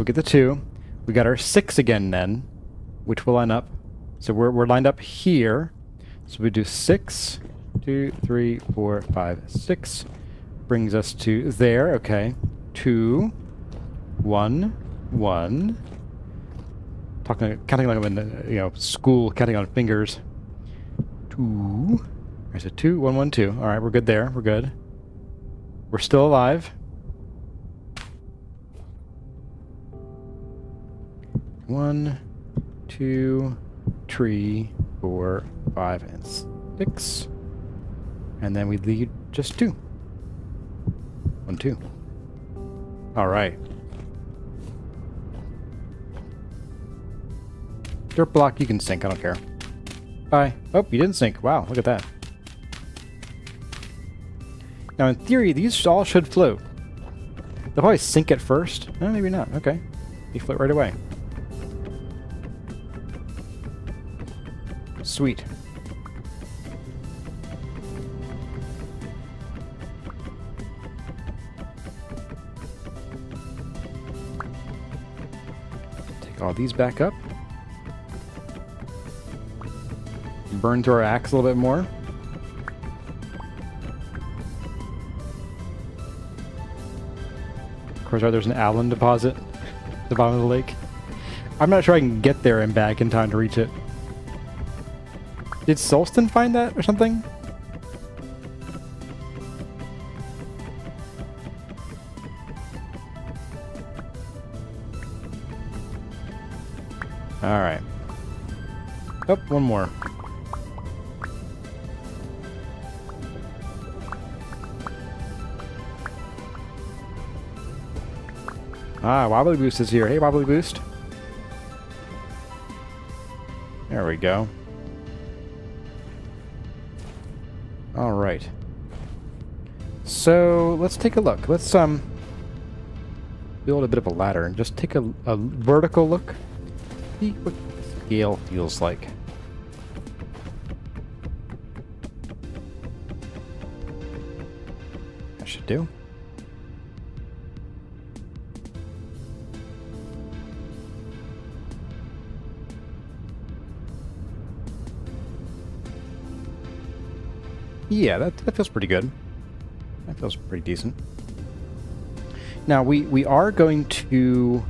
get the 2. We got our 6 again then, which will line up. So we're lined up here. So we do 6, 2, 3, 4, 5, 6. Brings us to there, okay. 2, 1, 1. Counting like I'm in school, counting on fingers. 2. There's a 2, 1, 1, 2. Alright, we're good there. We're good. We're still alive. 1, 2, 3, 4, 5, and 6. And then we leave just 2. 1, 2. Alright. Dirt block, you can sink, I don't care. Bye. Oh, you didn't sink. Wow, look at that. Now, in theory, these all should float. They'll probably sink at first. Oh, maybe not. Okay. They float right away. Sweet. Take all these back up. Burn through our axe a little bit more. course, there's an Allen deposit at the bottom of the lake. I'm not sure I can get there and back in time to reach it. Did Solston find that or something? Alright. Oh, one more. Ah, Wobbly Boost is here. Hey, Wobbly Boost. There we go. Alright. So, let's take a look. Let's, build a bit of a ladder and just take a vertical look. See what scale feels like. That should do. Yeah, that feels pretty good. That feels pretty decent. Now, we are going to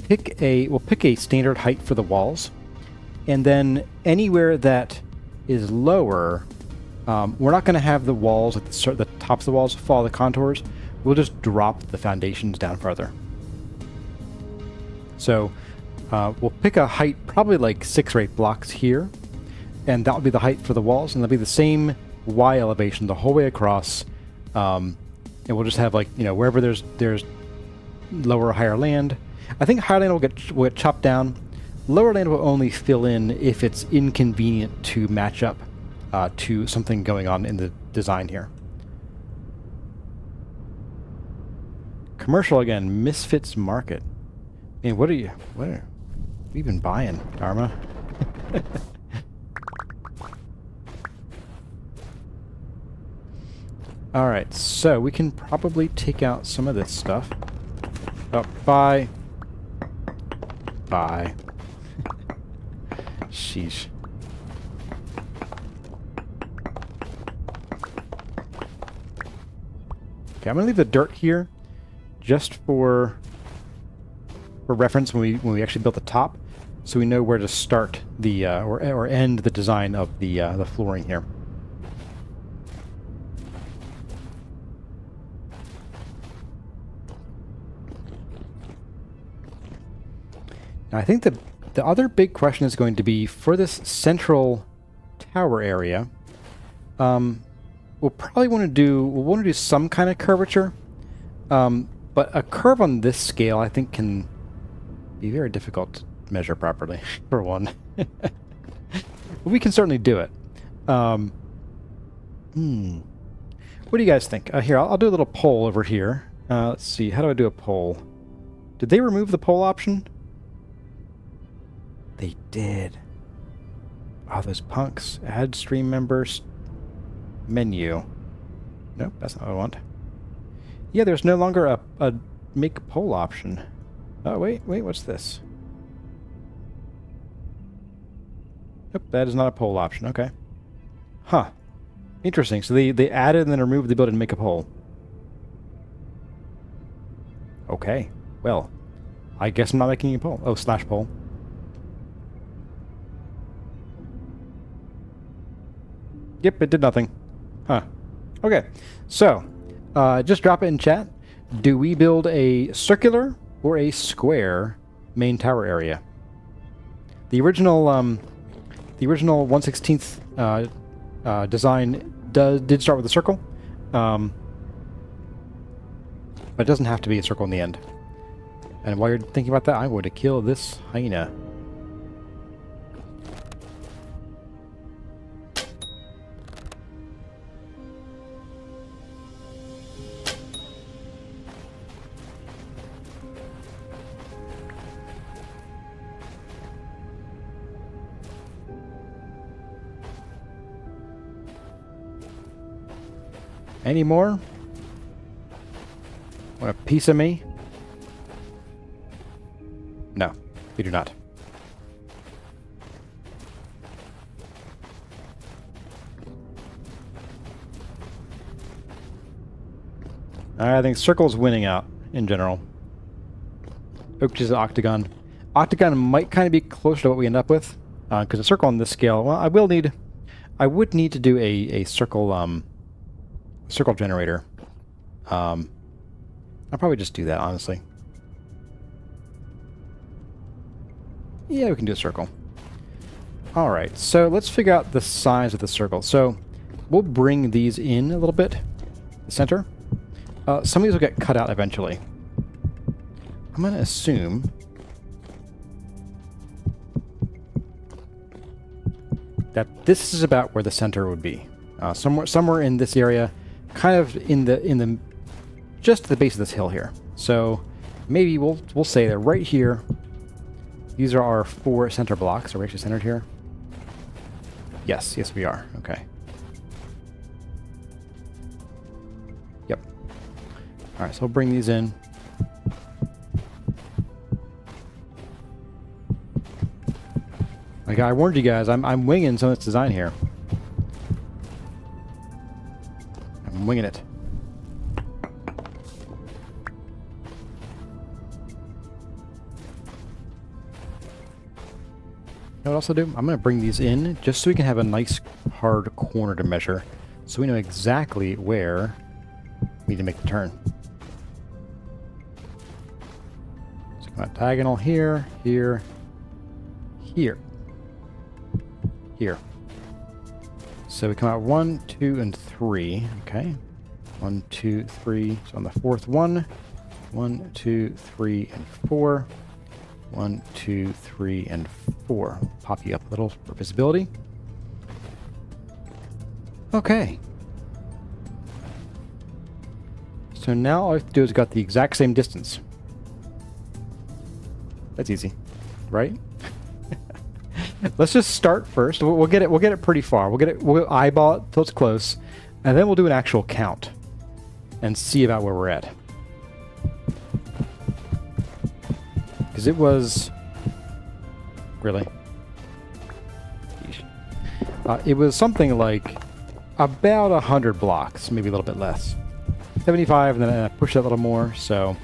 we'll pick a standard height for the walls, and then anywhere that is lower, we're not going to have the walls, like the tops of the walls, follow the contours. We'll just drop the foundations down further. So we'll pick a height, probably like 6 or 8 blocks here, and that'll be the height for the walls, and that'll be the same Y elevation the whole way across. And we'll just have, like, you know, wherever there's lower or higher land. I think higher land will get chopped down. Lower land will only fill in if it's inconvenient to match up to something going on in the design here. Commercial again, Misfits Market. I mean, what are you been buying, Dharma? Alright, so we can probably take out some of this stuff. Oh, bye. Bye. Sheesh. Okay, I'm gonna leave the dirt here just for reference when we actually build the top, so we know where to start the or end the design of the flooring here. Now, I think the other big question is going to be for this central tower area. We'll probably want to do some kind of curvature, but a curve on this scale I think can be very difficult to measure properly. For one, we can certainly do it. What do you guys think? Here, I'll do a little poll over here. Let's see. How do I do a poll? Did they remove the poll option? They did. Oh, those punks. Add stream members. Menu. Nope, that's not what I want. Yeah, there's no longer a make poll option. Oh, wait, what's this? Nope, that is not a poll option. Okay. Huh. Interesting. So they added and then removed the ability to make a poll. Okay. Well, I guess I'm not making a poll. Oh, slash poll. Yep, it did nothing. Huh. Okay, so just drop it in chat. Do we build a circular or a square main tower area? The original 1/16 design did start with a circle, but it doesn't have to be a circle in the end. And while you're thinking about that, I'm going to kill this hyena. Any more? Want a piece of me? No, we do not. I think circle's winning out in general. Oak is an octagon. Octagon might kind of be closer to what we end up with, because a circle on this scale. Well, I would need to do a circle circle generator. I'll probably just do that, honestly. Yeah, we can do a circle. All right, so let's figure out the size of the circle. So we'll bring these in a little bit, the center. Some of these will get cut out eventually. I'm going to assume that this is about where the center would be. Somewhere in this area, kind of in the just the base of this hill here. So maybe we'll say that right here, these are our 4 center blocks. Are we actually centered here? Yes, we are. Okay. Yep. All right, so we'll bring these in. Like I warned you guys, I'm winging some of this design here. I'm winging it. You know what else I'll do? I'm going to bring these in just so we can have a nice hard corner to measure, so we know exactly where we need to make the turn. So come out diagonal here, here, here, here. So we come out 1, 2, and 3. Okay. 1, 2, 3. So on the 4th one, 1, 2, 3, and 4. 1, 2, 3, and 4. Pop you up a little for visibility. Okay. So now all I have to do is got the exact same distance. That's easy, right? Let's just start first. We'll get it pretty far. We'll eyeball it till it's close, and then we'll do an actual count and see about where we're at. Because it was really, it was something like about 100 blocks, maybe a little bit less, 75, and then I pushed it a little more. So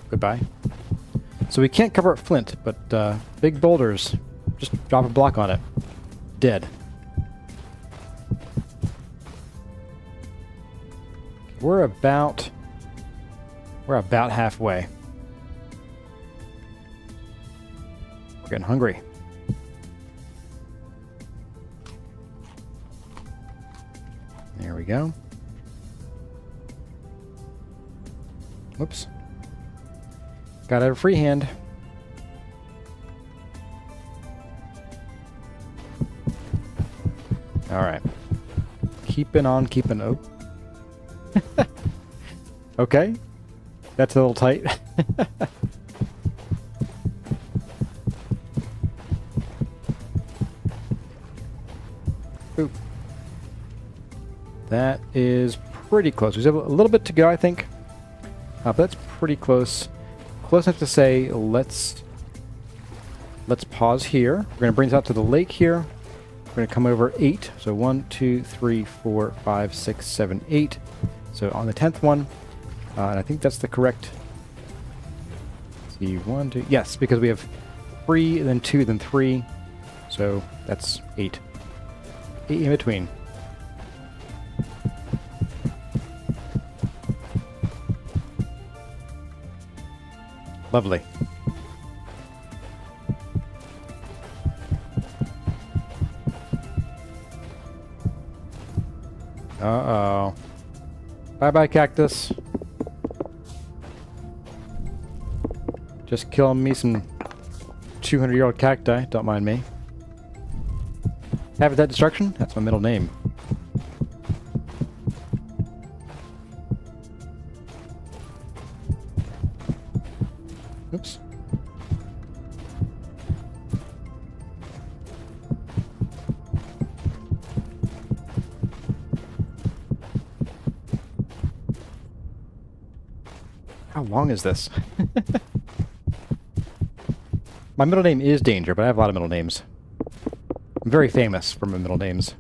goodbye. So we can't cover up flint, but big boulders, just drop a block on it, dead. We're about halfway. We're getting hungry. There we go. Whoops. Got a free hand. All right. Keeping on, keeping. Oh. Okay. That's a little tight. Ooh. That is pretty close. We have a little bit to go, I think. But that's pretty close. Close enough to say, let's pause here. We're going to bring this out to the lake here. We're going to come over 8. So 1, 2, 3, 4, 5, 6, 7, 8. So on the 10th one, and I think that's the correct. Let's see, 1, 2. Yes, because we have 3, then 2, then 3. So that's 8. 8 in between. Lovely. Uh-oh. Bye-bye, cactus. Just killing me some 200-year-old cacti. Don't mind me. Habitat destruction? That's my middle name. Oops. How long is this? My middle name is Danger, but I have a lot of middle names. I'm very famous for my middle names.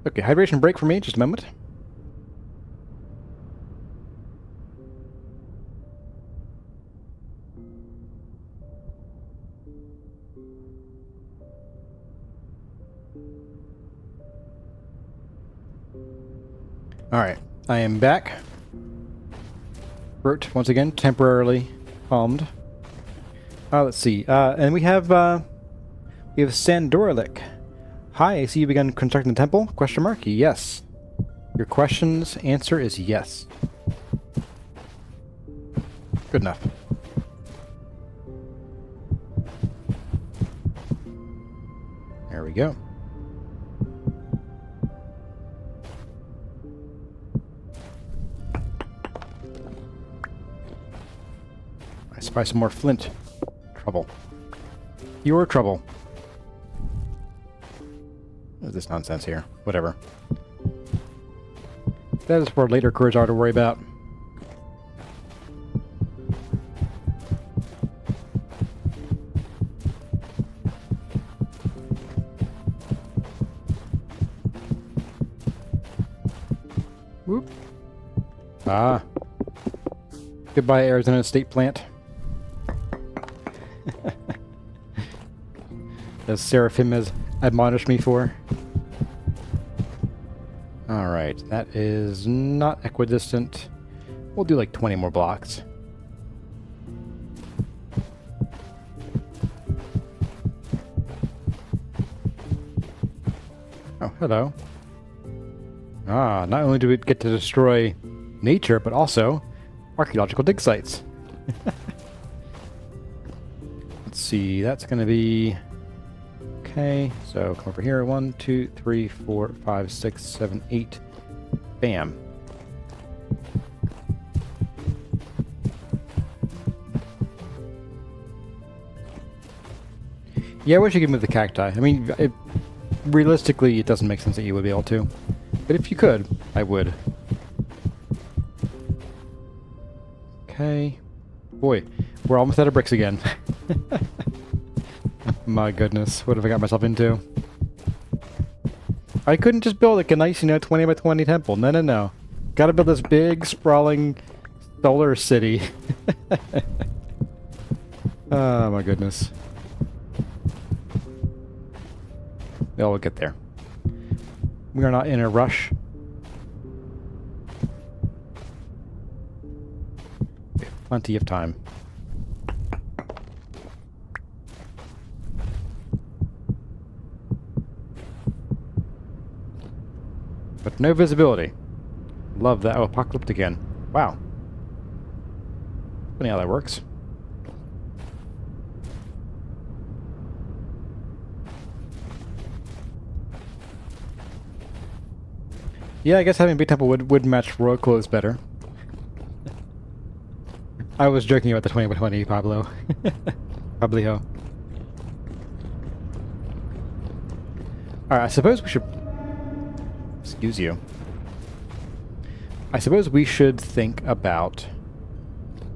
Okay, hydration break for me, just a moment. Alright, I am back. Throat, once again, temporarily calmed. Let's see. And we have Sandoralik. Hi, I see you begun constructing the temple? Question mark? Yes. Your question's answer is yes. Good enough. There we go. I spy some more flint. Trouble. Your trouble. What is this nonsense here? Whatever. That is for later Kurzar to worry about. Whoop. Ah. Goodbye, Arizona State Plant. As Seraphim has admonished me for. Alright, that is not equidistant. We'll do like 20 more blocks. Oh, hello. Ah, not only do we get to destroy nature, but also archaeological dig sites. Let's see, that's going to be... Okay, so come over here. 1, 2, 3, 4, 5, 6, 7, 8. Bam. Yeah, I wish you could move the cacti. I mean, realistically, it doesn't make sense that you would be able to. But if you could, I would. Okay. Boy, we're almost out of bricks again. My goodness, what have I got myself into? I couldn't just build like a nice, 20 by 20 temple. No, no, no. Gotta build this big, sprawling solar city. Oh, my goodness. Well, we'll get there. We are not in a rush. We have plenty of time. But no visibility. Love that. Oh, apocalyptic again. Wow. Funny how that works. Yeah, I guess having a big temple would match royal clothes better. I was joking about the 20 by 20, Pablo. Pablio. Alright, I suppose we should... Excuse you. I suppose we should think about...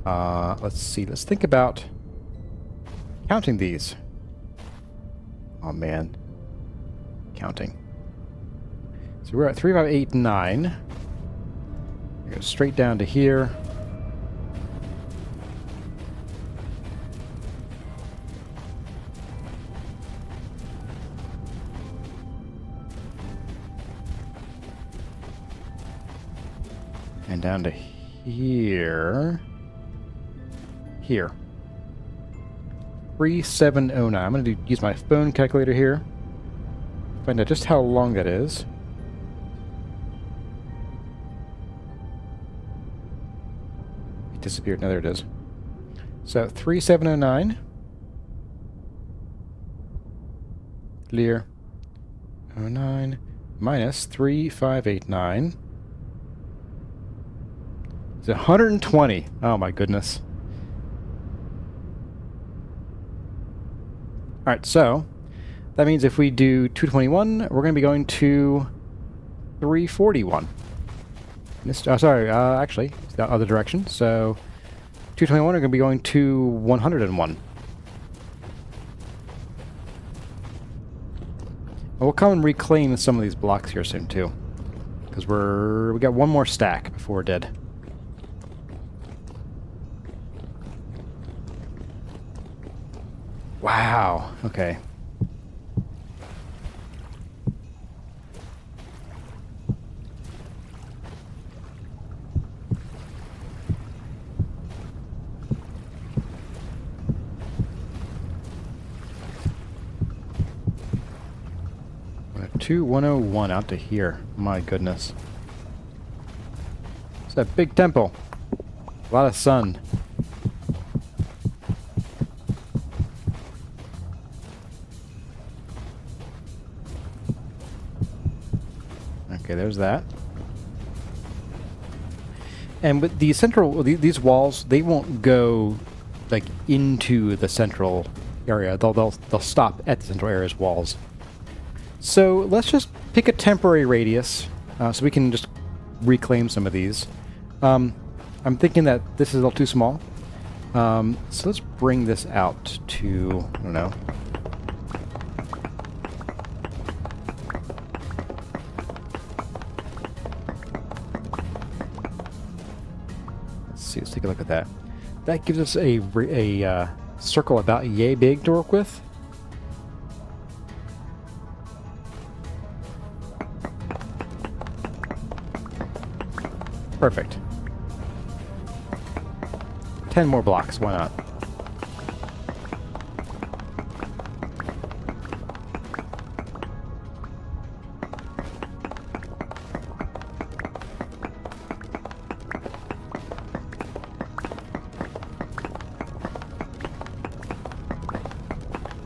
let's see. Let's think about counting these. Oh, man. Counting. So we're at 3, 5, 8, 9. We go straight down to here. And down to here. Here. 3709. I'm going to use my phone calculator here. Find out just how long that is. It disappeared. No, there it is. So 3709. Clear. 09 minus 3589. It's 120. Oh my goodness. Alright, so that means if we do 221, we're going to be going to 341. Actually, it's the other direction. So 221 are going to be going to 101. We'll come and reclaim some of these blocks here soon too, because we got one more stack before we're dead. Wow. Okay. Two 101 out to here. My goodness. It's a big temple. A lot of sun. Okay, there's that. And with the central, these walls, they won't go like into the central area. They'll stop at the central area's walls. So let's just pick a temporary radius so we can just reclaim some of these. I'm thinking that this is a little too small. So let's bring this out to, I don't know. Let's take a look at that. That gives us a circle about yay big to work with. Perfect. 10 more blocks, why not?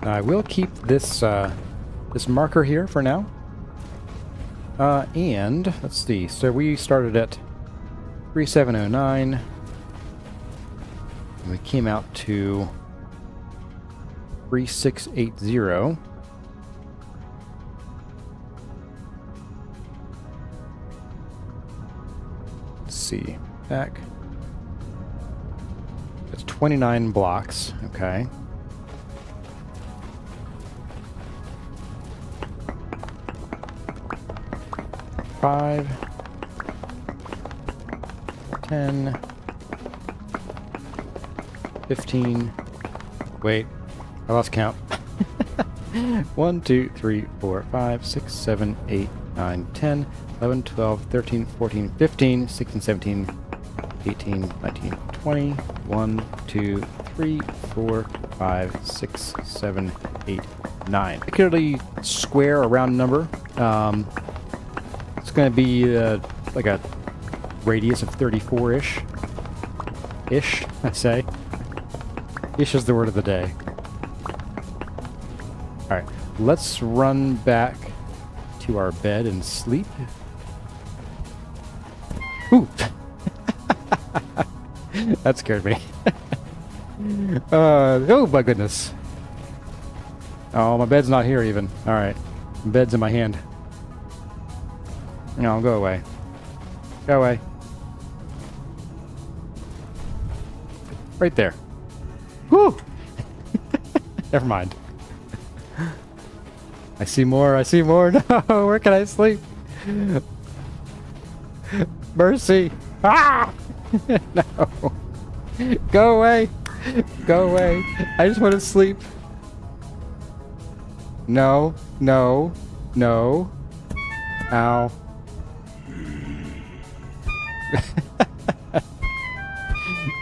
I will keep this this marker here for now. And let's see. So we started at 3709. And we came out to 3680. Let's see. Back. That's 29 blocks. Okay. Five. 10, 15, wait, I lost count. 1, 2, 3, 4, 5, 6, 7, 8, 9, 10, 11, 12, 13, 14, 15, 16, 17, 18, 19, 20, 1, 2, 3, 4, 5, 6, 7, 8, 9. Particularly square or round number. It's going to be like a radius of 34-ish. Ish, I say. Ish is the word of the day. Alright, let's run back to our bed and sleep. Ooh! That scared me. Oh my goodness. Oh, my bed's not here even. Alright. Bed's in my hand. No, go away. Go away. Right there. Woo! Never mind. I see more, I see more. No, where can I sleep? Mercy. Ah! No. Go away. Go away. I just want to sleep. No, no, no. Ow.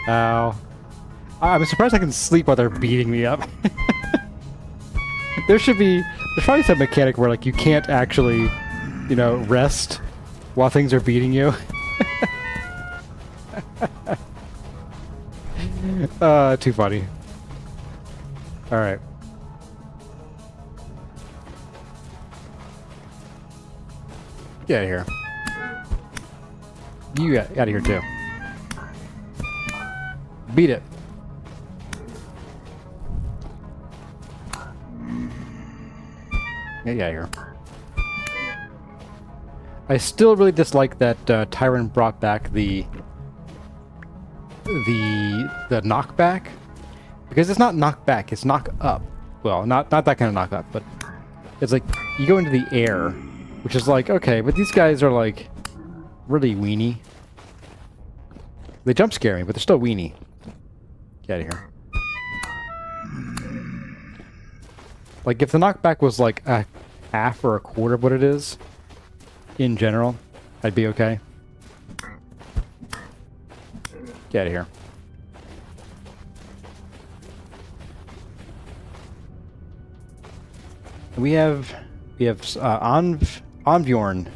Ow. I'm surprised I can sleep while they're beating me up. There's probably some mechanic where like you can't actually, you know, rest while things are beating you. Too funny. Alright. Get out of here. You get out of here too. Beat it. Get out of here. I still really dislike that Tyrant brought back the the knockback, because it's not knockback, it's knock up. Well, not that kind of knock up, but it's like you go into the air, which is like, okay, but these guys are like really weenie. They jump scare me, but they're still weenie. Get out of here. Like if the knockback was like a half or a quarter of what it is, in general, I'd be okay. Get out of here. We have Onbjorn.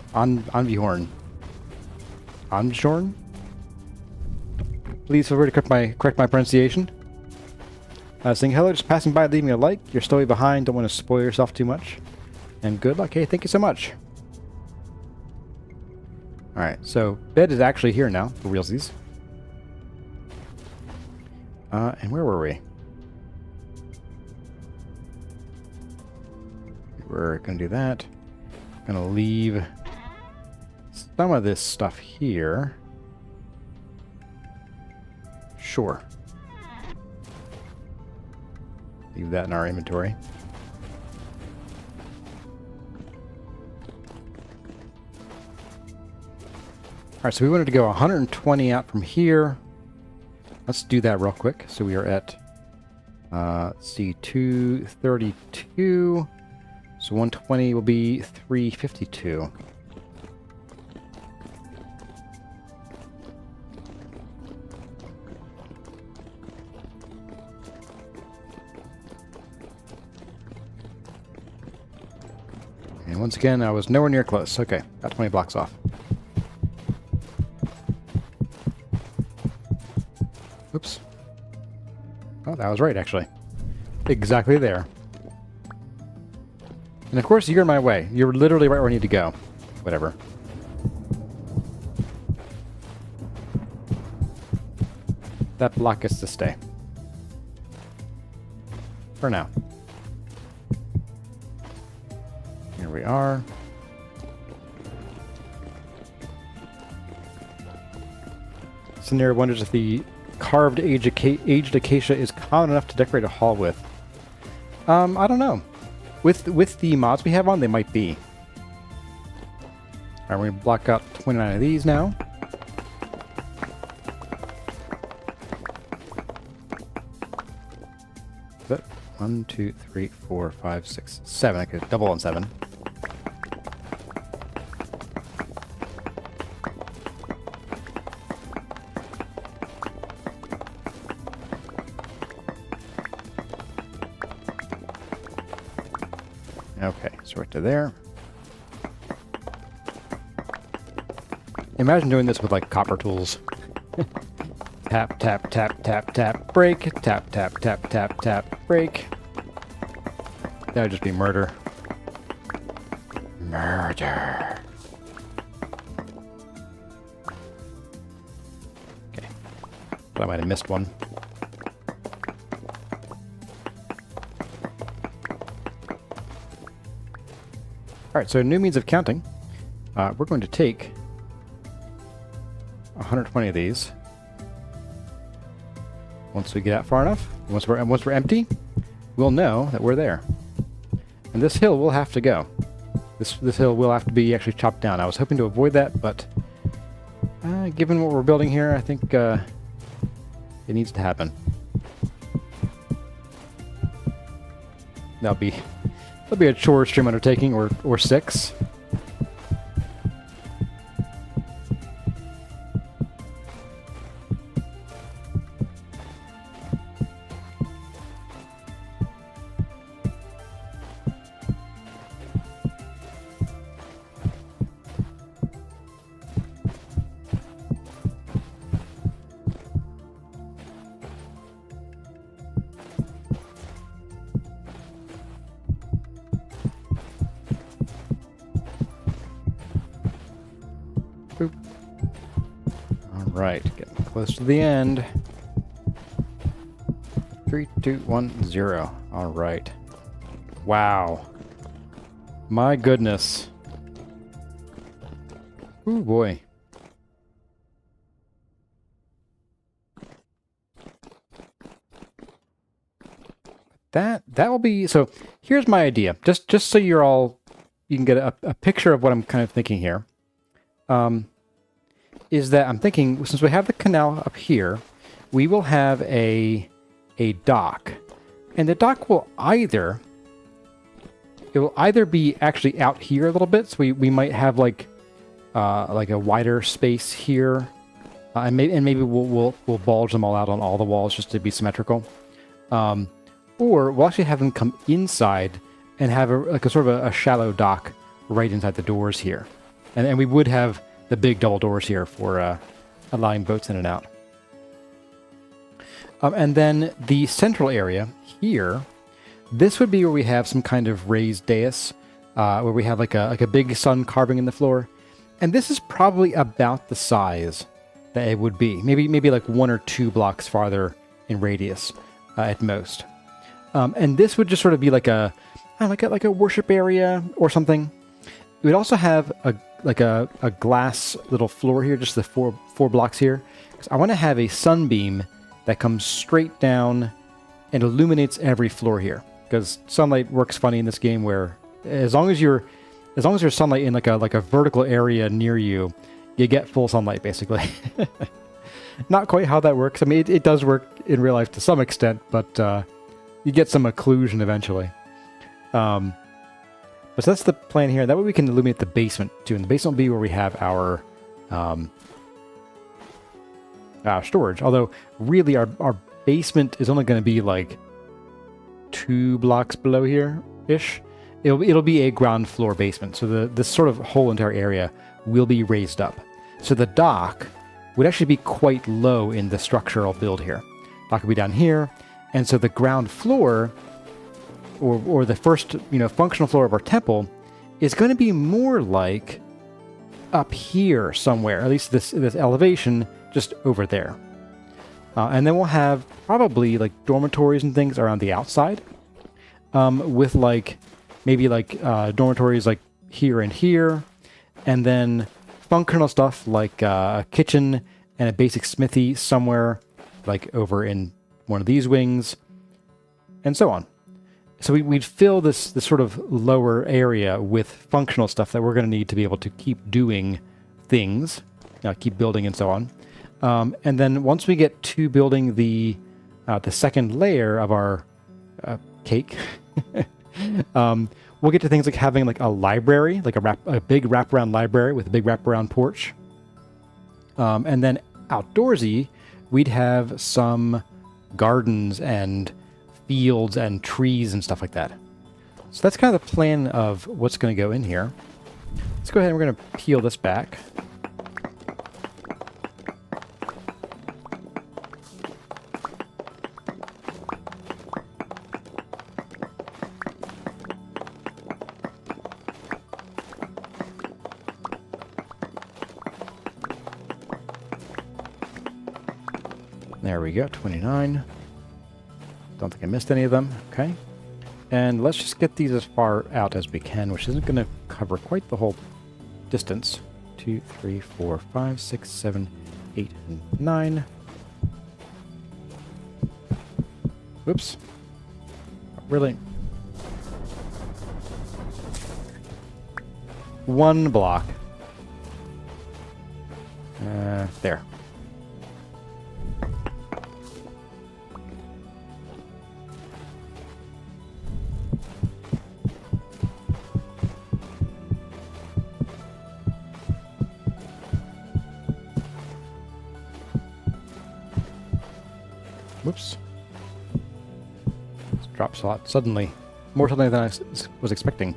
Please feel free to correct my pronunciation. Saying hello, just passing by, leaving a like. You're still way behind, don't want to spoil yourself too much. And good luck. Hey, thank you so much. Alright, so bed is actually here now, for realsies. And where were we? We're gonna do that. Gonna leave some of this stuff here. Sure. Leave that in our inventory. Alright, so we wanted to go 120 out from here. Let's do that real quick. So we are at, let's see, 232. So 120 will be 352. And once again, I was nowhere near close. Okay, got 20 blocks off. Oops. Oh, that was right, actually. Exactly there. And of course, you're in my way. You're literally right where I need to go. Whatever. That block gets to stay. For now. Here we are. Scenario wonders if the carved aged acacia is common enough to decorate a hall with. I don't know. With the mods we have on, they might be. Alright, we're going to block out 29 of these now. But 1, 2, 3, 4, 5, 6, 7. I could double on 7. Okay, so right to there. Imagine doing this with like copper tools. Tap, tap, tap, tap, tap, break. Tap, tap, tap, tap, tap, break. That would just be murder. Murder. Okay. But I might have missed one. Alright, so new means of counting. We're going to take 120 of these. Once we get out far enough, once we're empty, we'll know that we're there. And this hill will have to go. This hill will have to be actually chopped down. I was hoping to avoid that, but given what we're building here, I think it needs to happen. That'll be a chore stream undertaking, or 6. Boop. Alright, getting close to the end. 3, 2, 1, 0. Alright. Wow. My goodness. Ooh, boy. that will be, so here's my idea. Just so you can get a picture of what I'm kind of thinking here. Is that I'm thinking, since we have the canal up here, we will have a dock. And the dock will either be actually out here a little bit, so we might have like a wider space here, and maybe we'll bulge them all out on all the walls just to be symmetrical, or we'll actually have them come inside and have a sort of a shallow dock right inside the doors here, and we would have the big double doors here for allowing boats in and out. And then the central area here, this would be where we have some kind of raised dais, where we have like a big sun carving in the floor. And this is probably about the size that it would be. Maybe like 1 or 2 blocks farther in radius at most. And this would just sort of be like a worship area or something. We would also have a glass little floor here, just the four blocks here. 'Cause I want to have a sunbeam that comes straight down and illuminates every floor here. Because sunlight works funny in this game, where as long as there's sunlight in like a vertical area near you, you get full sunlight basically. Not quite how that works. I mean, it does work in real life to some extent, but you get some occlusion eventually. But so that's the plan here. That way we can illuminate the basement too. And the basement will be where we have our storage. Although really our basement is only going to be like 2 blocks below here-ish. It'll be a ground floor basement. So this sort of whole entire area will be raised up. So the dock would actually be quite low in the structural build here. Dock would be down here. And so the ground floor, or the first functional floor of our temple, is going to be more like up here somewhere. At least this elevation just over there. And then we'll have probably like dormitories and things around the outside, with maybe dormitories like here and here, and then functional stuff like a kitchen and a basic smithy somewhere like over in one of these wings, and so on. So we'd fill this sort of lower area with functional stuff that we're going to need to be able to keep doing things, keep building and so on. And then once we get to building the second layer of our cake, we'll get to things like having like a library, like a big wraparound library with a big wraparound porch. And then outdoorsy, we'd have some gardens and fields and trees and stuff like that. So that's kind of the plan of what's going to go in here. Let's go ahead and we're going to peel this back. There we go, 29. Don't think I missed any of them. Okay. And let's just get these as far out as we can, which isn't going to cover quite the whole distance. 2, 3, 4, 5, 6, 7, 8, and 9. Whoops. Really? 1 block. There. Whoops. This drops a lot suddenly. More suddenly than I was expecting.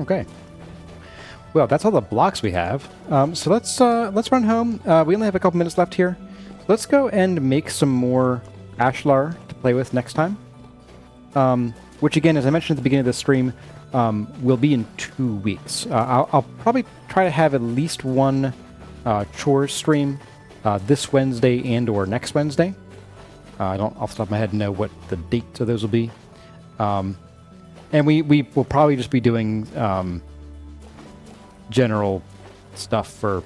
Okay. Well, that's all the blocks we have. So let's run home. We only have a couple minutes left here. So let's go and make some more ashlar to play with next time. Which again, as I mentioned at the beginning of the stream, will be in 2 weeks. I'll probably try to have at least one chores stream this Wednesday and or next Wednesday. I don't off the top of my head know what the dates of those will be. And we will probably just be doing general stuff for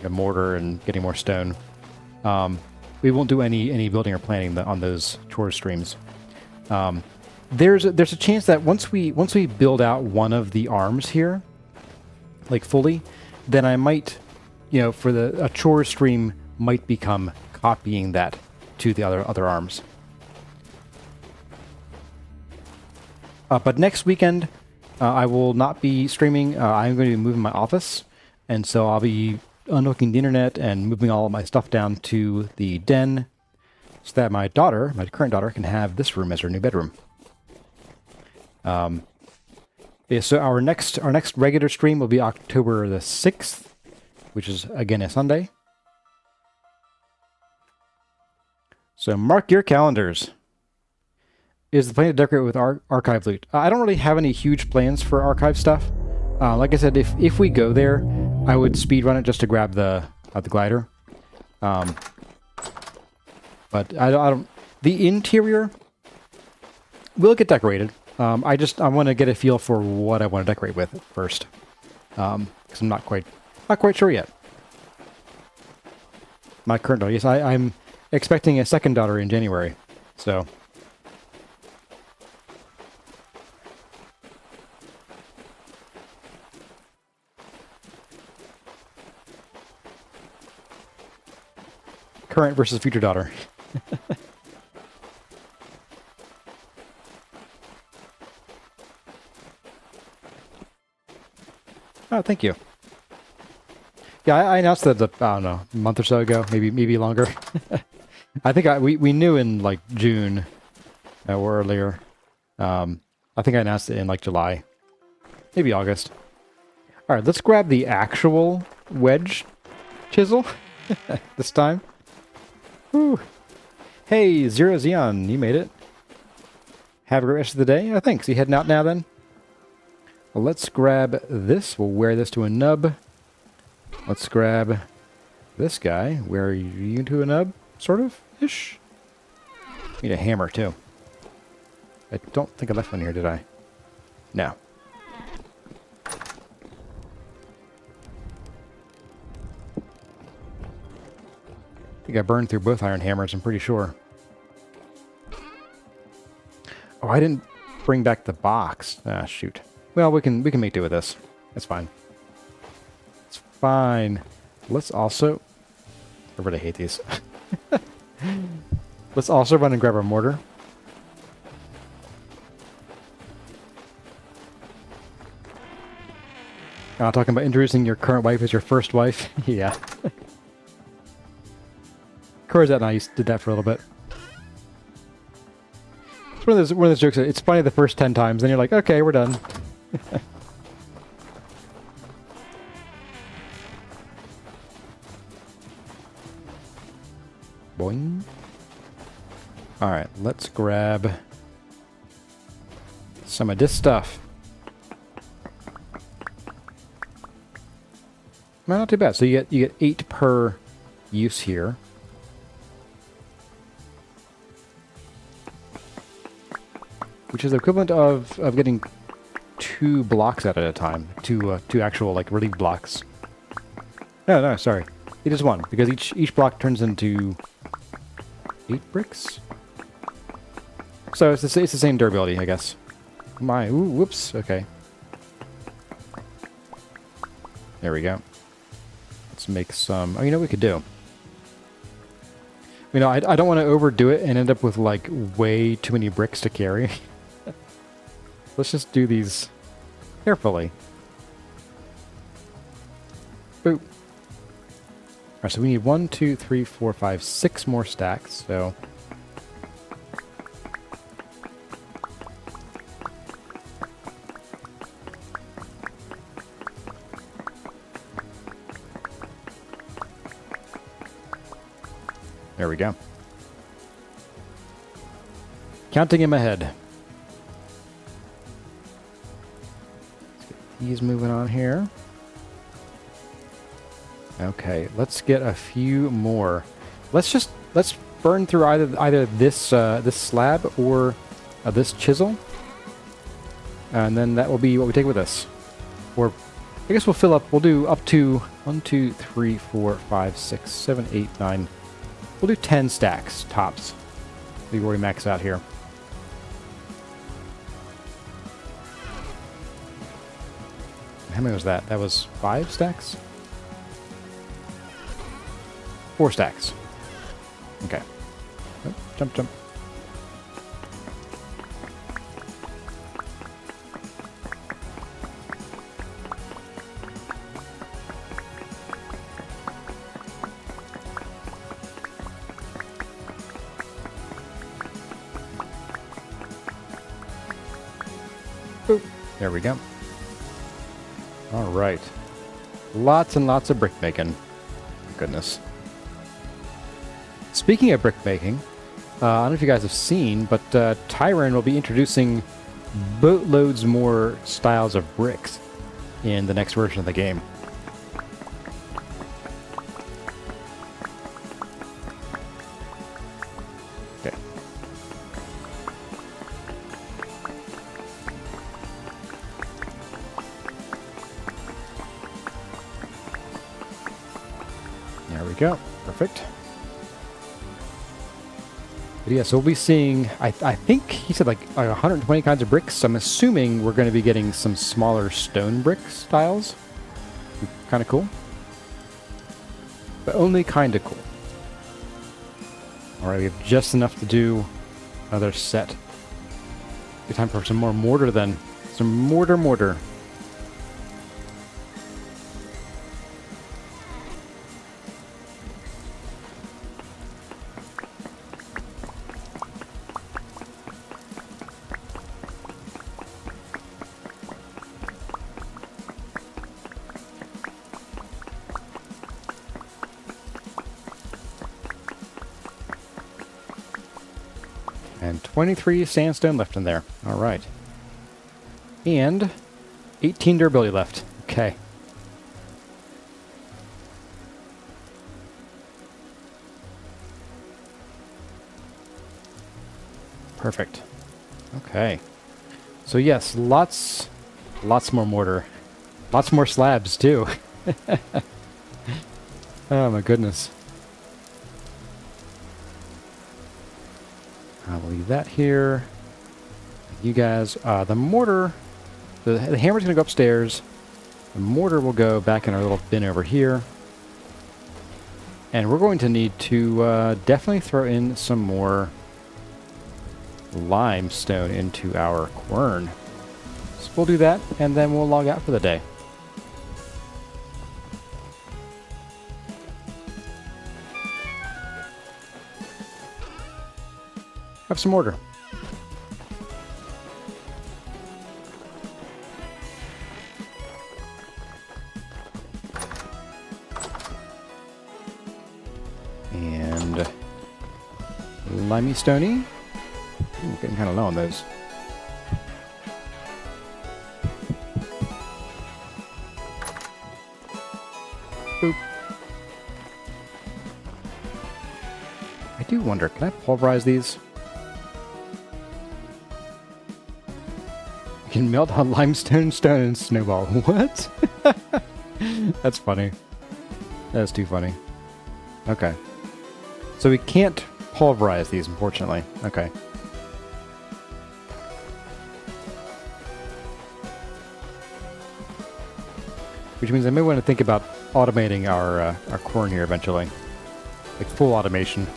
mortar and getting more stone. We won't do any building or planning on those chore streams. There's a chance that once we build out one of the arms here, like fully, then I might, for a chore stream might become copying that to the other arms. But next weekend, I will not be streaming. I'm going to be moving my office, and so I'll be unhooking the internet and moving all of my stuff down to the den, so that my current daughter, can have this room as her new bedroom. Yeah, so our next regular stream will be October the 6th, which is again a Sunday. So mark your calendars. Is the plan to decorate with archive loot? I don't really have any huge plans for archive stuff. Like I said, if we go there, I would speedrun it just to grab the glider. But I don't. The interior will get decorated. I want to get a feel for what I want to decorate with first, because I'm not quite sure yet. My current daughter, yes, I'm expecting a second daughter in January, so. Current versus future daughter. Oh, thank you. Yeah, I announced that, I don't know, a month or so ago, maybe longer. I think we knew in like June or earlier. I think I announced it in like July, maybe August. All right, let's grab the actual wedge chisel this time. Whew. Hey, Zero Xeon, you made it. Have a great rest of the day. Oh, thanks. You heading out now then? Well, let's grab this. We'll wear this to a nub. Let's grab this guy. Wear you to a nub, sort of ish. Need a hammer too. I don't think I left one here, did I? No. I think I burned through both iron hammers, I'm pretty sure. Oh, I didn't bring back the box. Ah, shoot. Well, we can make do with this. That's fine. It's fine. Let's also... I really hate these. Let's also run and grab our mortar. Talking about introducing your current wife as your first wife. Yeah. Corzette and I did that for a little bit. It's one of those jokes. It's funny the first 10 times, then you're like, okay, we're done. Boing. Alright, let's grab some of this stuff. Well, not too bad. So you get 8 per use here. Which is the equivalent of getting 2 blocks out at a time. Two actual, like, relief blocks. No, sorry. It is 1, because each block turns into 8 bricks? So it's the same durability, I guess. Ooh, whoops, okay. There we go. Let's make some... Oh, you know what we could do? You know, I don't want to overdo it and end up with, like, way too many bricks to carry. Let's just do these carefully. Boop. Alright, so we need 1, 2, 3, 4, 5, 6 more stacks, so... There we go. Counting in my head. Let's get these moving on here. Okay, let's get a few more. Let's burn through either this this slab or this chisel, and then that will be what we take with us. Or I guess we'll fill up. We'll do up to 1, 2, 3, 4, 5, 6, 7, 8, 9. We'll do 10 stacks tops. We've already maxed out here. How many was that? That was 5 stacks? 4 stacks. Okay. Oh, jump, jump. Boop. There we go. All right. Lots and lots of brick making. Goodness. Speaking of brick making, I don't know if you guys have seen, but CarryOn will be introducing boatloads more styles of bricks in the next version of the game. Okay. There we go. Perfect. But yeah, so we'll be seeing, I think he said like 120 kinds of bricks. So I'm assuming we're going to be getting some smaller stone brick styles. Kind of cool. But only kind of cool. Alright, we have just enough to do another set. Good time for some more mortar then. Some mortar. And 23 sandstone left in there. All right. And 18 durability left. Okay. Perfect. Okay. So yes, lots more mortar. Lots more slabs too. Oh my goodness. I'll leave that here. You guys, the mortar, the hammer's going to go upstairs. The mortar will go back in our little bin over here. And we're going to need to definitely throw in some more limestone into our quern. So we'll do that, and then we'll log out for the day. Have some mortar. And limey stony. Getting kind of low on those. Boop. I do wonder, can I pulverize these? You can melt on limestone, stone, and snowball. What? That's funny. That's too funny. Okay. So we can't pulverize these, unfortunately. Okay. Which means I may want to think about automating our quern here eventually. Like full automation.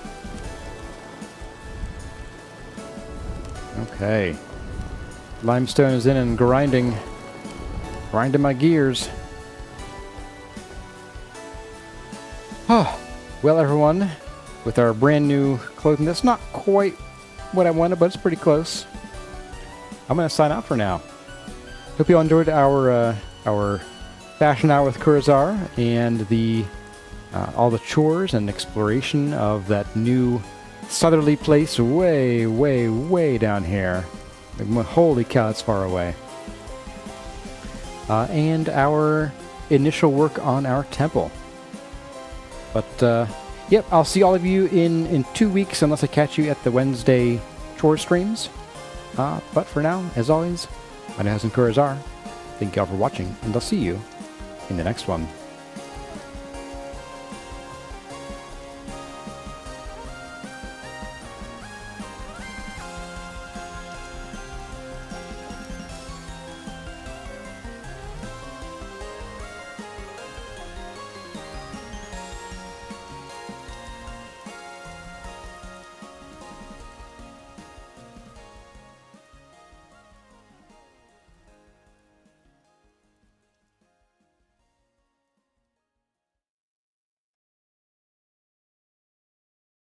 Okay. Limestone is in and grinding my gears. Oh, well everyone, with our brand new clothing, that's not quite what I wanted, but it's pretty close. I'm going to sign out for now. Hope you all enjoyed our fashion hour with Kurazar and the all the chores and exploration of that new southerly place way, way, way down here. Holy cow, it's far away. And our initial work on our temple. But, yep, I'll see all of you in 2 weeks, unless I catch you at the Wednesday chore streams. But for now, as always, my name is Kurazar. Thank you all for watching, and I'll see you in the next one.